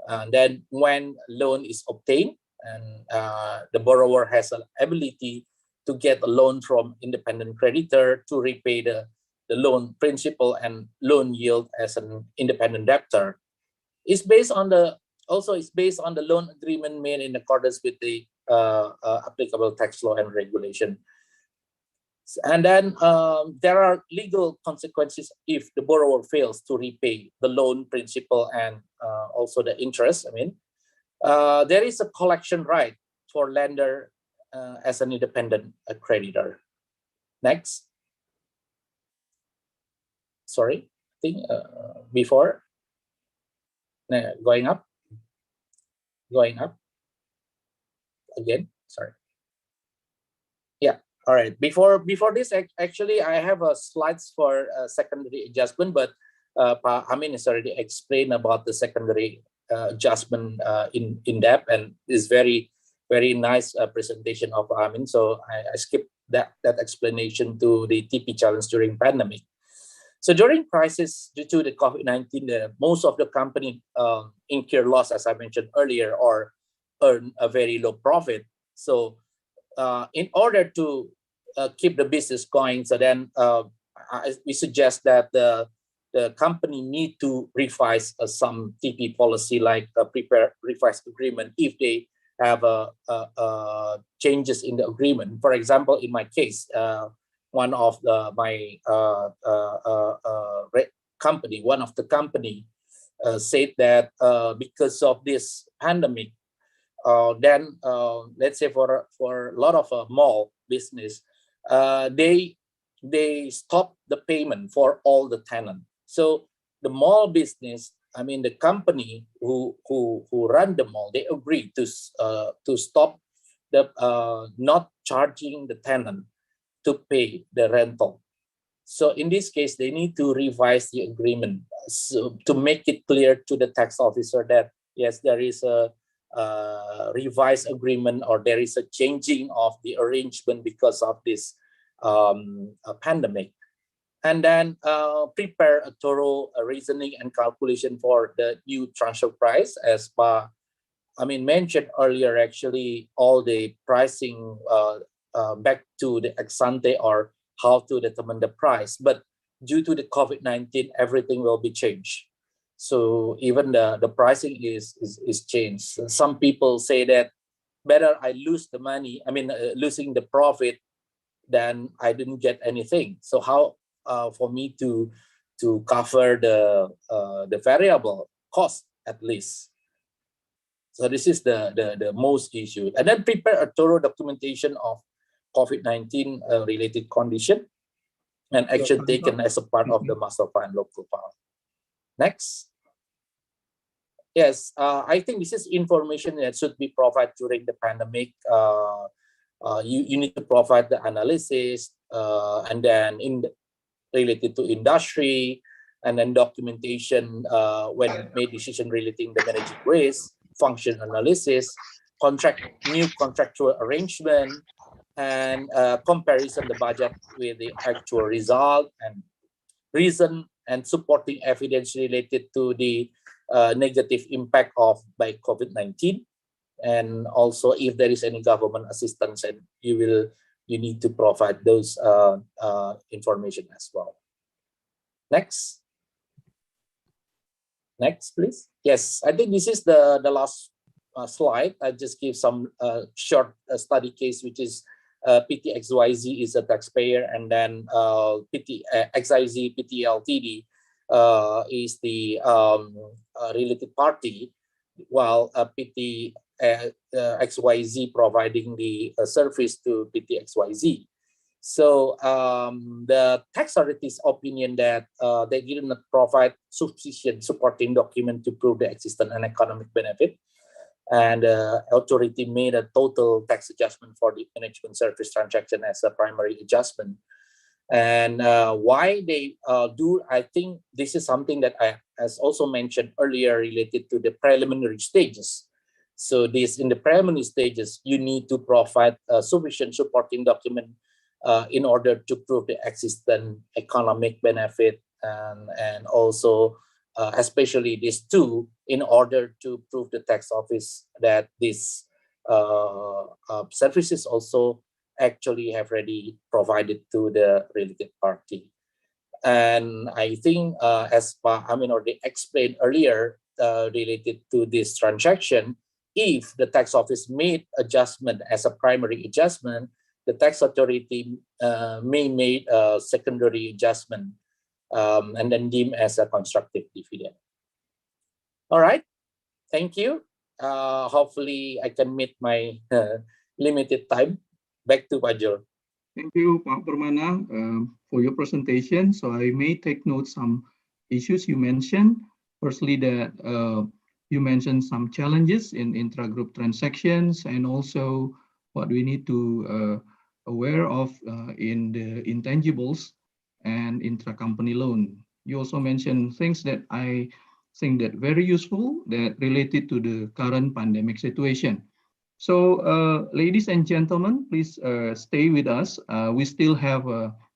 and then when loan is obtained, and the borrower has an ability to get a loan from independent creditor to repay the loan principal and loan yield as an independent debtor. It's based on the loan agreement made in accordance with the applicable tax law and regulation. And then there are legal consequences if the borrower fails to repay the loan principal and also the interest. There is a collection right for lender as an independent creditor. Next. Sorry, I think before going up again. Sorry. Yeah. All right. Before this, actually, I have slides for secondary adjustment, but Pa Amin has already explained about the secondary adjustment in depth, and is very nice presentation of Amin. So I skipped that explanation to the TP challenge during pandemic. So during crisis due to the COVID-19, most of the company incur loss, as I mentioned earlier, or earn a very low profit. So in order to keep the business going, so then we suggest that the company need to revise some TP policy, like prepare revised agreement if they have changes in the agreement. For example, in my case, one of the company said that because of this pandemic, then let's say for a lot of mall business, they stop the payment for all the tenants. So the mall business, the company who run the mall, they agreed to stop the not charging the tenant to pay the rental. So in this case, they need to revise the agreement to make it clear to the tax officer that yes, there is a revised agreement, or there is a changing of the arrangement because of this pandemic. And then prepare a thorough reasoning and calculation for the new transfer price, as Pa Amin mentioned earlier. Actually, all the pricing back to the ex-ante, or how to determine the price. But due to the COVID-19, everything will be changed. So even the pricing is changed. Some people say that better I lose the money, losing the profit, than I didn't get anything. So how for me to cover the variable cost at least. So this is the most issue. And then prepare a thorough documentation of COVID-19 related condition and action taken as a part of the master plan local file. Next. Yes, I think this is information that should be provided during the pandemic. You need to provide the analysis, and then related to industry, and then documentation when made decision relating the managing risk, function analysis, new contractual arrangement, and comparison the budget with the actual result, and reason and supporting evidence related to the negative impact of by COVID-19, and also if there is any government assistance, and you need to provide those information as well. Next, please. Yes, I think this is the last slide. I just give some short study case, which is PT XYZ is a taxpayer, and then PT XYZ PT Ltd is the related party, while PT XYZ providing the service to PT XYZ. So the tax authority's opinion that they did not provide sufficient supporting document to prove the existence and economic benefit, and authority made a total tax adjustment for the management service transaction as a primary adjustment. And why they do, I think this is something that I has also mentioned earlier related to the preliminary stages. So this, in the preliminary stages, you need to provide sufficient supporting document in order to prove the existent economic benefit, and also especially these two, in order to prove the tax office that this services also actually have already provided to the related party. And I think as Pak Amin already explained earlier related to this transaction, if the tax office made adjustment as a primary adjustment, the tax authority may make a secondary adjustment and then deem as a constructive dividend. All right, thank you. Hopefully I can meet my limited time. Back to Pak Jul. Thank you, Pak Permana, for your presentation. So I may take note some issues you mentioned. Firstly, that you mentioned some challenges in intra-group transactions, and also what we need to aware of in the intangibles and intra-company loan. You also mentioned things that I think that very useful, that related to the current pandemic situation. So ladies and gentlemen, please stay with us. We still have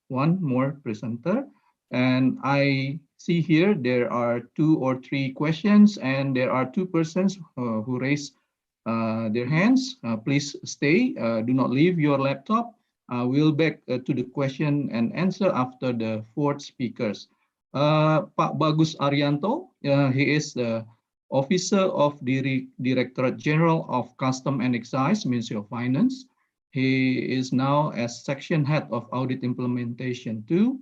one more presenter, and I see here there are 2 or 3 questions, and there are 2 persons who raised their hands. Please stay, do not leave your laptop. We'll back to the question and answer after the 4th speakers. Pak Bagus Arianto, he is the Officer of the Directorate General of Custom and Excise, Ministry of Finance. He is now as Section Head of Audit Implementation 2.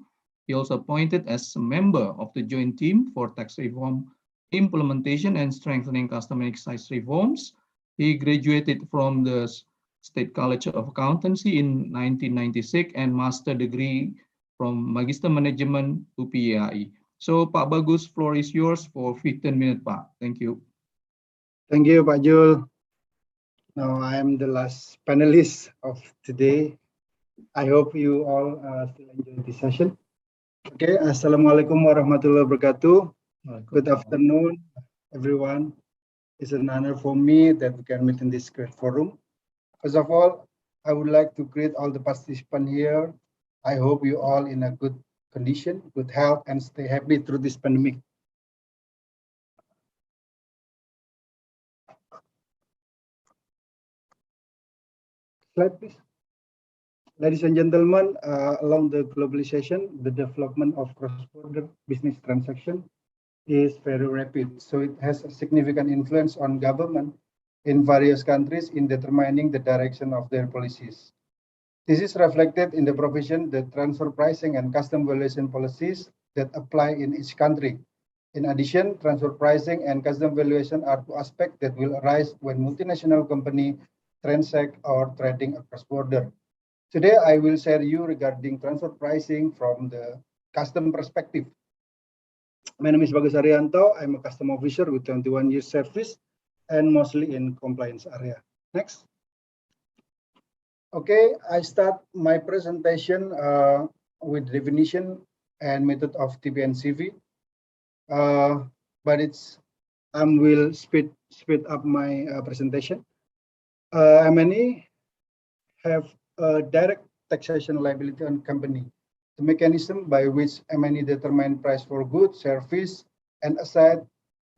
He also appointed as a member of the Joint Team for Tax Reform Implementation and Strengthening Custom and Excise Reforms. He graduated from the State College of Accountancy in 1996 and master degree from Magister Management UPIAI. So Pak Bagus, floor is yours for 15 minutes, Pak. Thank you. Thank you, Pak Jul. Now I am the last panelist of today. I hope you all still enjoy this session. Okay, Assalamualaikum warahmatullahi wabarakatuh. Good afternoon, everyone. It's an honor for me that we can meet in this great forum. First of all, I would like to greet all the participants here. I hope you all in a good condition, good health, and stay happy through this pandemic. Slide, please. Ladies and gentlemen, along the globalization, the development of cross-border business transaction is very rapid. So it has a significant influence on government in various countries in determining the direction of their policies. This is reflected in the provision, the transfer pricing and custom valuation policies that apply in each country. In addition, transfer pricing and custom valuation are 2 aspects that will arise when multinational company transact or trading across border. Today, I will share you regarding transfer pricing from the custom perspective. My name is Bagus Arianto. I'm a custom officer with 21 years service and mostly in compliance area. Next. Okay, I start my presentation with definition and method of TP&CV, but I will speed up my presentation. M&E have a direct taxation liability on company The mechanism by which M&E determine price for goods, service, and asset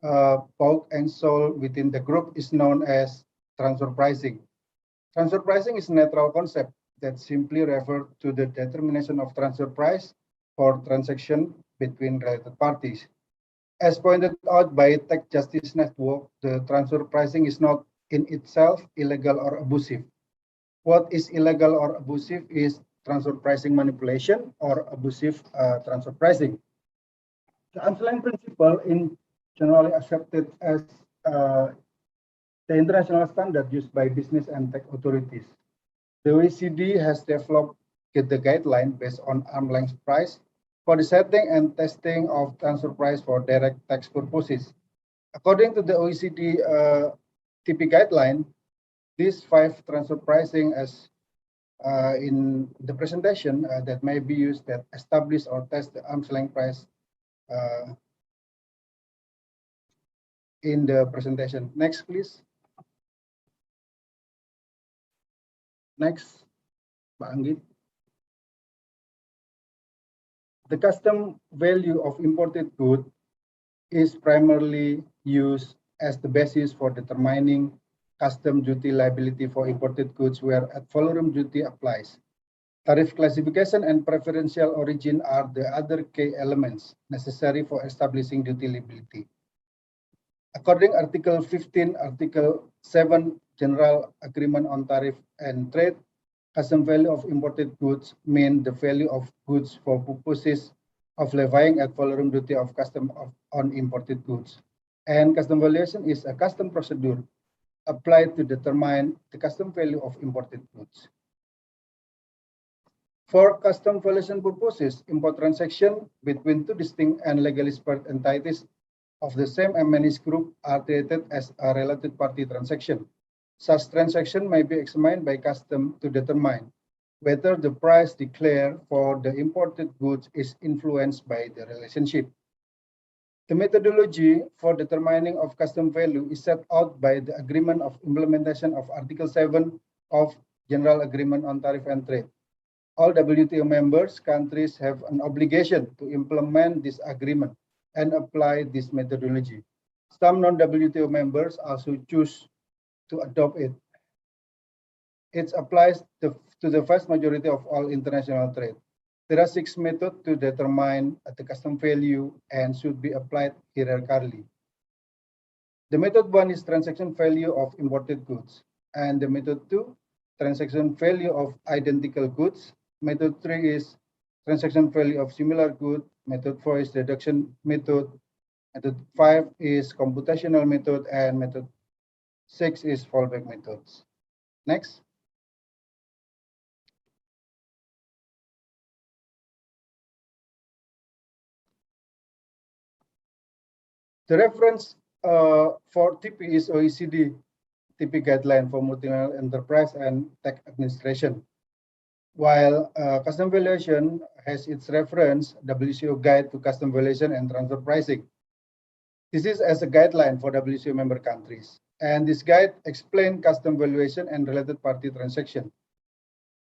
bought and sold within the group is known as transfer pricing. Transfer pricing is a neutral concept that simply refers to the determination of transfer price for transaction between related parties. As pointed out by Tax Justice Network, the transfer pricing is not in itself illegal or abusive. What is illegal or abusive is transfer pricing manipulation or abusive transfer pricing. The arm's length principle in generally accepted as the international standard used by business and tech authorities. The OECD has developed the guideline based on arm's length price for the setting and testing of transfer price for direct tax purposes. According to the OECD TP guideline, these 5 transfer pricing as in the presentation that may be used that establish or test the arm's length price in the presentation. Next, please. Next, Pak Anggit. The custom value of imported goods is primarily used as the basis for determining custom duty liability for imported goods where ad valorem duty applies. Tariff classification and preferential origin are the other key elements necessary for establishing duty liability. According Article 15, Article 7 General Agreement on Tariff and Trade, custom value of imported goods mean the value of goods for purposes of levying ad valorem duty of custom on imported goods. And custom valuation is a custom procedure applied to determine the custom value of imported goods. For custom valuation purposes, import transaction between 2 distinct and legally separate entities of the same M&E group are treated as a related party transaction. Such transaction may be examined by custom to determine whether the price declared for the imported goods is influenced by the relationship. The methodology for determining of custom value is set out by the Agreement of Implementation of Article 7 of General Agreement on Tariff and Trade. All WTO members countries have an obligation to implement this agreement and apply this methodology. Some non-WTO members also choose to adopt it. It applies to the vast majority of all international trade. There are 6 methods to determine the custom value and should be applied hierarchically. The method 1 is transaction value of imported goods, and the method 2, transaction value of identical goods. Method 3 is transaction value of similar goods. Method 4 is deduction method. Method 5 is computational method, and method 6 is fallback methods. Next. The reference for TP is OECD TP guideline for multinational enterprise and tax administration, while custom valuation has its reference WCO Guide to Custom Valuation and Transfer Pricing. This is as a guideline for WCO member countries, and this guide explains custom valuation and related party transaction.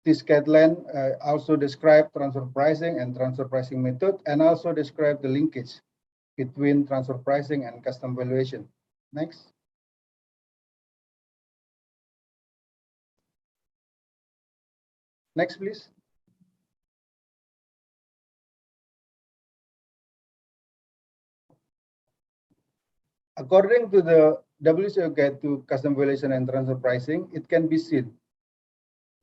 This guideline also describes transfer pricing and transfer pricing method, and also describe the linkage between transfer pricing and custom valuation. Next. Next, please. According to the WCO Guide to Custom Valuation and Transfer Pricing, it can be seen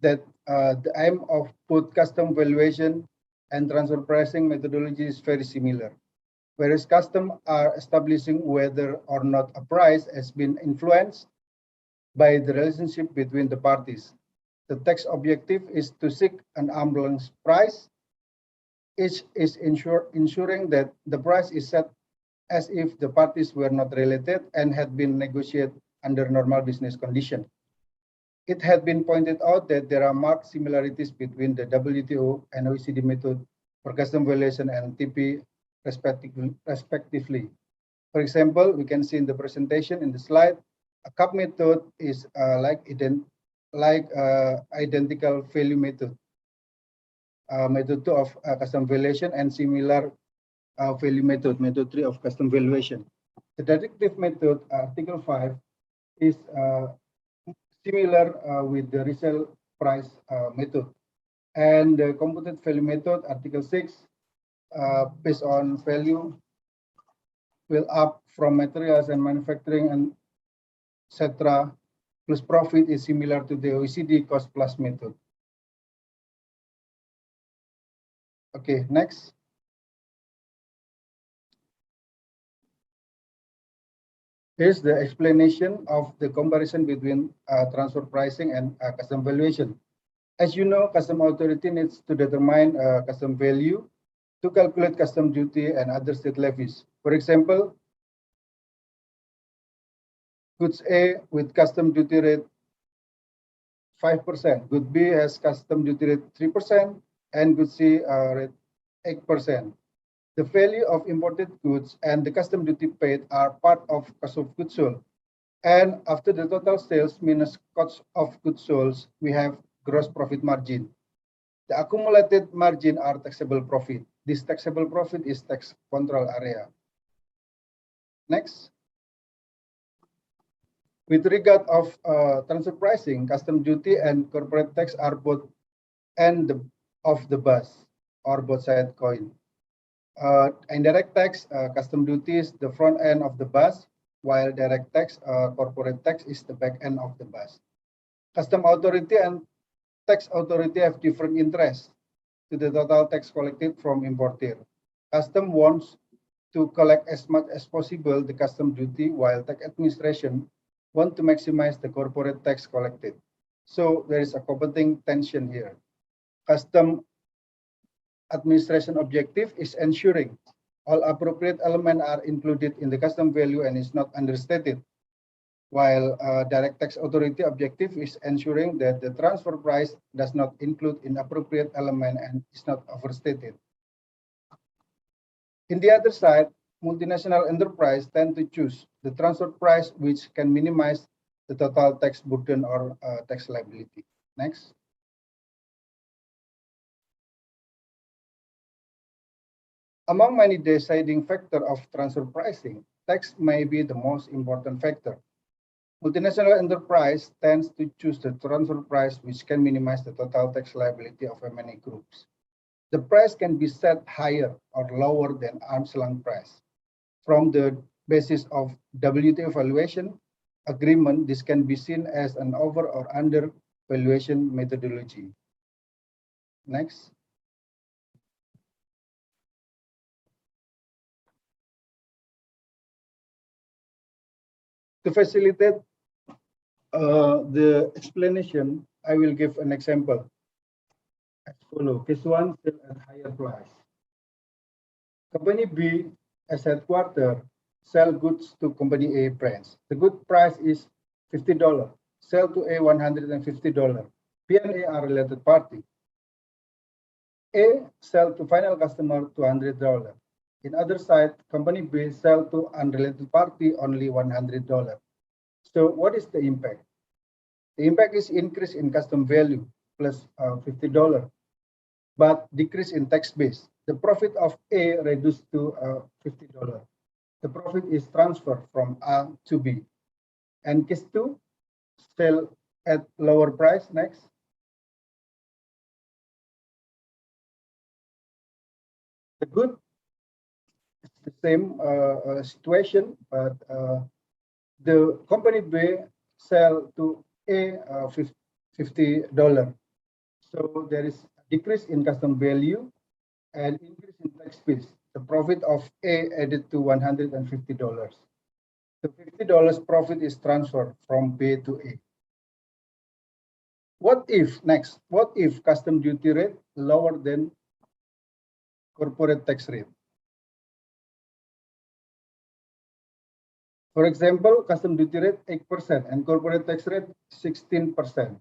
that the aim of both custom valuation and transfer pricing methodology is very similar. Whereas customs are establishing whether or not a price has been influenced by the relationship between the parties. The tax objective is to seek an arm's length price. Each is ensuring that the price is set as if the parties were not related and had been negotiated under normal business conditions. It had been pointed out that there are marked similarities between the WTO and OECD method for custom valuation and TP respectively. For example, we can see in the presentation in the slide, a CAP method is identical value method. method 2 of custom valuation, and similar value method 3 of custom valuation. The deductive method, Article 5, is similar with the resale price method. And the computed value method, Article 6, based on value, will up from materials and manufacturing and etc. plus profit is similar to the OECD cost plus method. Okay, next. Here's the explanation of the comparison between transfer pricing and custom valuation. As you know, custom authority needs to determine custom value to calculate custom duty and other state levies. For example, goods A with custom duty rate 5%, good B has custom duty rate 3%, and good C rate 8%. The value of imported goods and the custom duty paid are part of cost of goods sold. And after the total sales minus cost of goods sold, we have gross profit margin. The accumulated margin are taxable profit. This taxable profit is tax control area. Next. With regard of transfer pricing, custom duty and corporate tax are both end of the bus or both side coin. Indirect tax, custom duty is the front end of the bus, while direct tax, corporate tax is the back end of the bus. Custom authority and tax authority have different interests to the total tax collected from importer. Custom wants to collect as much as possible the custom duty, while tax administration want to maximize the corporate tax collected. So there is a competing tension here. Custom administration objective is ensuring all appropriate elements are included in the custom value and is not understated, while direct tax authority objective is ensuring that the transfer price does not include inappropriate element and is not overstated. In the other side, multinational enterprise tend to choose the transfer price which can minimize the total tax burden or tax liability. Next. Among many deciding factors of transfer pricing, tax may be the most important factor. Multinational enterprise tends to choose the transfer price which can minimize the total tax liability of many groups. The price can be set higher or lower than arm's length price. From the basis of WTO valuation agreement, this can be seen as an over or under valuation methodology. Next. To facilitate the explanation, I will give an example as follows. Case 1, sell at higher price. Company B as headquarter sell goods to company A branch. The good price is $50. Sell to A $150. B and A are related party. A sell to final customer $200. In other side, company B sell to unrelated party only $100. So what is the impact? The impact is increase in custom value plus $50, but decrease in tax base. The profit of A reduced to $50. The profit is transferred from A to B. And case 2, sell at lower price. Next. The good, it's the same situation, but the company B sell to A $50. So there is a decrease in custom value and increase in tax base. The profit of A added to $150. The $50 profit is transferred from B to A. What if, next, what if custom duty rate lower than corporate tax rate? For example, custom duty rate 8% and corporate tax rate 16%.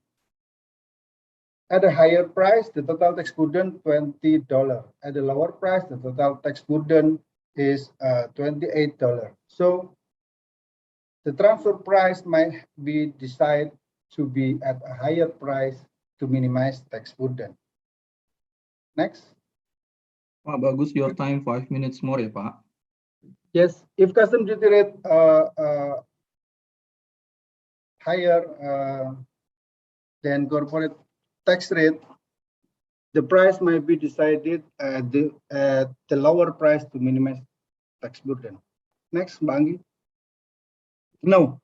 At a higher price, the total tax burden $20. At a lower price, the total tax burden is $28. So the transfer price might be decided to be at a higher price to minimize tax burden. Next. Pak Bagus, your time 5 minutes more ya Pak. Yes, if custom duty rate higher than corporate tax rate, the price might be decided at the lower price to minimize tax burden. Next, Mbak Anggi. No.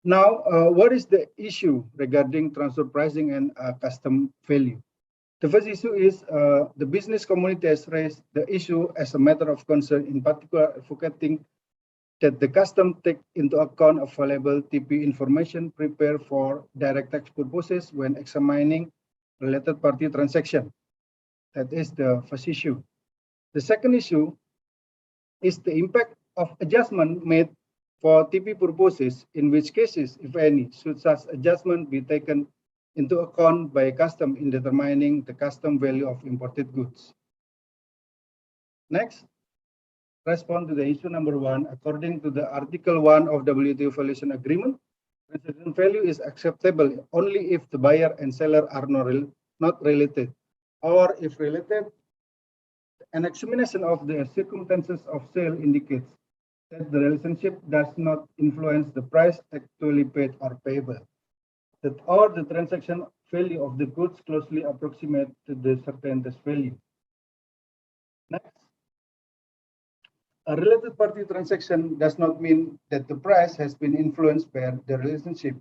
Now, what is the issue regarding transfer pricing and custom value? The first issue is the business community has raised the issue as a matter of concern, in particular advocating that the custom take into account available TP information prepared for direct tax purposes when examining related party transaction. That is the first issue. The second issue is the impact of adjustment made for TP purposes, in which cases, if any, should such adjustment be taken into account by custom in determining the custom value of imported goods. Next, respond to the issue number 1. According to the Article 1 of WTO Valuation Agreement, transaction value is acceptable only if the buyer and seller are not related, or if related, an examination of the circumstances of sale indicates that the relationship does not influence the price actually paid or payable, or the transaction value of the goods closely approximate to the certain test value. Next, a related party transaction does not mean that the price has been influenced by the relationship.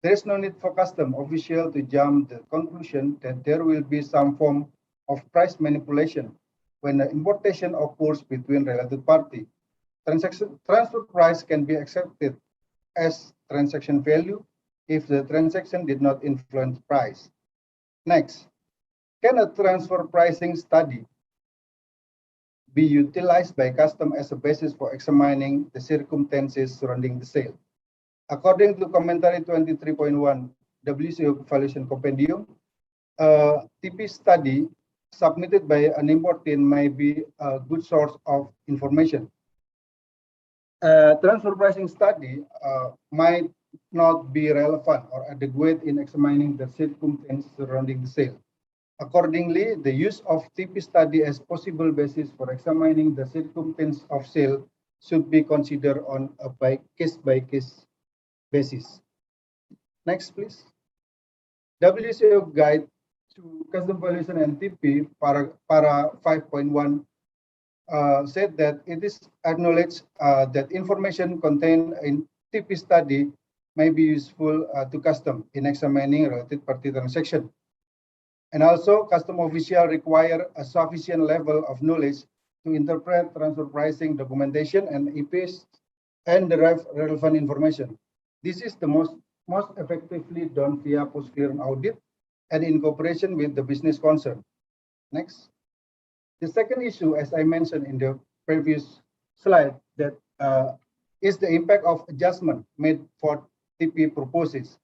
There is no need for custom official to jump to the conclusion that there will be some form of price manipulation when the importation occurs between related parties. Transfer price can be accepted as transaction value if the transaction did not influence price. Next, can a transfer pricing study be utilized by custom as a basis for examining the circumstances surrounding the sale? According to Commentary 23.1 WCO Valuation Compendium, a TP study submitted by an importer may be a good source of information. A transfer pricing study might not be relevant or adequate in examining the circumstances surrounding the sale. Accordingly, the use of TP study as possible basis for examining the circumstances of sale should be considered on a case-by-case basis. Next, please. WCO Guide to Custom Valuation and TP, para 5.1, said that it is acknowledged that information contained in TP study may be useful to custom in examining related party transaction. And also, custom officials require a sufficient level of knowledge to interpret transfer pricing documentation and EPs and derive relevant information. This is the most effectively done via post-clearance audit and in cooperation with the business concern. Next. The second issue, as I mentioned in the previous slide, that is the impact of adjustment made for TP purposes.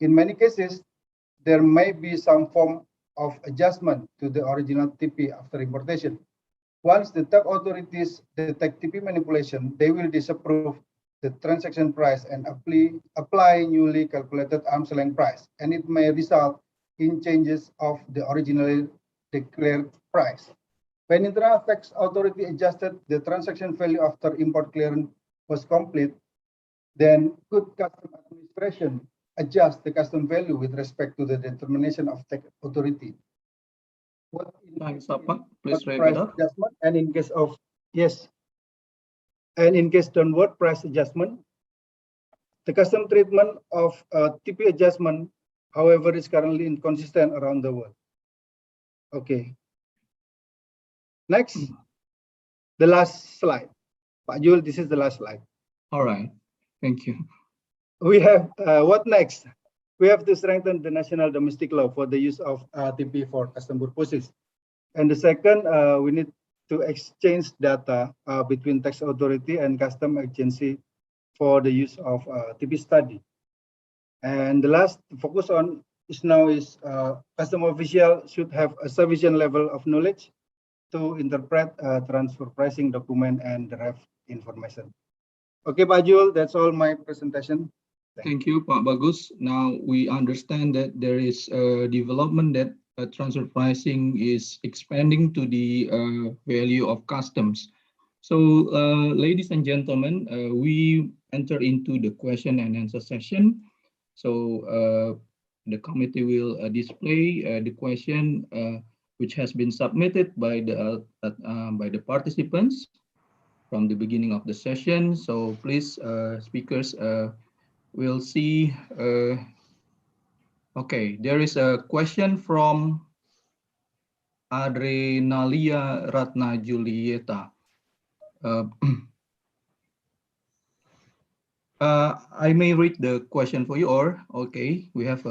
In many cases, there may be some form of adjustment to the original TP after importation. Once the tax authorities detect TP manipulation, they will disapprove the transaction price and apply newly calculated arm's length price, and it may result in changes of the originally declared price. When Internal Tax Authority adjusted the transaction value after import clearance was complete, then could Custom Administration adjust the custom value with respect to the determination of tax authority? Thanks, Pak. Please wrap price it up. adjustment, and in case of yes, and in case downward price adjustment, the custom treatment of TP adjustment, however, is currently inconsistent around the world. Okay. Next, the last slide. Pak Jul, this is the last slide. All right. Thank you. We have what next? We have to strengthen the national domestic law for the use of TP for custom purposes. And the second, we need to exchange data between tax authority and custom agency for the use of TP study. And the last focus on is now is custom official should have a sufficient level of knowledge to interpret transfer pricing document and derive information. Okay, Pak Jul, that's all my presentation. Thank you, Pak Bagus. Now we understand that there is a development that transfer pricing is expanding to the value of customs. So, ladies and gentlemen, we enter into the question and answer session. So, the committee will display the question which has been submitted by the participants from the beginning of the session. So, please, speakers, will see. Okay, there is a question from Adrenalia Ratna Julieta. I may read the question for you, or okay, we have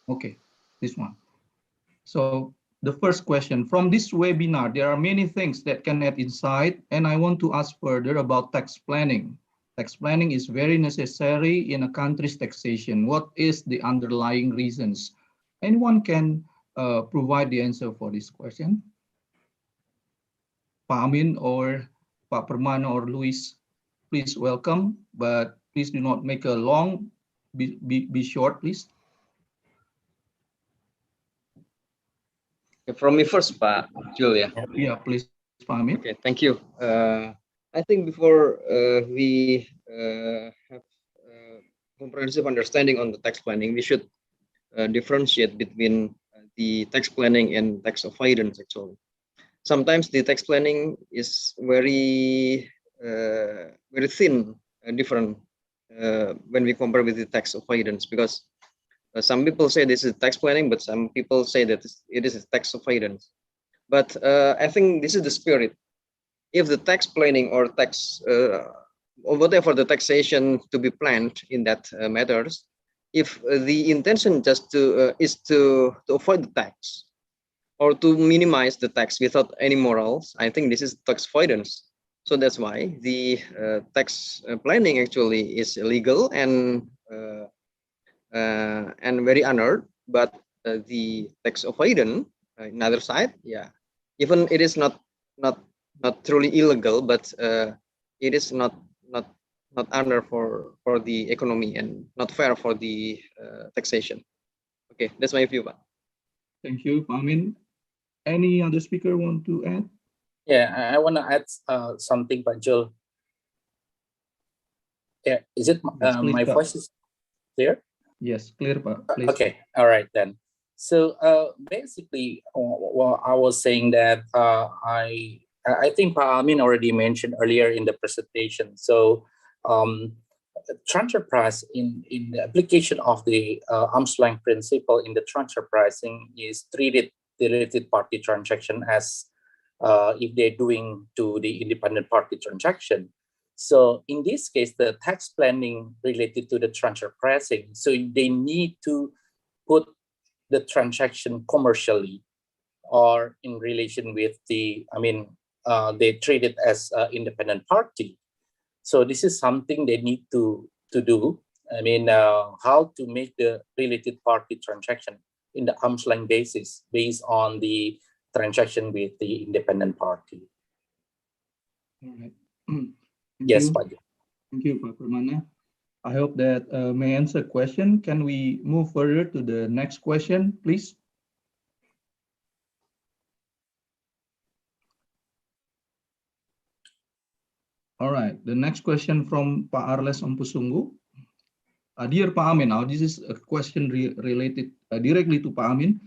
okay, this one. So the first question from this webinar, there are many things that can add insight, and I want to ask further about tax planning. Tax planning is very necessary in a country's taxation. What is the underlying reasons? Anyone can provide the answer for this question? Pak Amin or Pak Permana or Luis, please welcome, but please do not make a long, be short, please. From me first, Pak Julia. Yeah, please, Pak Amin. Okay, thank you. I think before we have comprehensive understanding on the tax planning, we should differentiate between the tax planning and tax avoidance, actually. Sometimes the tax planning is very thin, different when we compare with the tax avoidance, because some people say this is tax planning, but some people say that it is tax avoidance. But I think this is the spirit. If the tax planning or tax or whatever the taxation to be planned in that matters, if the intention just is to avoid the tax or to minimize the tax without any morals, I think this is tax avoidance. So that's why the tax planning actually is illegal and very unearned. But the tax avoidance, another side, yeah, even it is not truly illegal, but it is not honor for the economy and not fair for the taxation. Okay, that's my view, Pak. Thank you, Pak Amin. Any other speaker want to add? Yeah, I want to add something, Pak Jul. Yeah, is it Yes, please, my Pak. voice is clear? Yes, clear, Pak. Please. Okay, all right then. So basically, well, I was saying that I think Pak Amin already mentioned earlier in the presentation. So transfer price in the application of the arm's length principle in the transfer pricing is treated the related party transaction as if they're doing to the independent party transaction. So in this case, the tax planning related to the transfer pricing, so they need to put the transaction commercially or in relation with the, they treat it as an independent party. So this is something they need to do. How to make the related party transaction in the arm's length basis based on the transaction with the independent party. All right. Yes, Pak. Thank you, Pak Permana. I hope that may answer question. Can we move further to the next question, please? All right, the next question from Pak Arles Ompusunggu. Dear Pak Amin, now this is a question related directly to Pak Amin.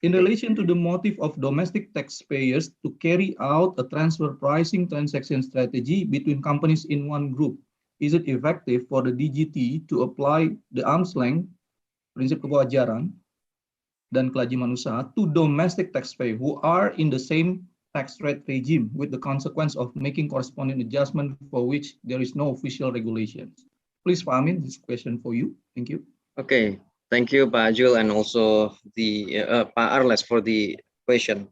In relation to the motive of domestic taxpayers to carry out a transfer pricing transaction strategy between companies in one group, is it effective for the DGT to apply the arm's length, prinsip kewajaran, dan kelaziman usaha to domestic taxpayers who are in the same tax rate regime with the consequence of making corresponding adjustment for which there is no official regulations? Please, Pak Amin, this question for you. Thank you. Okay, thank you, Pak Jul, and also the Pak Arles for the question.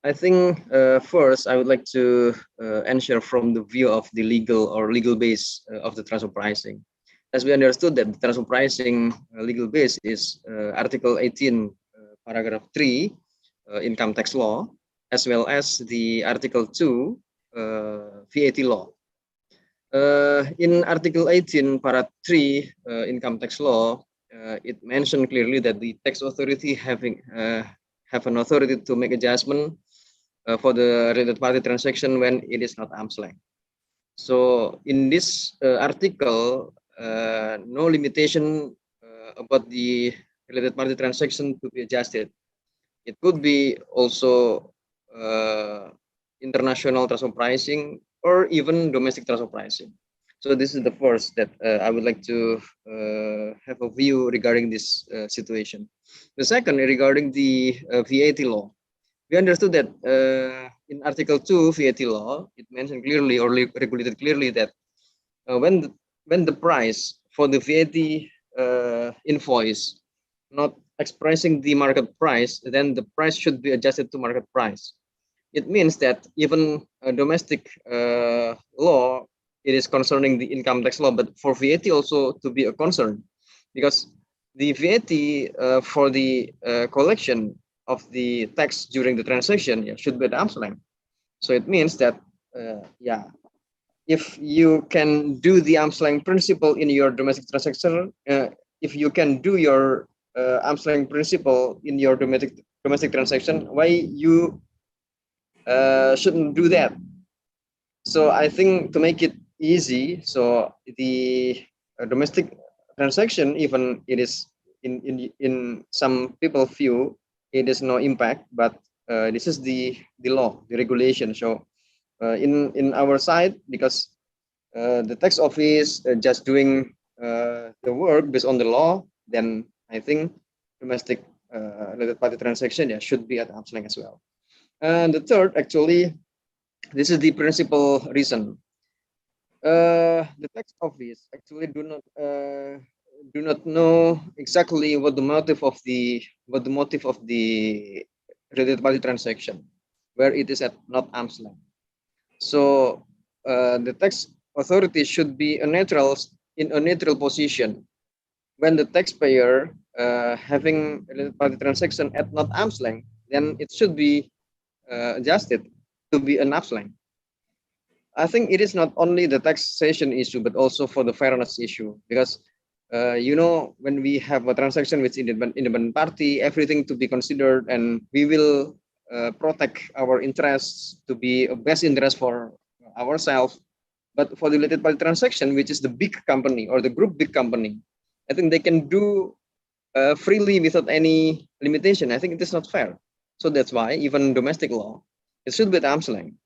I think first I would like to answer from the view of the legal base of the transfer pricing. As we understood that the transfer pricing legal base is Article 18, Paragraph 3, Income Tax Law, as well as the Article 2, VAT Law. In Article 18, Para 3, Income Tax Law, it mentioned clearly that the tax authority have an authority to make adjustment for the related party transaction when it is not arm's length. So in this article, no limitation about the related party transaction to be adjusted. It could be also international transfer pricing or even domestic transfer pricing. So this is the first that I would like to have a view regarding this situation. The second, regarding the VAT law. We understood that in Article 2 VAT law, it mentioned clearly or regulated clearly that when the price for the VAT invoice not expressing the market price, then the price should be adjusted to market price. It means that even a domestic law, it is concerning the income tax law, but for VAT also to be a concern, because the VAT for the collection of the tax during the transaction should be at arm's length. So it means that if you can do the arm's length principle in your domestic transaction, if you can do your arm's length principle in your domestic transaction, why you shouldn't do that? So I think to make it easy, so the domestic transaction, even it is in some people view it is no impact, but this is the law, the regulation. So in our side, because the tax office just doing the work based on the law, then I think domestic related party transaction should be at arm's length as well. And the third, actually, this is the principal reason. The tax office actually do not know exactly what the motive of the related party transaction, where it is at not arm's length. So the tax authority should be in a neutral position when the taxpayer having related party transaction at not arm's length, then it should be adjusted to be an arm's length. I think it is not only the taxation issue, but also for the fairness issue, because when we have a transaction with independent party, everything to be considered, and we will protect our interests to be a best interest for ourselves. But for the related party transaction, which is the big company or the group big company, I think they can do freely without any limitation. I think it is not fair. So that's why even domestic law, it should be at arm's length.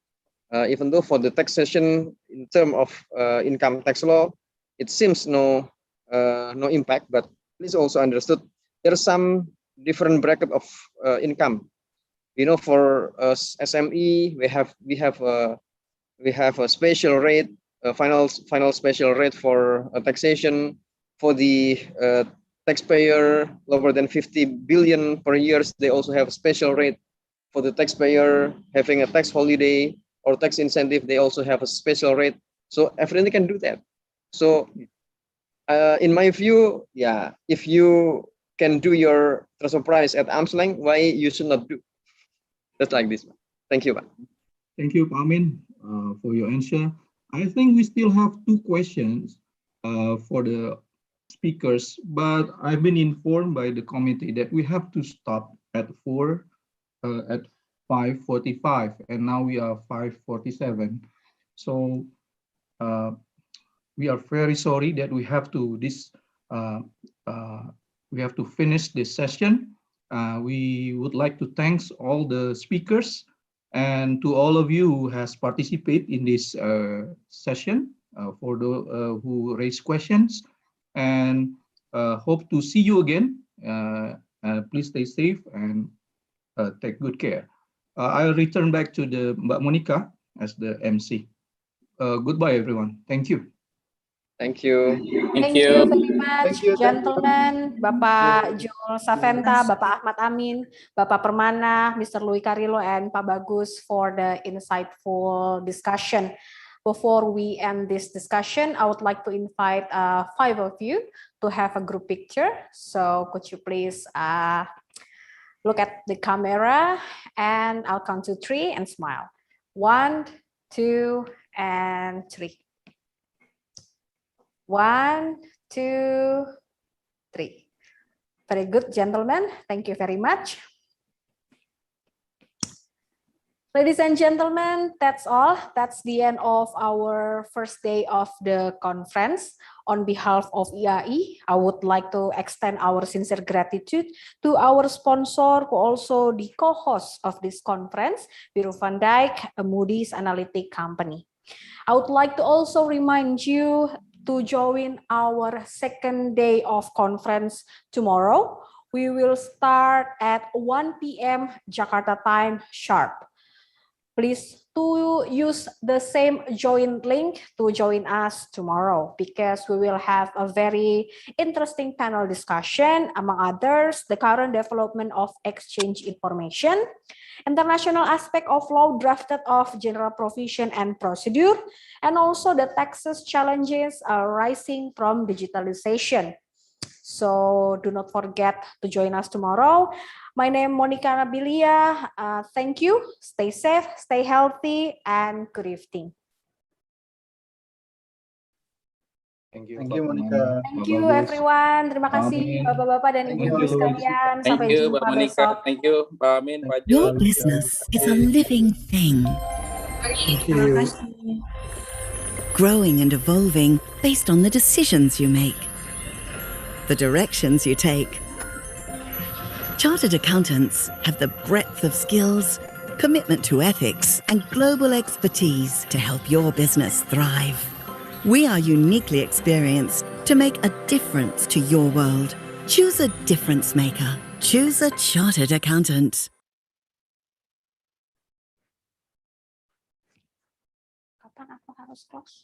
Even though for the taxation in terms of income tax law, it seems no impact, but please also understood there are some different bracket of income. For SME, we have a special rate, a final special rate for taxation. For the taxpayer lower than 50 billion per year, they also have a special rate. For the taxpayer having a tax holiday or tax incentive, they also have a special rate. So everything can do that. So in my view, if you can do your transfer price at arm's length, why you should not do? Just like this. Thank you, Pak. Thank you, Pak Amin, for your answer. I think we still have two questions for the speakers, but I've been informed by the committee that we have to stop at 5:45, and now we are 5:47. So we are very sorry that we have to finish this session. We would like to thank all the speakers and to all of you who has participated in this session, for those who raised questions, and hope to see you again. Please stay safe and take good care. I'll return back to Mbak Monica as the MC. Goodbye, everyone. Thank you. Thank you. Thank you very much, gentlemen. Bapak Jul Saventa, Bapak Ahmad Amin, Bapak Permana, Mr. Louis Carrillo, and Pak Bagus for the insightful discussion. Before we end this discussion, I would like to invite 5 of you to have a group picture. So could you please look at the camera, and I'll count to 3 and smile. 1, 2, and 3. 1, 2, 3. Very good, gentlemen. Thank you very much. Ladies and gentlemen, that's all. That's the end of our first day of the conference. On behalf of IAI, I would like to extend our sincere gratitude to our sponsor, who also the co-host of this conference, Bureau van Dijk, a Moody's Analytic company. I would like to also remind you to join our second day of conference tomorrow. We will start at 1 p.m. Jakarta time sharp. Please to use the same join link to join us tomorrow, because we will have a very interesting panel discussion, among others, the current development of exchange information, international aspect of law drafted of general provision and procedure, and also the taxes challenges arising from digitalization. So do not forget to join us tomorrow. My name is Monica Nabilia. Thank you. Stay safe, stay healthy, and good evening. Thank you. Thank you, Monica. Thank you, everyone. Terima kasih, Bapak-bapak dan Ibu-ibu sekalian. Sampai jumpa besok. Thank you, Pak Amin, Pak Your Jul. business is a living thing, Terima kasih. growing and evolving based on the decisions you make, the directions you take. Chartered accountants have the breadth of skills, commitment to ethics, and global expertise to help your business thrive. We are uniquely experienced to make a difference to your world. Choose a difference maker. Choose a chartered accountant. Kapan aku harus close?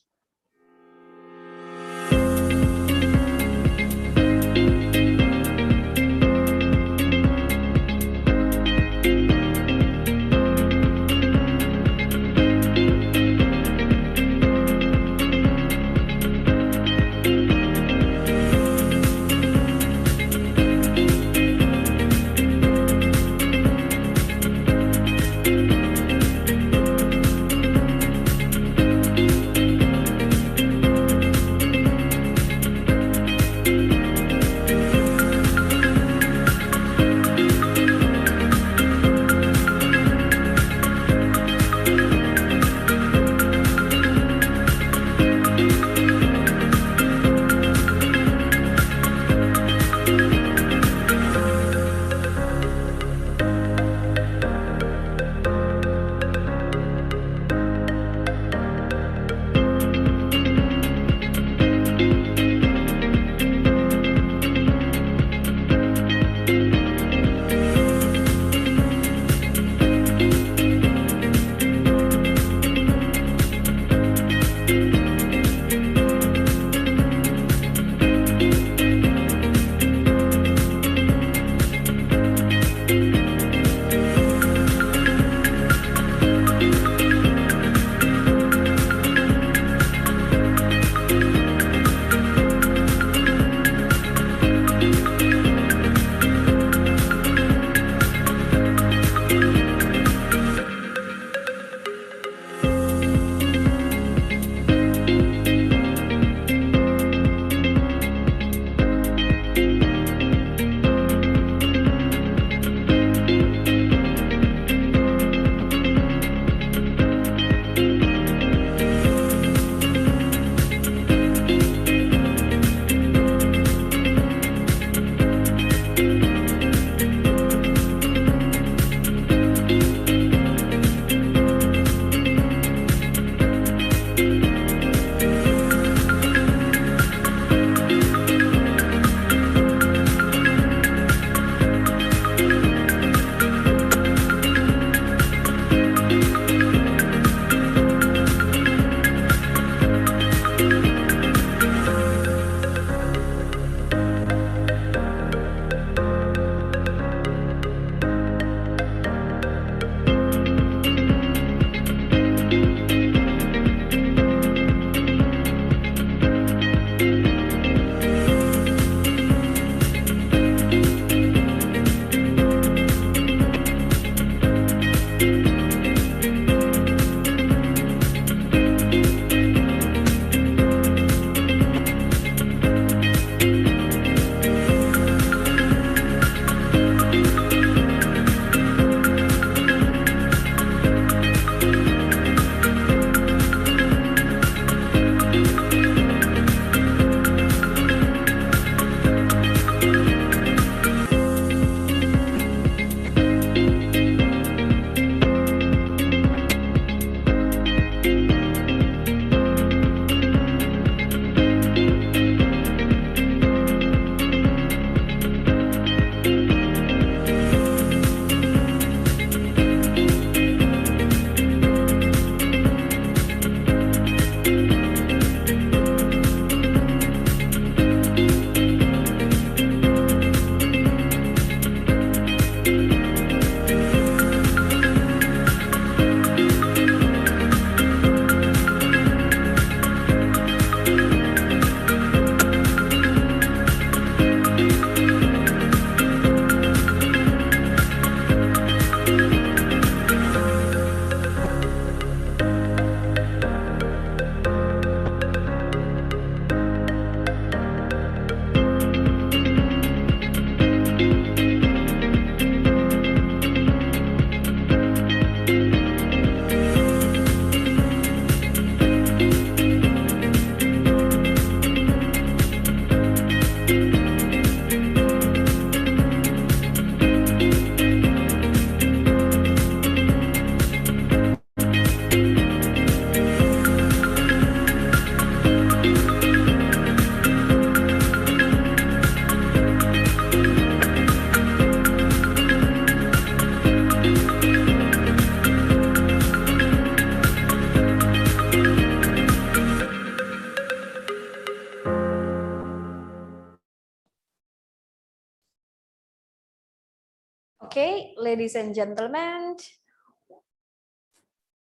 Okay, ladies and gentlemen,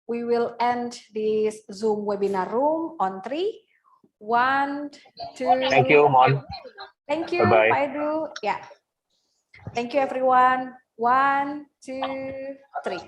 we will end this Zoom webinar room on 3. 1, 2. Thank you, Mon. Thank you, Bye-bye. Pak Edu. Yeah. Thank you, everyone. 1, 2, 3.